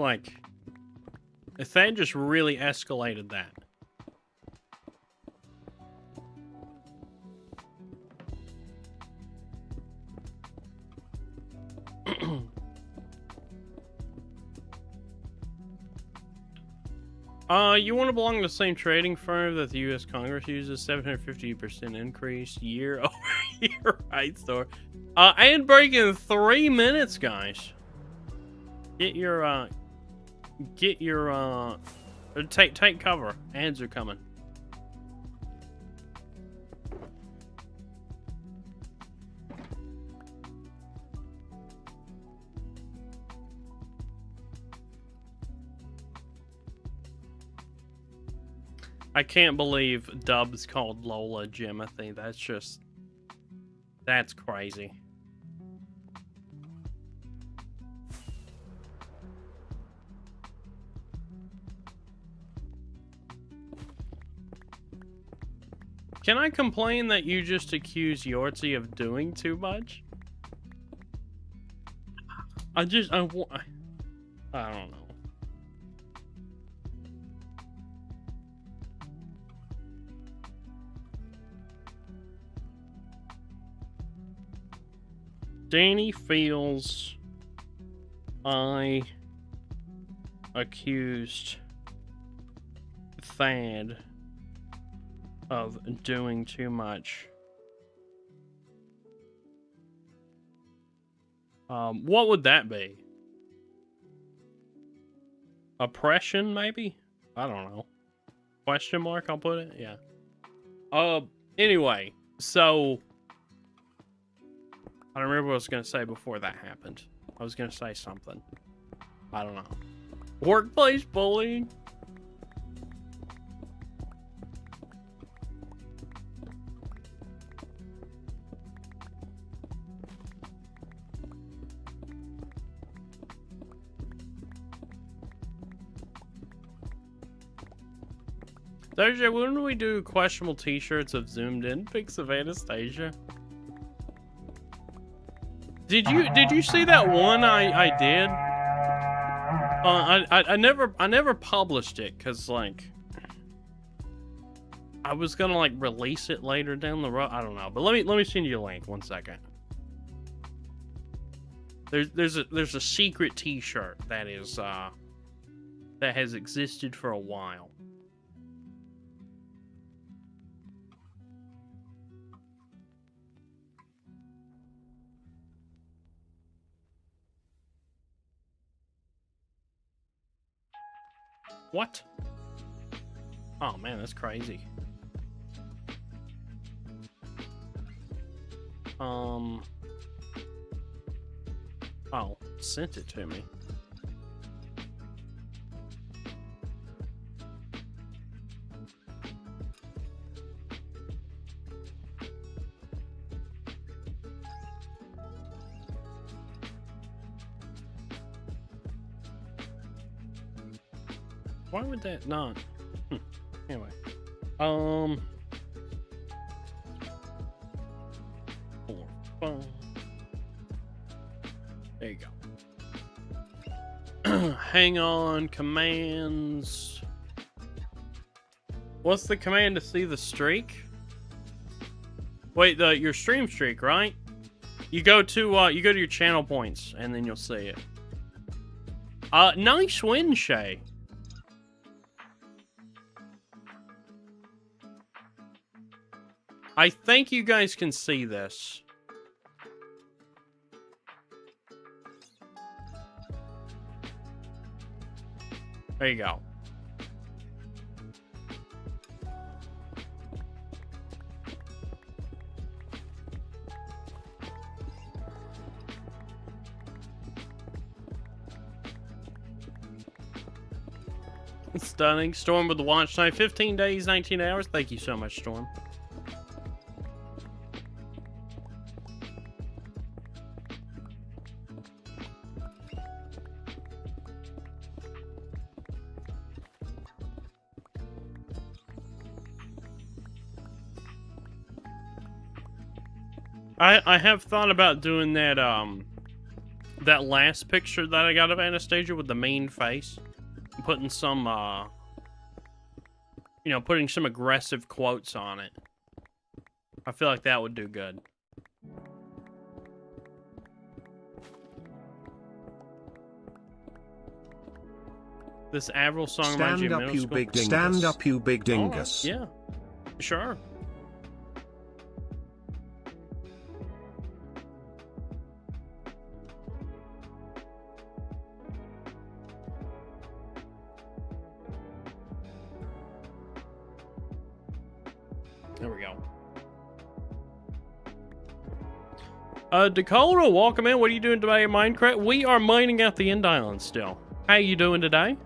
really escalated that. You want to belong to the same trading firm that the U.S. Congress uses? 750% increase year over year, right? So, and breaking 3 minutes, guys. Get your take cover. Ads are coming. I can't believe Dubs called Lola Jimothy. That's crazy. Can I complain that you just accused Yortzy of doing too much? I don't know. Danny feels I accused Thad of doing too much. What would that be? Oppression, maybe? I don't know. Question mark, I'll put it? Yeah. Anyway, so... I don't remember what I was going to say before that happened. I was going to say something. I don't know. Workplace bullying? Thursday, wouldn't we do questionable t-shirts of zoomed in pics of Anastasia? Did you see that one I did? I never published it because like I was gonna like release it later down the road. I don't know, but let me send you a link. 1 second. There's a secret T-shirt that is that has existed for a while. What? Oh man, that's crazy. Oh, sent it to me. Why would that not? Anyway, four, five. There you go. Hang on, commands. What's the command to see the streak? Wait, your stream streak, right? You go to your channel points and then you'll see it. Nice win, Shay. I think you guys can see this. There you go. Stunning. Storm with the watch time. 15 days, 19 hours. Thank you so much, Storm. I have thought about doing that that last picture that I got of Anastasia with the main face, putting some you know, putting some aggressive quotes on it. I feel like that would do good. This Avril song reminds you of middle school.
Stand up, you big dingus.
Yeah, sure. There we go. Dakota, welcome in. What are you doing today in Minecraft? We are mining out the end island still. How you doing today?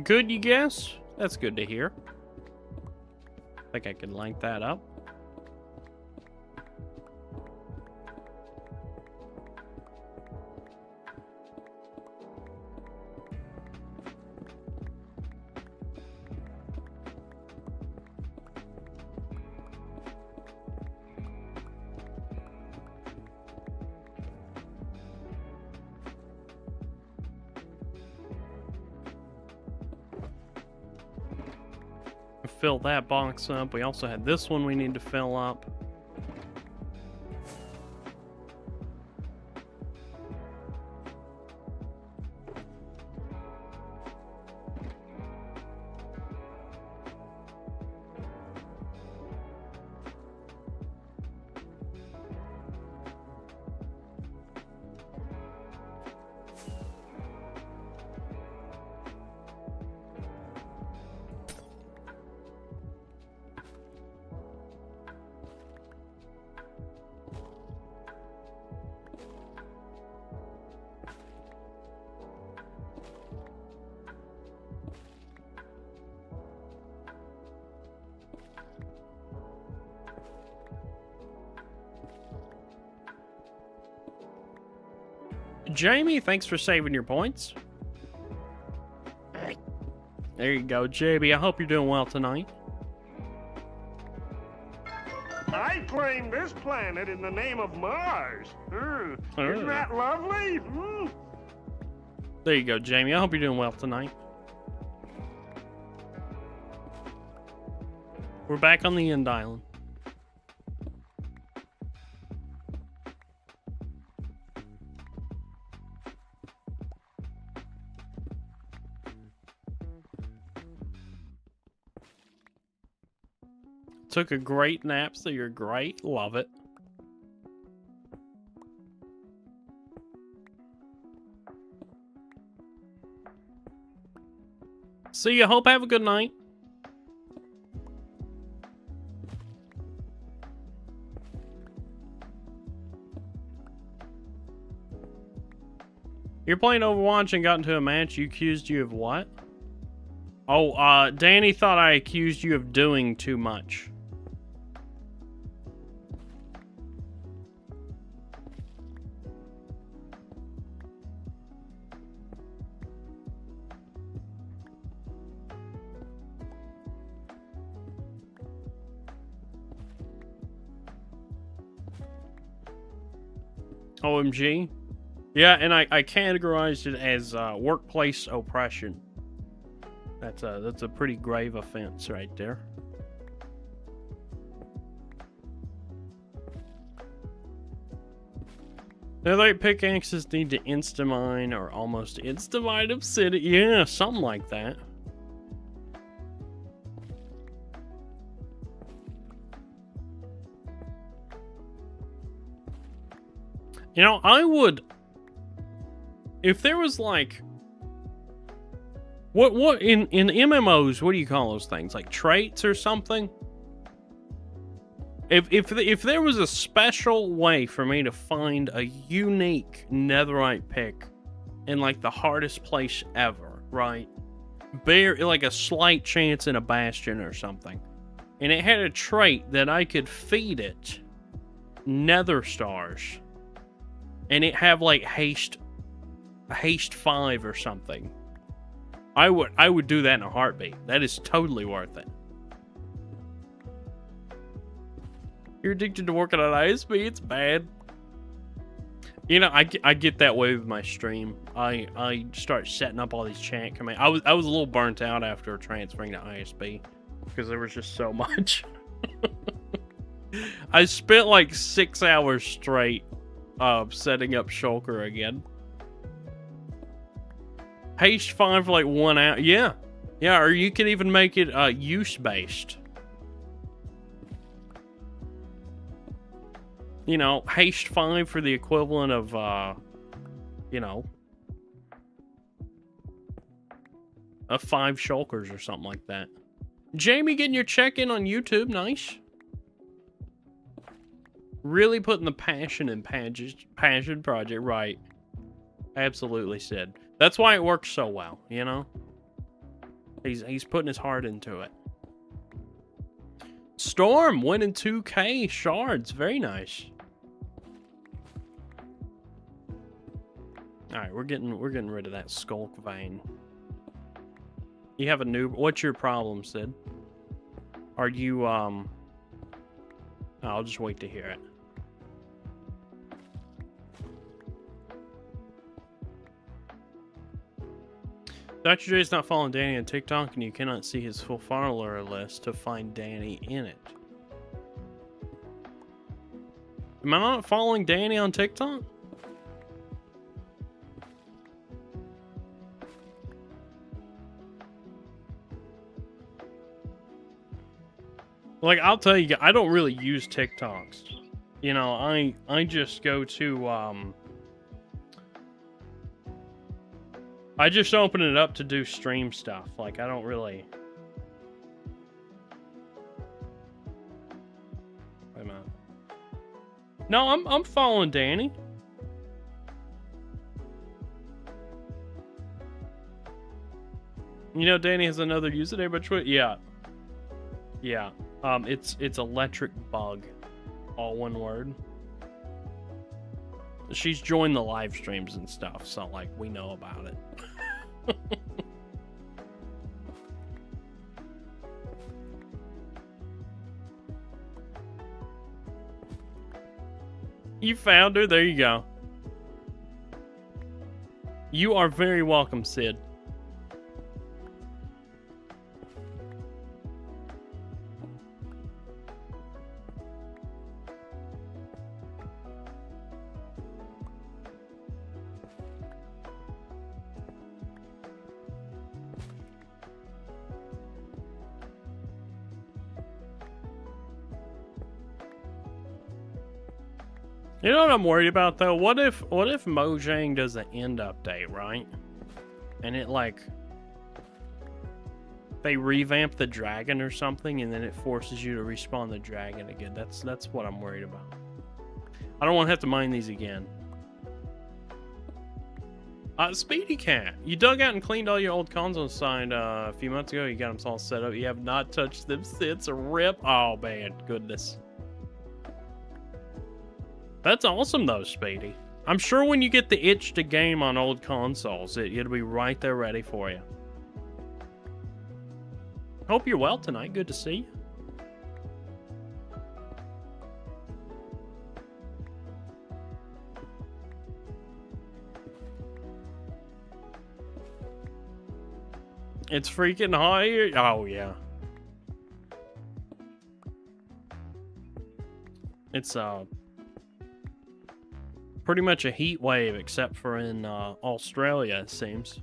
Good, you guess? That's good to hear. I think I can link that up. Fill that box up. We also had this one we need to fill up. Jamie, thanks for saving your points. There you go, JB. I hope you're doing well tonight.
reclaim this planet in the name of Mars. Isn't that lovely?
There you go, Jamie. I hope you're doing well tonight. We're back on the end island. Took a great nap, so you're great. Love it. See you. Hope have a good night. You're playing Overwatch and got into a match. You accused you of what? Oh, Danny thought I accused you of doing too much. OMG. Yeah, and I categorized it as workplace oppression. That's a pretty grave offense right there. Netherite pickaxes need to insta-mine or almost insta-mine obsidian. Yeah, something like that. You know, I would... If there was like... What in MMOs, what do you call those things? Like traits or something? If there was a special way for me to find a unique netherite pick in like the hardest place ever, right? Like a slight chance in a bastion or something. And it had a trait that I could feed it nether stars. And it have like haste 5 or something. I would do that in a heartbeat. That is totally worth it. You're addicted to working on ISP. It's bad. You know, I get that way with my stream. I start setting up all these chat commands. I was a little burnt out after transferring to ISP because there was just so much. I spent like 6 hours straight setting up Shulker again. Haste 5 for like 1 hour. Yeah. Yeah, or you could even make it use-based. You know, haste 5 for the equivalent of, you know, of 5 shulkers or something like that. Jamie getting your check-in on YouTube. Nice. Really putting the passion in Passion Project. Right. Absolutely, Sid. That's why it works so well, you know? He's putting his heart into it. Storm winning 2K shards. Very nice. Alright, we're getting rid of that skulk vein. You have a new... What's your problem, Sid? Are you, I'll just wait to hear it. Dr. J is not following Danny on TikTok, and you cannot see his full follower list to find Danny in it. Am I not following Danny on TikTok? Like, I'll tell you, I don't really use TikToks. You know, I just go to, I just open it up to do stream stuff. Like, I don't really... Wait a minute. No, I'm following Danny. You know, Danny has another username on Twitter. Yeah. Yeah. It's electric bug. All one word. She's joined the live streams and stuff, so like we know about it. You found her? There you go. You are very welcome, Sid. You know what I'm worried about though? What if Mojang does an end update, right? And it like they revamp the dragon or something, and then it forces you to respawn the dragon again. That's what I'm worried about. I don't want to have to mine these again. Speedy Cat, you dug out and cleaned all your old consoles signed a few months ago. You got them all set up. You have not touched them since. A rip. Oh man, goodness. That's awesome though, Speedy. I'm sure when you get the itch to game on old consoles, it'll be right there ready for you. Hope you're well tonight. Good to see you. It's freaking hot here. Oh yeah. It's pretty much a heat wave, except for in Australia, it seems.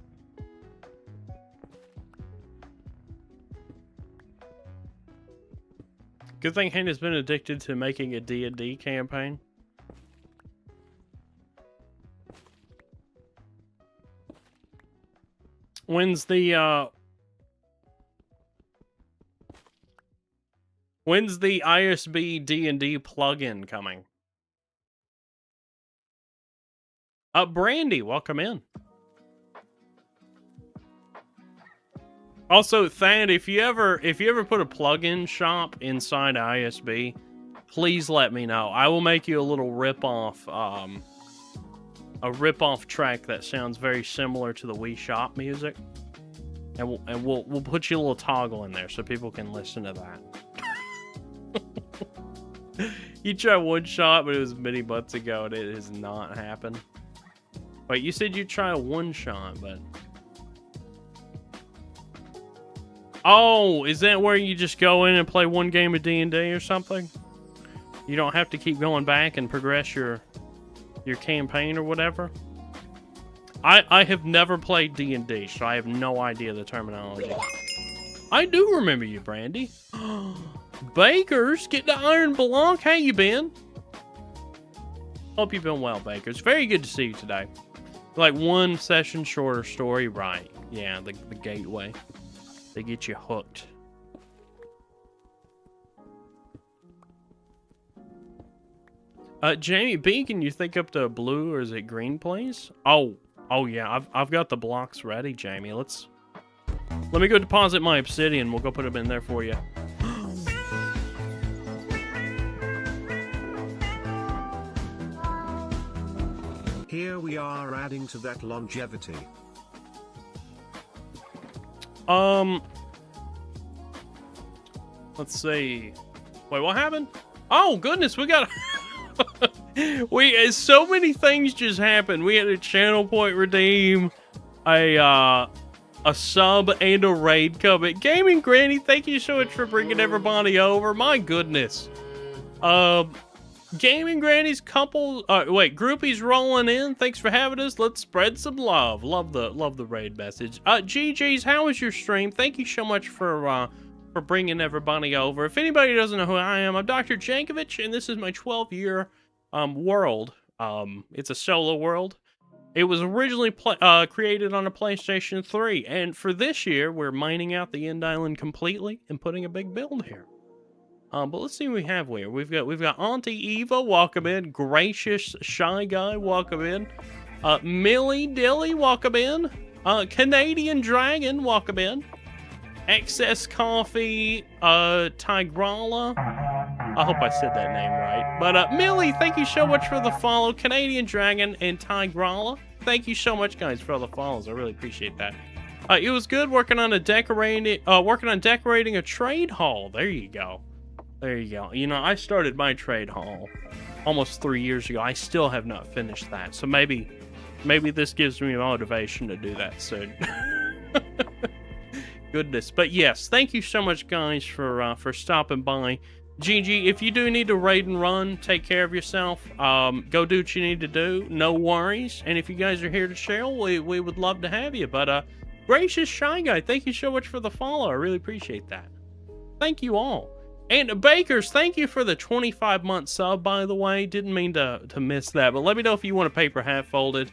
Good thing Hayden has been addicted to making a D&D campaign. When's the ISB D&D plugin coming? Brandy, welcome in. Also, Thad, if you ever put a plugin shop inside ISB, please let me know. I will make you a little rip-off, a rip-off track that sounds very similar to the Wii Shop music, and we'll put you a little toggle in there so people can listen to that. You tried one shot, but it was many months ago, and it has not happened. Wait, you said you'd try a one shot, but... Oh, is that where you just go in and play one game of D&D or something? You don't have to keep going back and progress your campaign or whatever? I have never played D&D, so I have no idea the terminology. I do remember you, Brandy. Bakers, get the iron block. How you been? Hope you've been well, Bakers. Very good to see you today. Like one session shorter story, right? Yeah, the gateway. They get you hooked. Jamie B, can you think up the blue or is it green, please? Oh yeah, I've got the blocks ready, Jamie. Let me go deposit my obsidian. We'll go put them in there for you.
Here we are adding to that longevity.
Let's see. Wait, what happened? Oh goodness, we got so many things just happened. We had a channel point redeem, a sub and a raid coming. Gaming Granny, thank you so much for bringing everybody over. My goodness. Gaming Granny's groupies rolling in. Thanks for having us. Let's spread some love. Love the raid message. GG's, how was your stream? Thank you so much for bringing everybody over. If anybody doesn't know who I am, I'm DrJankovich, and this is my 12-year world. It's a solo world. It was originally created on a PlayStation 3, and for this year, we're mining out the End Island completely and putting a big build here. But let's see what we have here. We've got Auntie Eva, welcome in. Gracious Shy Guy, welcome in. Millie Dilly, welcome in. Canadian Dragon, welcome in. Excess Coffee, Tigrala. I hope I said that name right. But Millie, thank you so much for the follow. Canadian Dragon and Tigrala, thank you so much, guys, for all the follows. I really appreciate that. It was good working on decorating a trade hall. There you go. There you go. You know, I started my trade hall almost 3 years ago. I still have not finished that. So maybe this gives me motivation to do that soon. Goodness. But yes, thank you so much, guys, for stopping by. GG, if you do need to raid and run, take care of yourself. Go do what you need to do. No worries. And if you guys are here to share, we would love to have you. But Gracious Shy Guy, thank you so much for the follow. I really appreciate that. Thank you all. And Bakers, thank you for the 25-month sub, by the way. Didn't mean to miss that, but let me know if you want a paper half folded.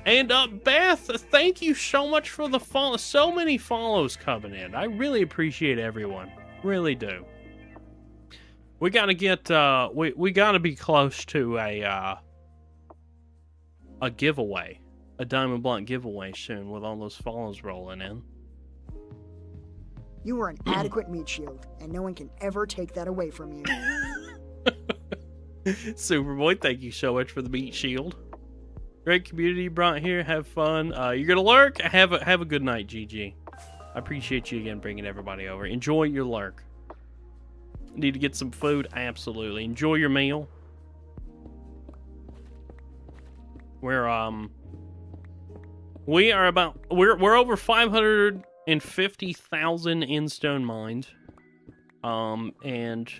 And Beth, thank you so much for the follow. So many follows coming in. I really appreciate everyone. Really do. We gotta get we gotta be close to a giveaway, a Diamond Blunt giveaway soon with all those follows rolling in.
You are an adequate meat shield, and no one can ever take that away from you.
Superboy, thank you so much for the meat shield. Great community you brought here. Have fun. You're gonna lurk. Have a good night, GG. I appreciate you again bringing everybody over. Enjoy your lurk. Need to get some food? Absolutely. Enjoy your meal. We're over 550,000 Endstone mined. And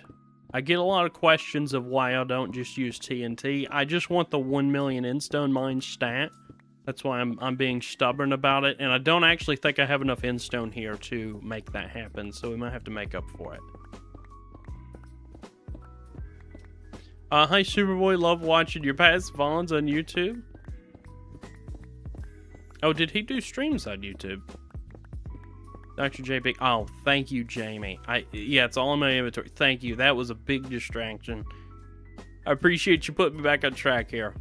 I get a lot of questions of why I don't just use TNT. I just want the 1 million Endstone mined stat. That's why I'm being stubborn about it. And I don't actually think I have enough Endstone here to make that happen. So we might have to make up for it. Hi Superboy, love watching your past Vons on YouTube. Oh, did he do streams on YouTube? Dr. JB. Oh, thank you, Jamie. Yeah, it's all in my inventory. Thank you. That was a big distraction. I appreciate you putting me back on track here.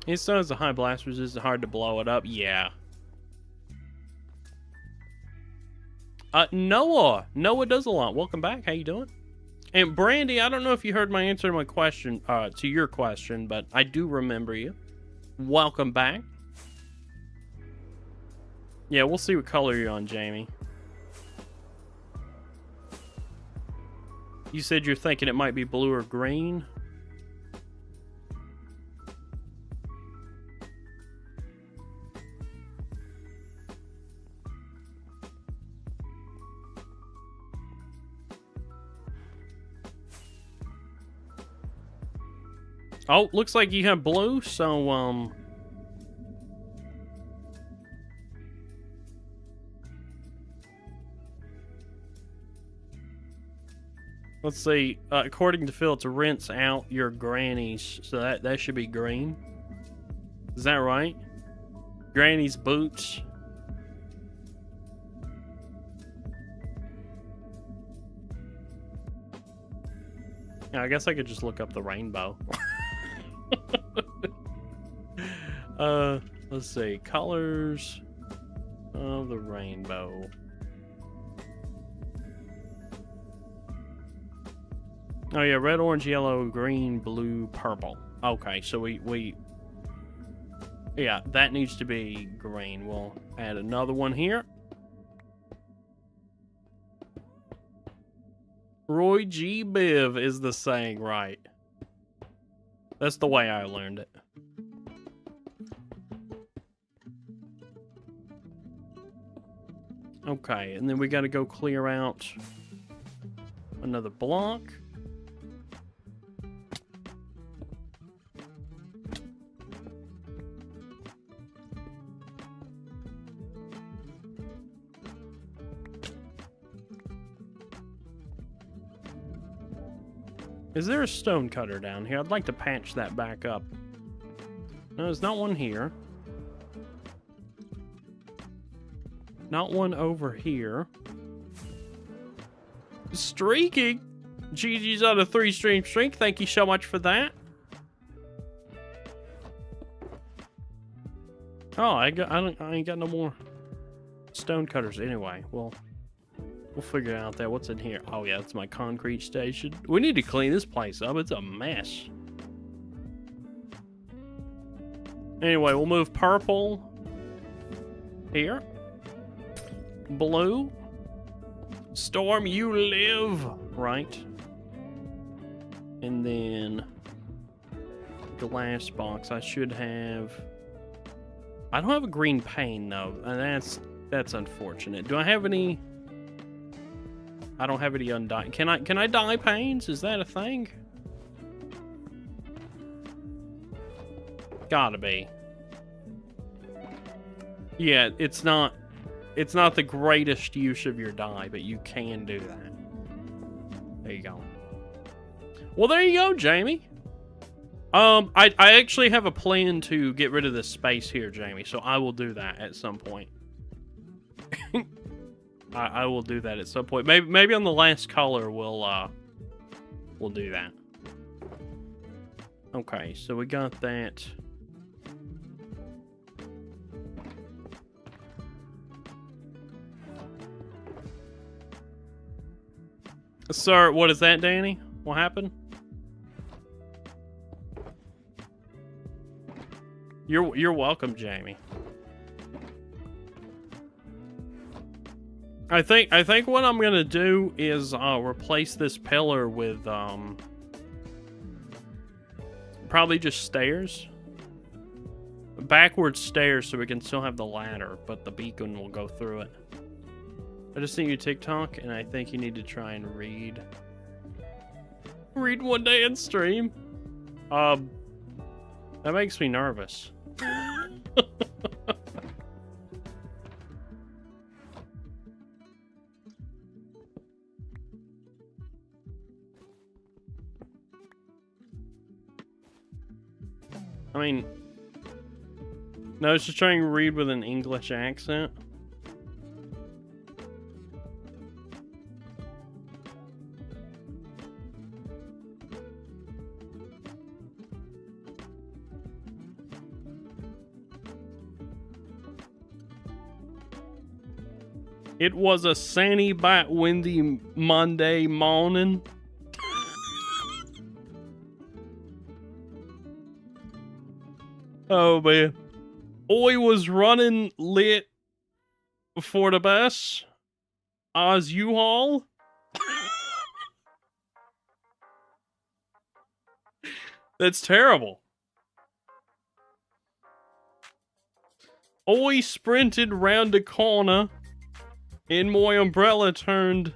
It still has a high blast resistance, hard to blow it up. Yeah. Noah does a lot. Welcome back. How you doing? And Brandy, I don't know if you heard my answer to my question, to your question, but I do remember you. Welcome back. Yeah, we'll see what color you're on, Jamie. You said you're thinking it might be blue or green. Oh, looks like you have blue, so, let's see. According to Phil, to rinse out your grannies, so that should be green. Is that right? Granny's boots. Yeah, I guess I could just look up the rainbow. Let's see. Colors of the rainbow. Oh yeah, red, orange, yellow, green, blue, purple. Okay, so we yeah, that needs to be green. We'll add another one here. Roy G. Biv is the saying, right? That's the way I learned it. Okay, and then we got to go clear out another block. Is there a stone cutter down here? I'd like to patch that back up. No, there's not one here. Not one over here. Streaking! GG's on a 3-stream streak. Thank you so much for that. Oh, I ain't got no more stone cutters anyway. Well, we'll figure out that. What's in here? Oh yeah, that's my concrete station. We need to clean this place up. It's a mess. Anyway, we'll move purple here. Blue. Storm, you live. Right. And then glass box. I should have. I don't have a green pane though, and that's unfortunate. Do I have any? I don't have any undyed. Can I dye panes? Is that a thing? Gotta be. Yeah, it's not the greatest use of your dye, but you can do that. There you go. Well, there you go, Jamie. I actually have a plan to get rid of this space here, Jamie, so I will do that at some point. I will do that at some point. Maybe on the last color we'll do that. Okay, so we got that. Sir, what is that, Danny? What happened? You're welcome, Jamie. I think what I'm gonna do is replace this pillar with probably just stairs. Backwards stairs so we can still have the ladder, but the beacon will go through it. I just seen your TikTok, and I think you need to try and read one day in stream. That makes me nervous. I mean, no, it's just trying to read with an English accent. It was a sunny but windy Monday morning. Oh man. I was running late for the bus as U-Haul. That's terrible. I sprinted round the corner and my umbrella turned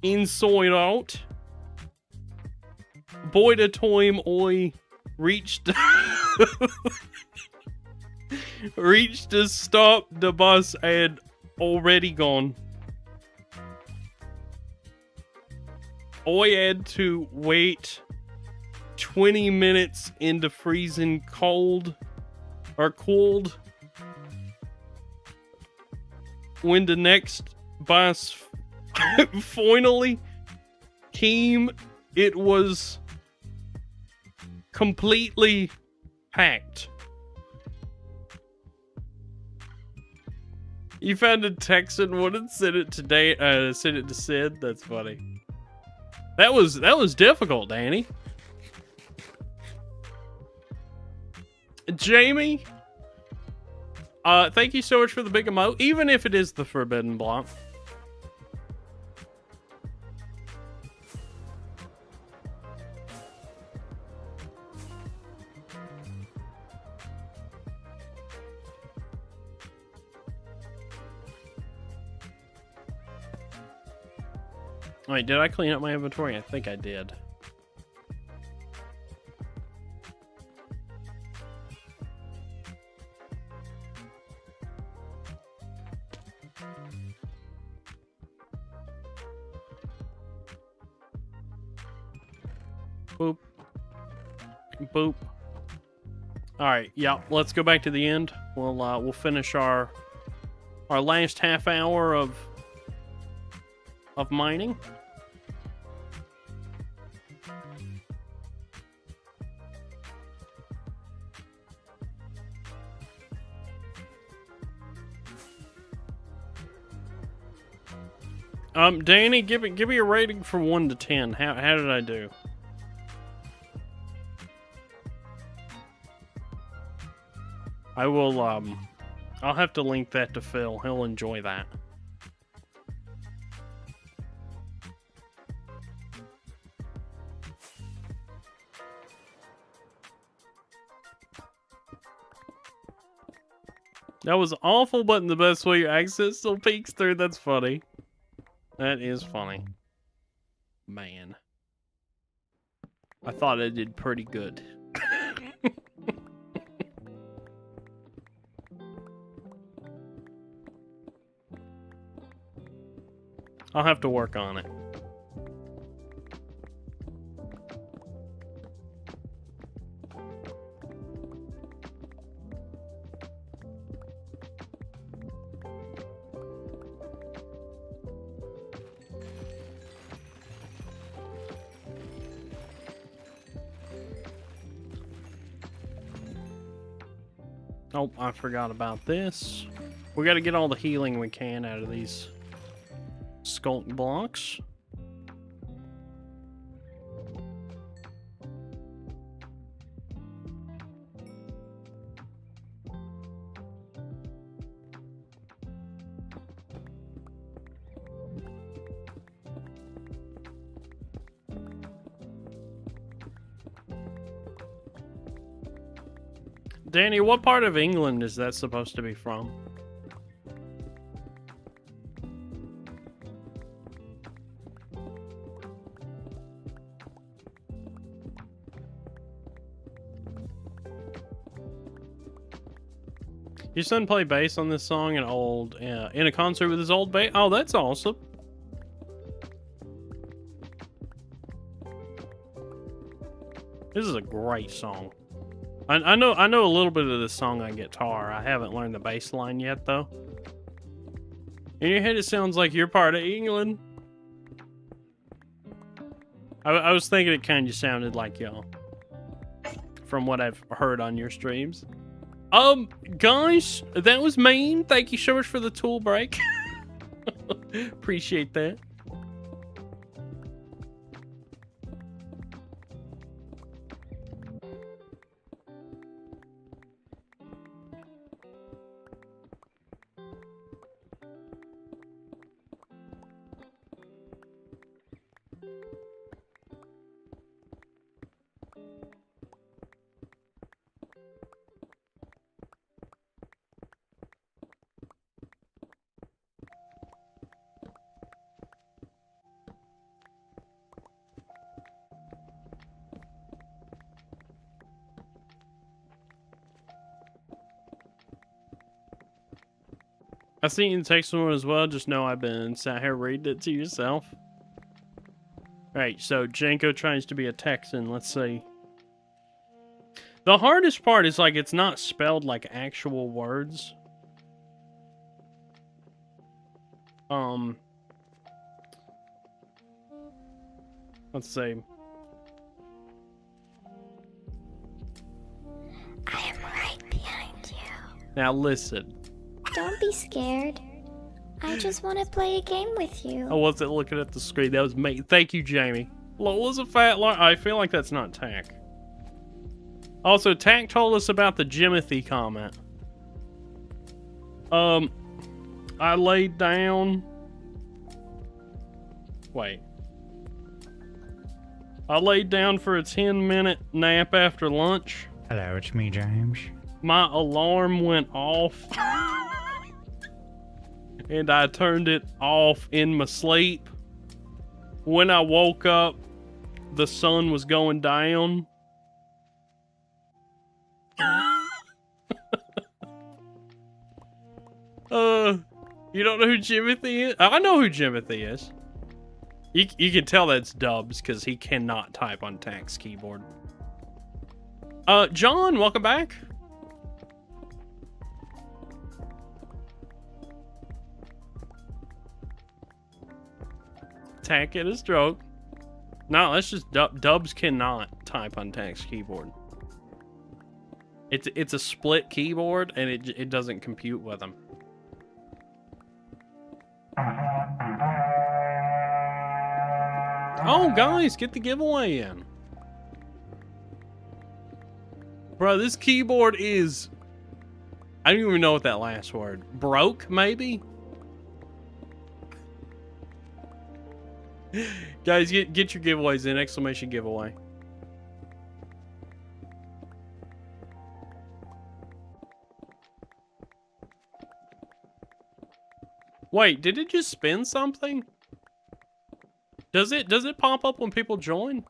inside out. By the time I reached to stop, the bus had already gone. I had to wait 20 minutes in the freezing cold or cold when the next bus finally came. It was completely packed. You found a text and wouldn't send it today. Send it to Sid. That's funny. That was difficult, Danny. Jamie, thank you so much for the big emote, even if it is the forbidden block. Wait, did I clean up my inventory? I think I did. Boop. Boop. Alright, yeah, let's go back to the end. We'll finish our last half hour of mining. Danny, give me a rating from 1 to 10. How did I do? I will, I'll have to link that to Phil. He'll enjoy that. That was awful, but in the best way. Your accent still peeks through. That's funny. That is funny. Man. I thought I did pretty good. I'll have to work on it. Oh, I forgot about this. We gotta get all the healing we can out of these sculk blocks. Danny, what part of England is that supposed to be from? Your son played bass on this song in a concert with his old bass. Oh, that's awesome. This is a great song. I know a little bit of this song on guitar. I haven't learned the bass line yet, though. In your head, it sounds like you're part of England. I was thinking it kind of sounded like y'all, from what I've heard on your streams. Guys, that was mean. Thank you so much for the tool break. Appreciate that. I seen you in text one as well. Just know I've been sat here reading it to yourself. Alright, so Janko tries to be a Texan. Let's see. The hardest part is like it's not spelled like actual words. Let's see.
I am right behind you.
Now listen.
Don't be scared. I just want to play a game with you.
I wasn't looking at the screen. That was me. Thank you, Jamie. Lola's a fat lie. I feel like that's not Tack. Also, Tack told us about the Jimothy comment. I laid down. Wait. I laid down for a 10-minute nap after lunch.
Hello, it's me, James.
My alarm went off. And I turned it off in my sleep. When I woke up, the sun was going down. You don't know who Jimothy is? I know who Jimothy is. You can tell that's Dubs because he cannot type on Tack's keyboard. John, welcome back. Tack at a stroke. No, that's just Dubs cannot type on Tack's keyboard. It's a split keyboard and it doesn't compute with him. Oh, guys, get the giveaway in. Bro, this keyboard is... I don't even know what that last word... broke, maybe? Guys, get your giveaways in. Exclamation giveaway. Wait, did it just spin something? Does it pop up when people join?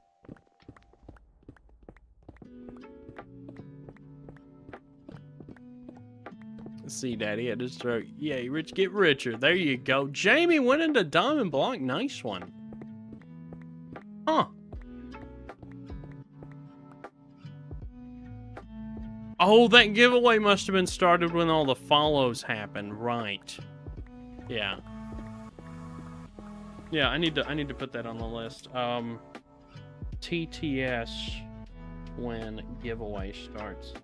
See, Daddy, I just wrote, yay, rich get richer. There you go. Jamie went into Diamond Block. Nice one. Huh. Oh, that giveaway must have been started when all the follows happened. Right. Yeah. Yeah, I need to put that on the list. TTS when giveaway starts.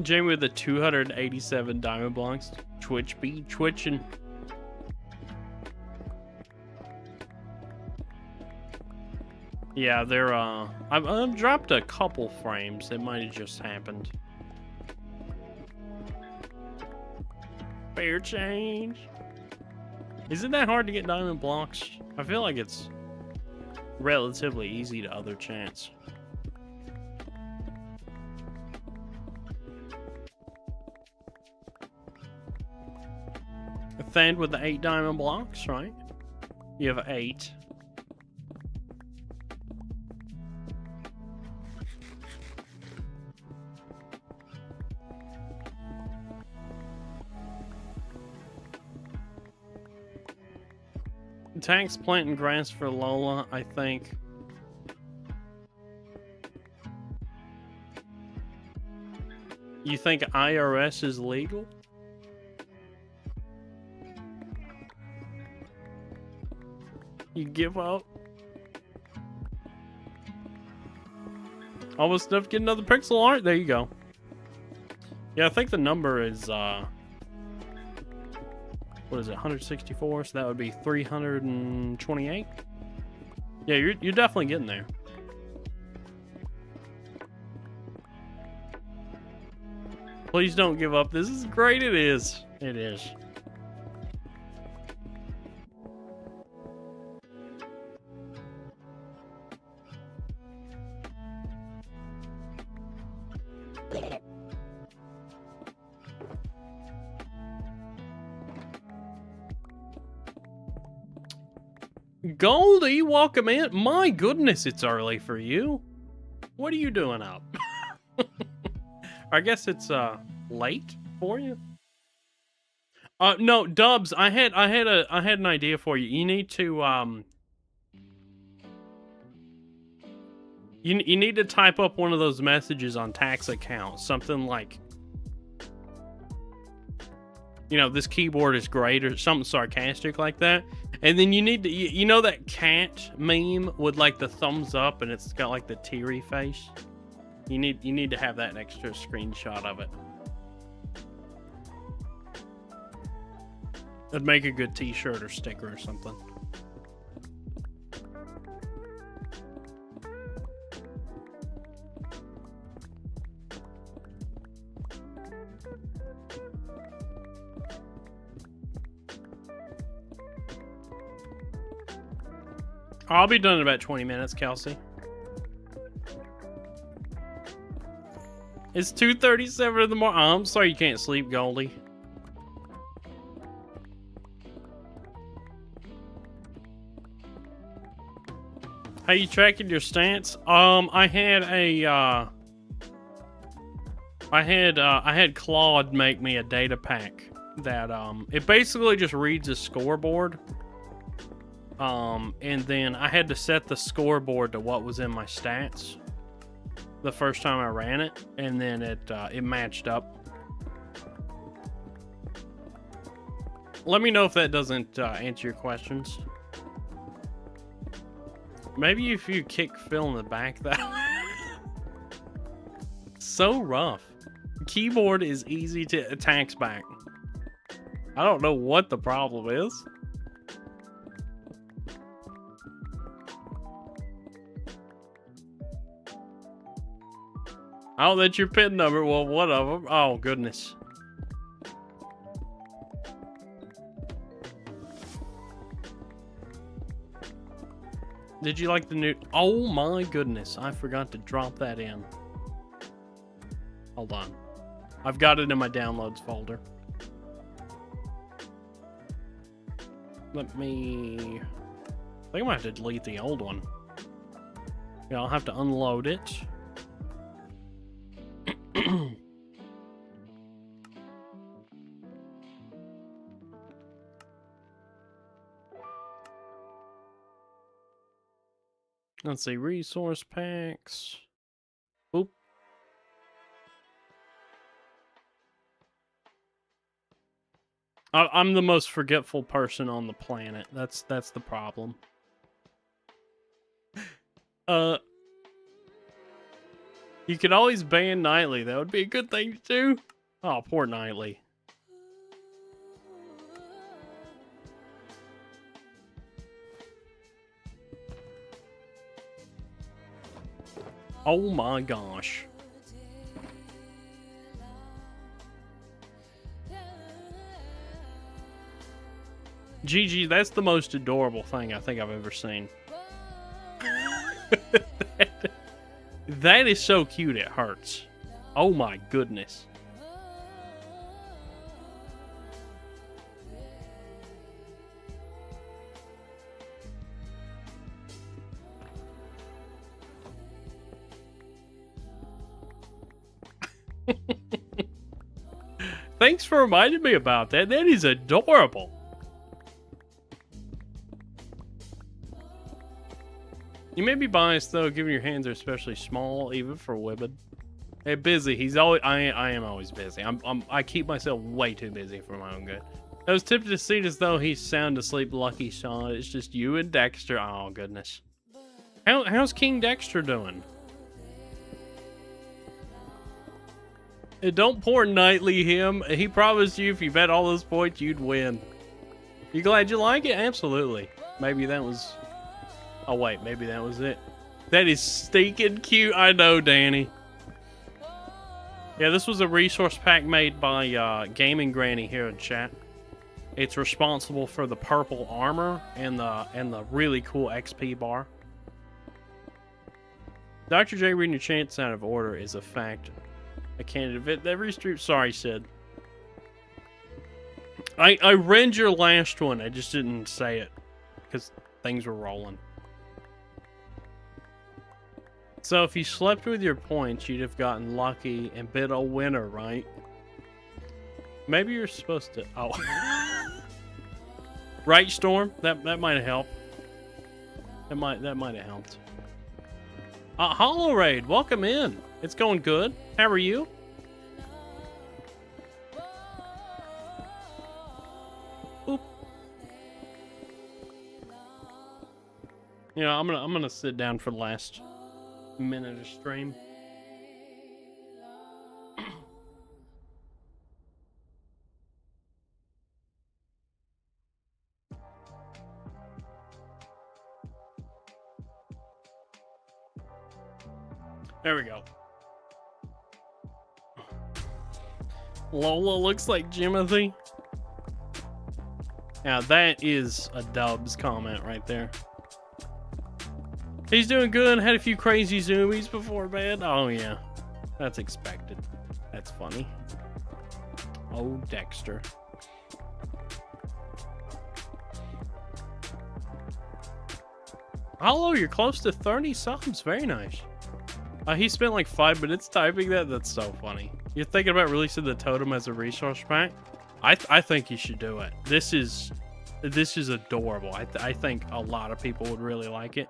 Jamie with the 287 diamond blocks. Twitch be twitching. Yeah, they're I've dropped a couple frames. It might have just happened. Fair change. Isn't that hard to get diamond blocks? I feel like it's relatively easy to other chants. Thand with the 8 diamond blocks, right? You have 8. Tax planting grass for Lola, I think. You think IRS is legal? You give up? Almost enough to get another pixel art. There you go. Yeah, I think the number is what is it, 164? So that would be 328. Yeah, you're definitely getting there. Please don't give up. This is great. It is. It is. Goldie, welcome in. My goodness, it's early for you. What are you doing up? I guess it's late for you. No, Dubs, I had an idea for you. You need to you need to type up one of those messages on tax account, something like, you know, this keyboard is great, or something sarcastic like that. And then you need to, you know that cat meme with like the thumbs up and it's got like the teary face? You need to have that next to a screenshot of it. That'd make a good t-shirt or sticker or something. I'll be done in about 20 minutes, Kelsey. It's 2:37 in the morning. Oh, I'm sorry you can't sleep, Goldie. How you tracking your stance? I had Claude make me a data pack that it basically just reads a scoreboard. And then I had to set the scoreboard to what was in my stats the first time I ran it, and then it matched up. Let me know if that doesn't answer your questions. Maybe if you kick Phil in the back, that so rough. Keyboard is easy to attack back. I don't know what the problem is. Oh, that's your PIN number. Well, one of them. Oh, goodness. Did you like the new... Oh my goodness, I forgot to drop that in. Hold on. I've got it in my downloads folder. Let me... I think I might have to delete the old one. Yeah, I'll have to unload it. Let's see, resource packs. Oop. I'm the most forgetful person on the planet. That's the problem. You could always ban Nightly. That would be a good thing to do. Oh, poor Nightly. Oh my gosh. GG, that's the most adorable thing I think I've ever seen. That is so cute, it hurts. Oh my goodness. Thanks for reminding me about that. That is adorable. You may be biased though, given your hands are especially small, even for women. Hey, busy. He's always. I am always busy. I keep myself way too busy for my own good. I was tempted to see it as though he's sound asleep. Lucky Sean. It's just you and Dexter. Oh goodness. How's King Dexter doing? Don't poor Nightly him. He promised you if you bet all those points, you'd win. You glad you like it? Absolutely. Maybe that was... Oh, wait. Maybe that was it. That is stinking cute. I know, Danny. Yeah, this was a resource pack made by Gaming Granny here in chat. It's responsible for the purple armor and the really cool XP bar. Dr. J reading your chants out of order is a fact. I can't admit every stream. Sorry, Sid. I read your last one. I just didn't say it because things were rolling. So if you slept with your points, you'd have gotten lucky and bid a winner, right? Maybe you're supposed to. Oh, right, Storm. That might have helped. That might have helped. Hollow Raid, welcome in. It's going good. How are you? Oop. Yeah, I'm gonna sit down for the last minute of stream. There we go. Lola looks like Jimothy. Now that is a Dubs comment right there. He's doing good. Had a few crazy zoomies before bed. Oh yeah, that's expected. That's funny. Oh, Dexter. Hollow, you're close to 30 subs. Very nice. He spent like 5 minutes typing that. That's so funny. You're thinking about releasing the totem as a resource pack? I think you should do it. This is adorable. I think a lot of people would really like it.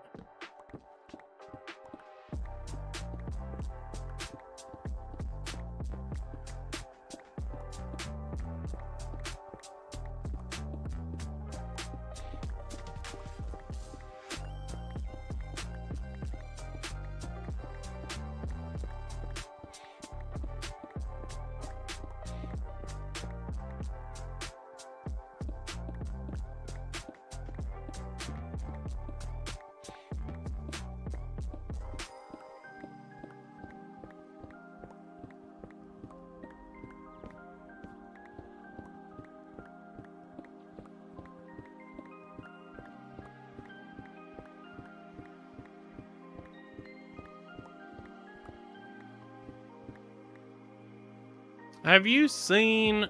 Have you seen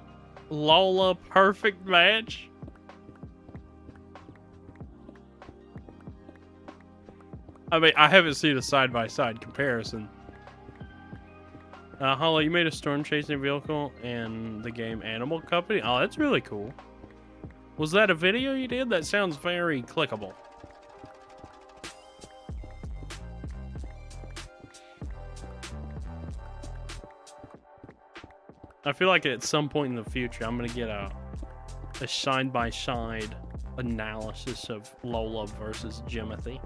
Lola Perfect Match? I mean, I haven't seen a side-by-side comparison. Hollow, you made a storm chasing vehicle in the game Animal Company? Oh, that's really cool. Was that a video you did? That sounds very clickable. I feel like at some point in the future, I'm gonna get a side-by-side analysis of Lola versus Jimothy.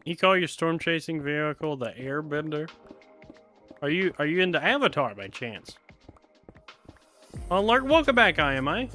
You call your storm chasing vehicle the Airbender? Are you into Avatar by chance? Oh, Lark, welcome back, IMA.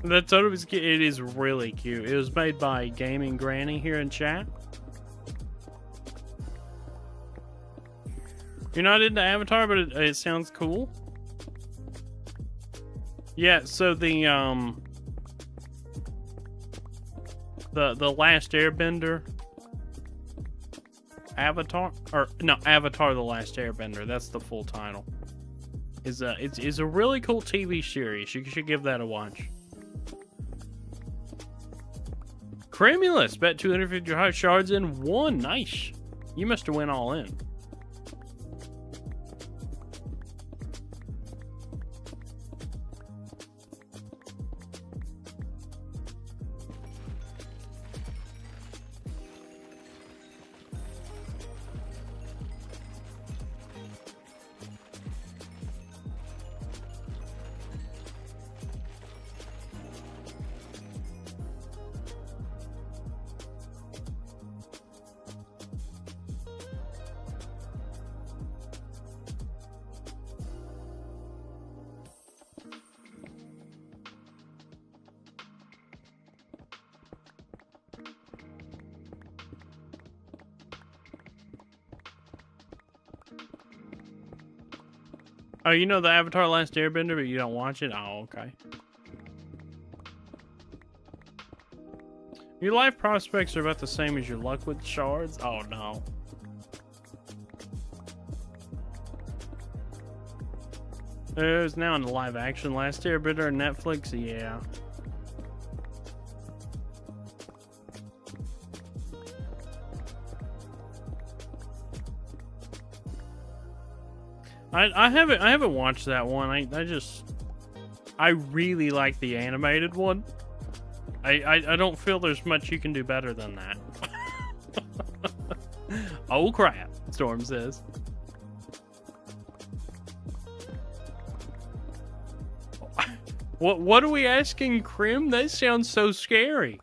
That totally is cute. It is really cute. It was made by Gaming Granny here in chat. You're not into Avatar, but it sounds cool. Yeah, so the Last Airbender Avatar, or no, Avatar: The Last Airbender. That's the full title. It's a really cool TV series. You should give that a watch. Cremulous bet 250 shards in one. Nice. You must have went all in. Oh, you know the Avatar: Last Airbender, but you don't watch it? Oh, okay. Your life prospects are about the same as your luck with shards? Oh, no. There's now in the live action Last Airbender on Netflix? Yeah. I haven't watched that one. I really like the animated one. I don't feel there's much you can do better than that. Oh crap, Storm says. What are we asking, Krim? That sounds so scary.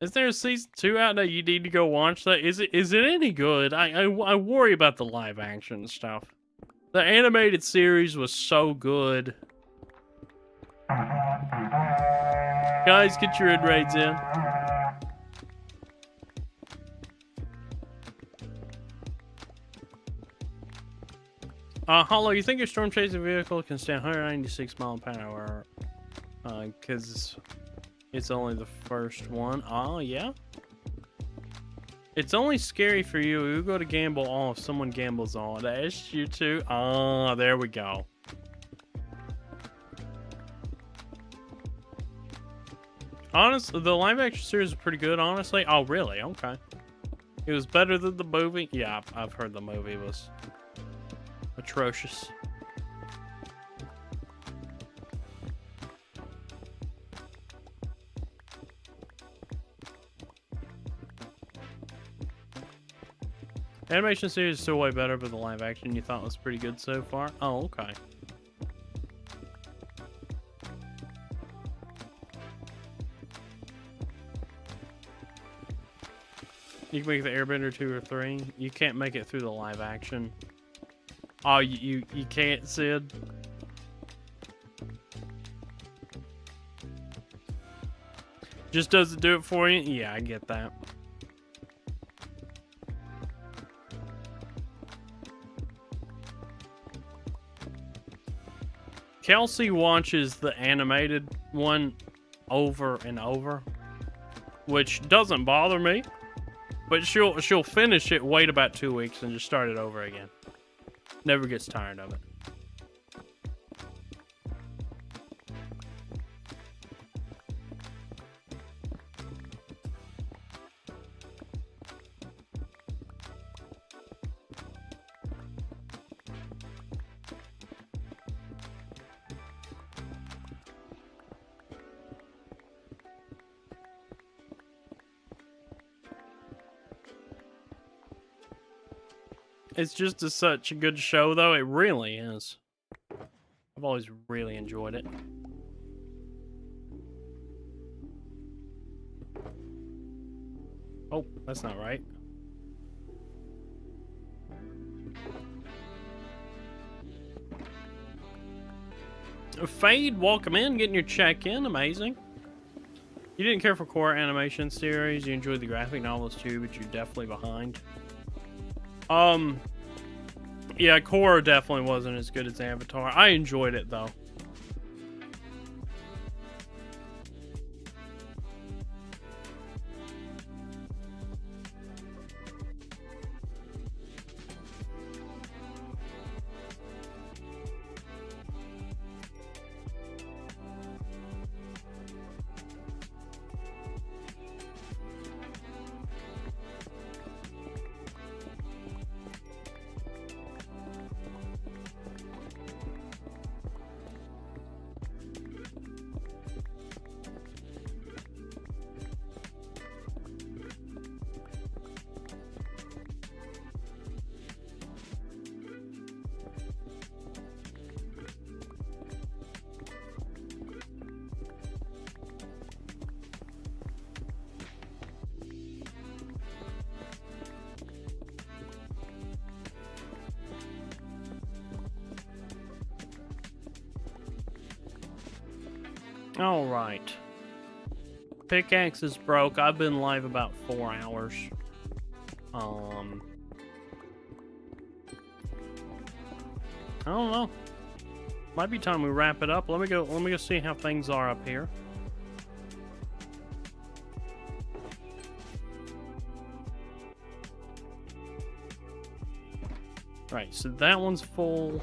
Is there a season 2 out that you need to go watch that? Is it any good? I worry about the live action stuff. The animated series was so good. Guys, get your raids in. Hollow, you think your storm chasing vehicle can stand 196 mph? Because it's only the first one. Oh, yeah. It's only scary for you. You go to gamble all if someone gambles all. That's you too. Ah, there we go. Honestly, the live action series is pretty good, honestly. Oh, really? Okay. It was better than the movie? Yeah, I've heard the movie was atrocious. Animation series is still way better, but the live action you thought was pretty good so far. Oh, okay. You can make the Airbender 2 or 3. You can't make it through the live action. Oh, you can't, Sid? Just doesn't do it for you? Yeah, I get that. Kelsey watches the animated one over and over, which doesn't bother me. But she'll finish it, wait about 2 weeks, and just start it over again. Never gets tired of it. It's just such a good show, though. It really is. I've always really enjoyed it. Oh, that's not right. Fade, welcome in, getting your check in. Amazing. You didn't care for core animation series. You enjoyed the graphic novels too, but you're definitely behind. Yeah, Korra definitely wasn't as good as Avatar. I enjoyed it, though. Alright. Pickaxe is broke. I've been live about 4 hours. I don't know. Might be time we wrap it up. Let me go see how things are up here. Right, so that one's full.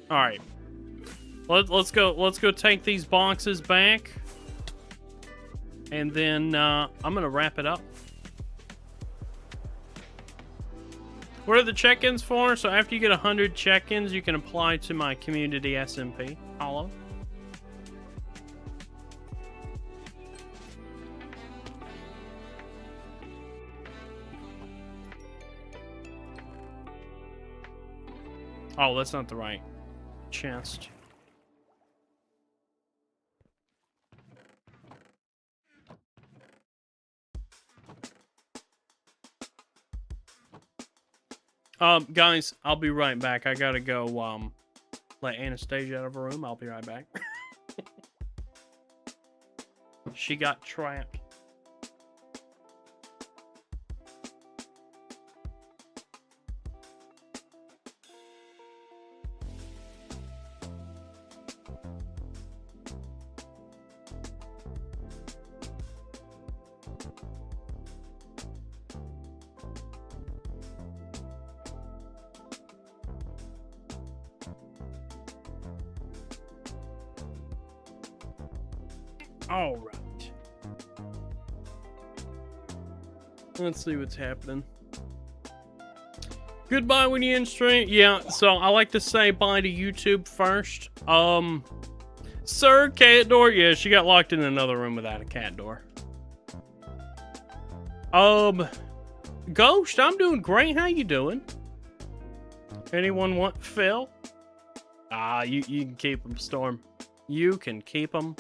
All right, let's go take these boxes back, and then I'm gonna wrap it up. What are the check-ins for? So after you get 100 check-ins, you can apply to my community SMP. Hollow. Oh, that's not the right chest. Guys, I'll be right back. I gotta go let Anastasia out of her room. I'll be right back. She got trapped. All right. Let's see what's happening. Goodbye when you in stream. Yeah, so I like to say bye to YouTube first. Sir Cat Door. Yeah, she got locked in another room without a cat door. Ghost, I'm doing great. How you doing? Anyone want Phil? You can keep him, Storm. You can keep him.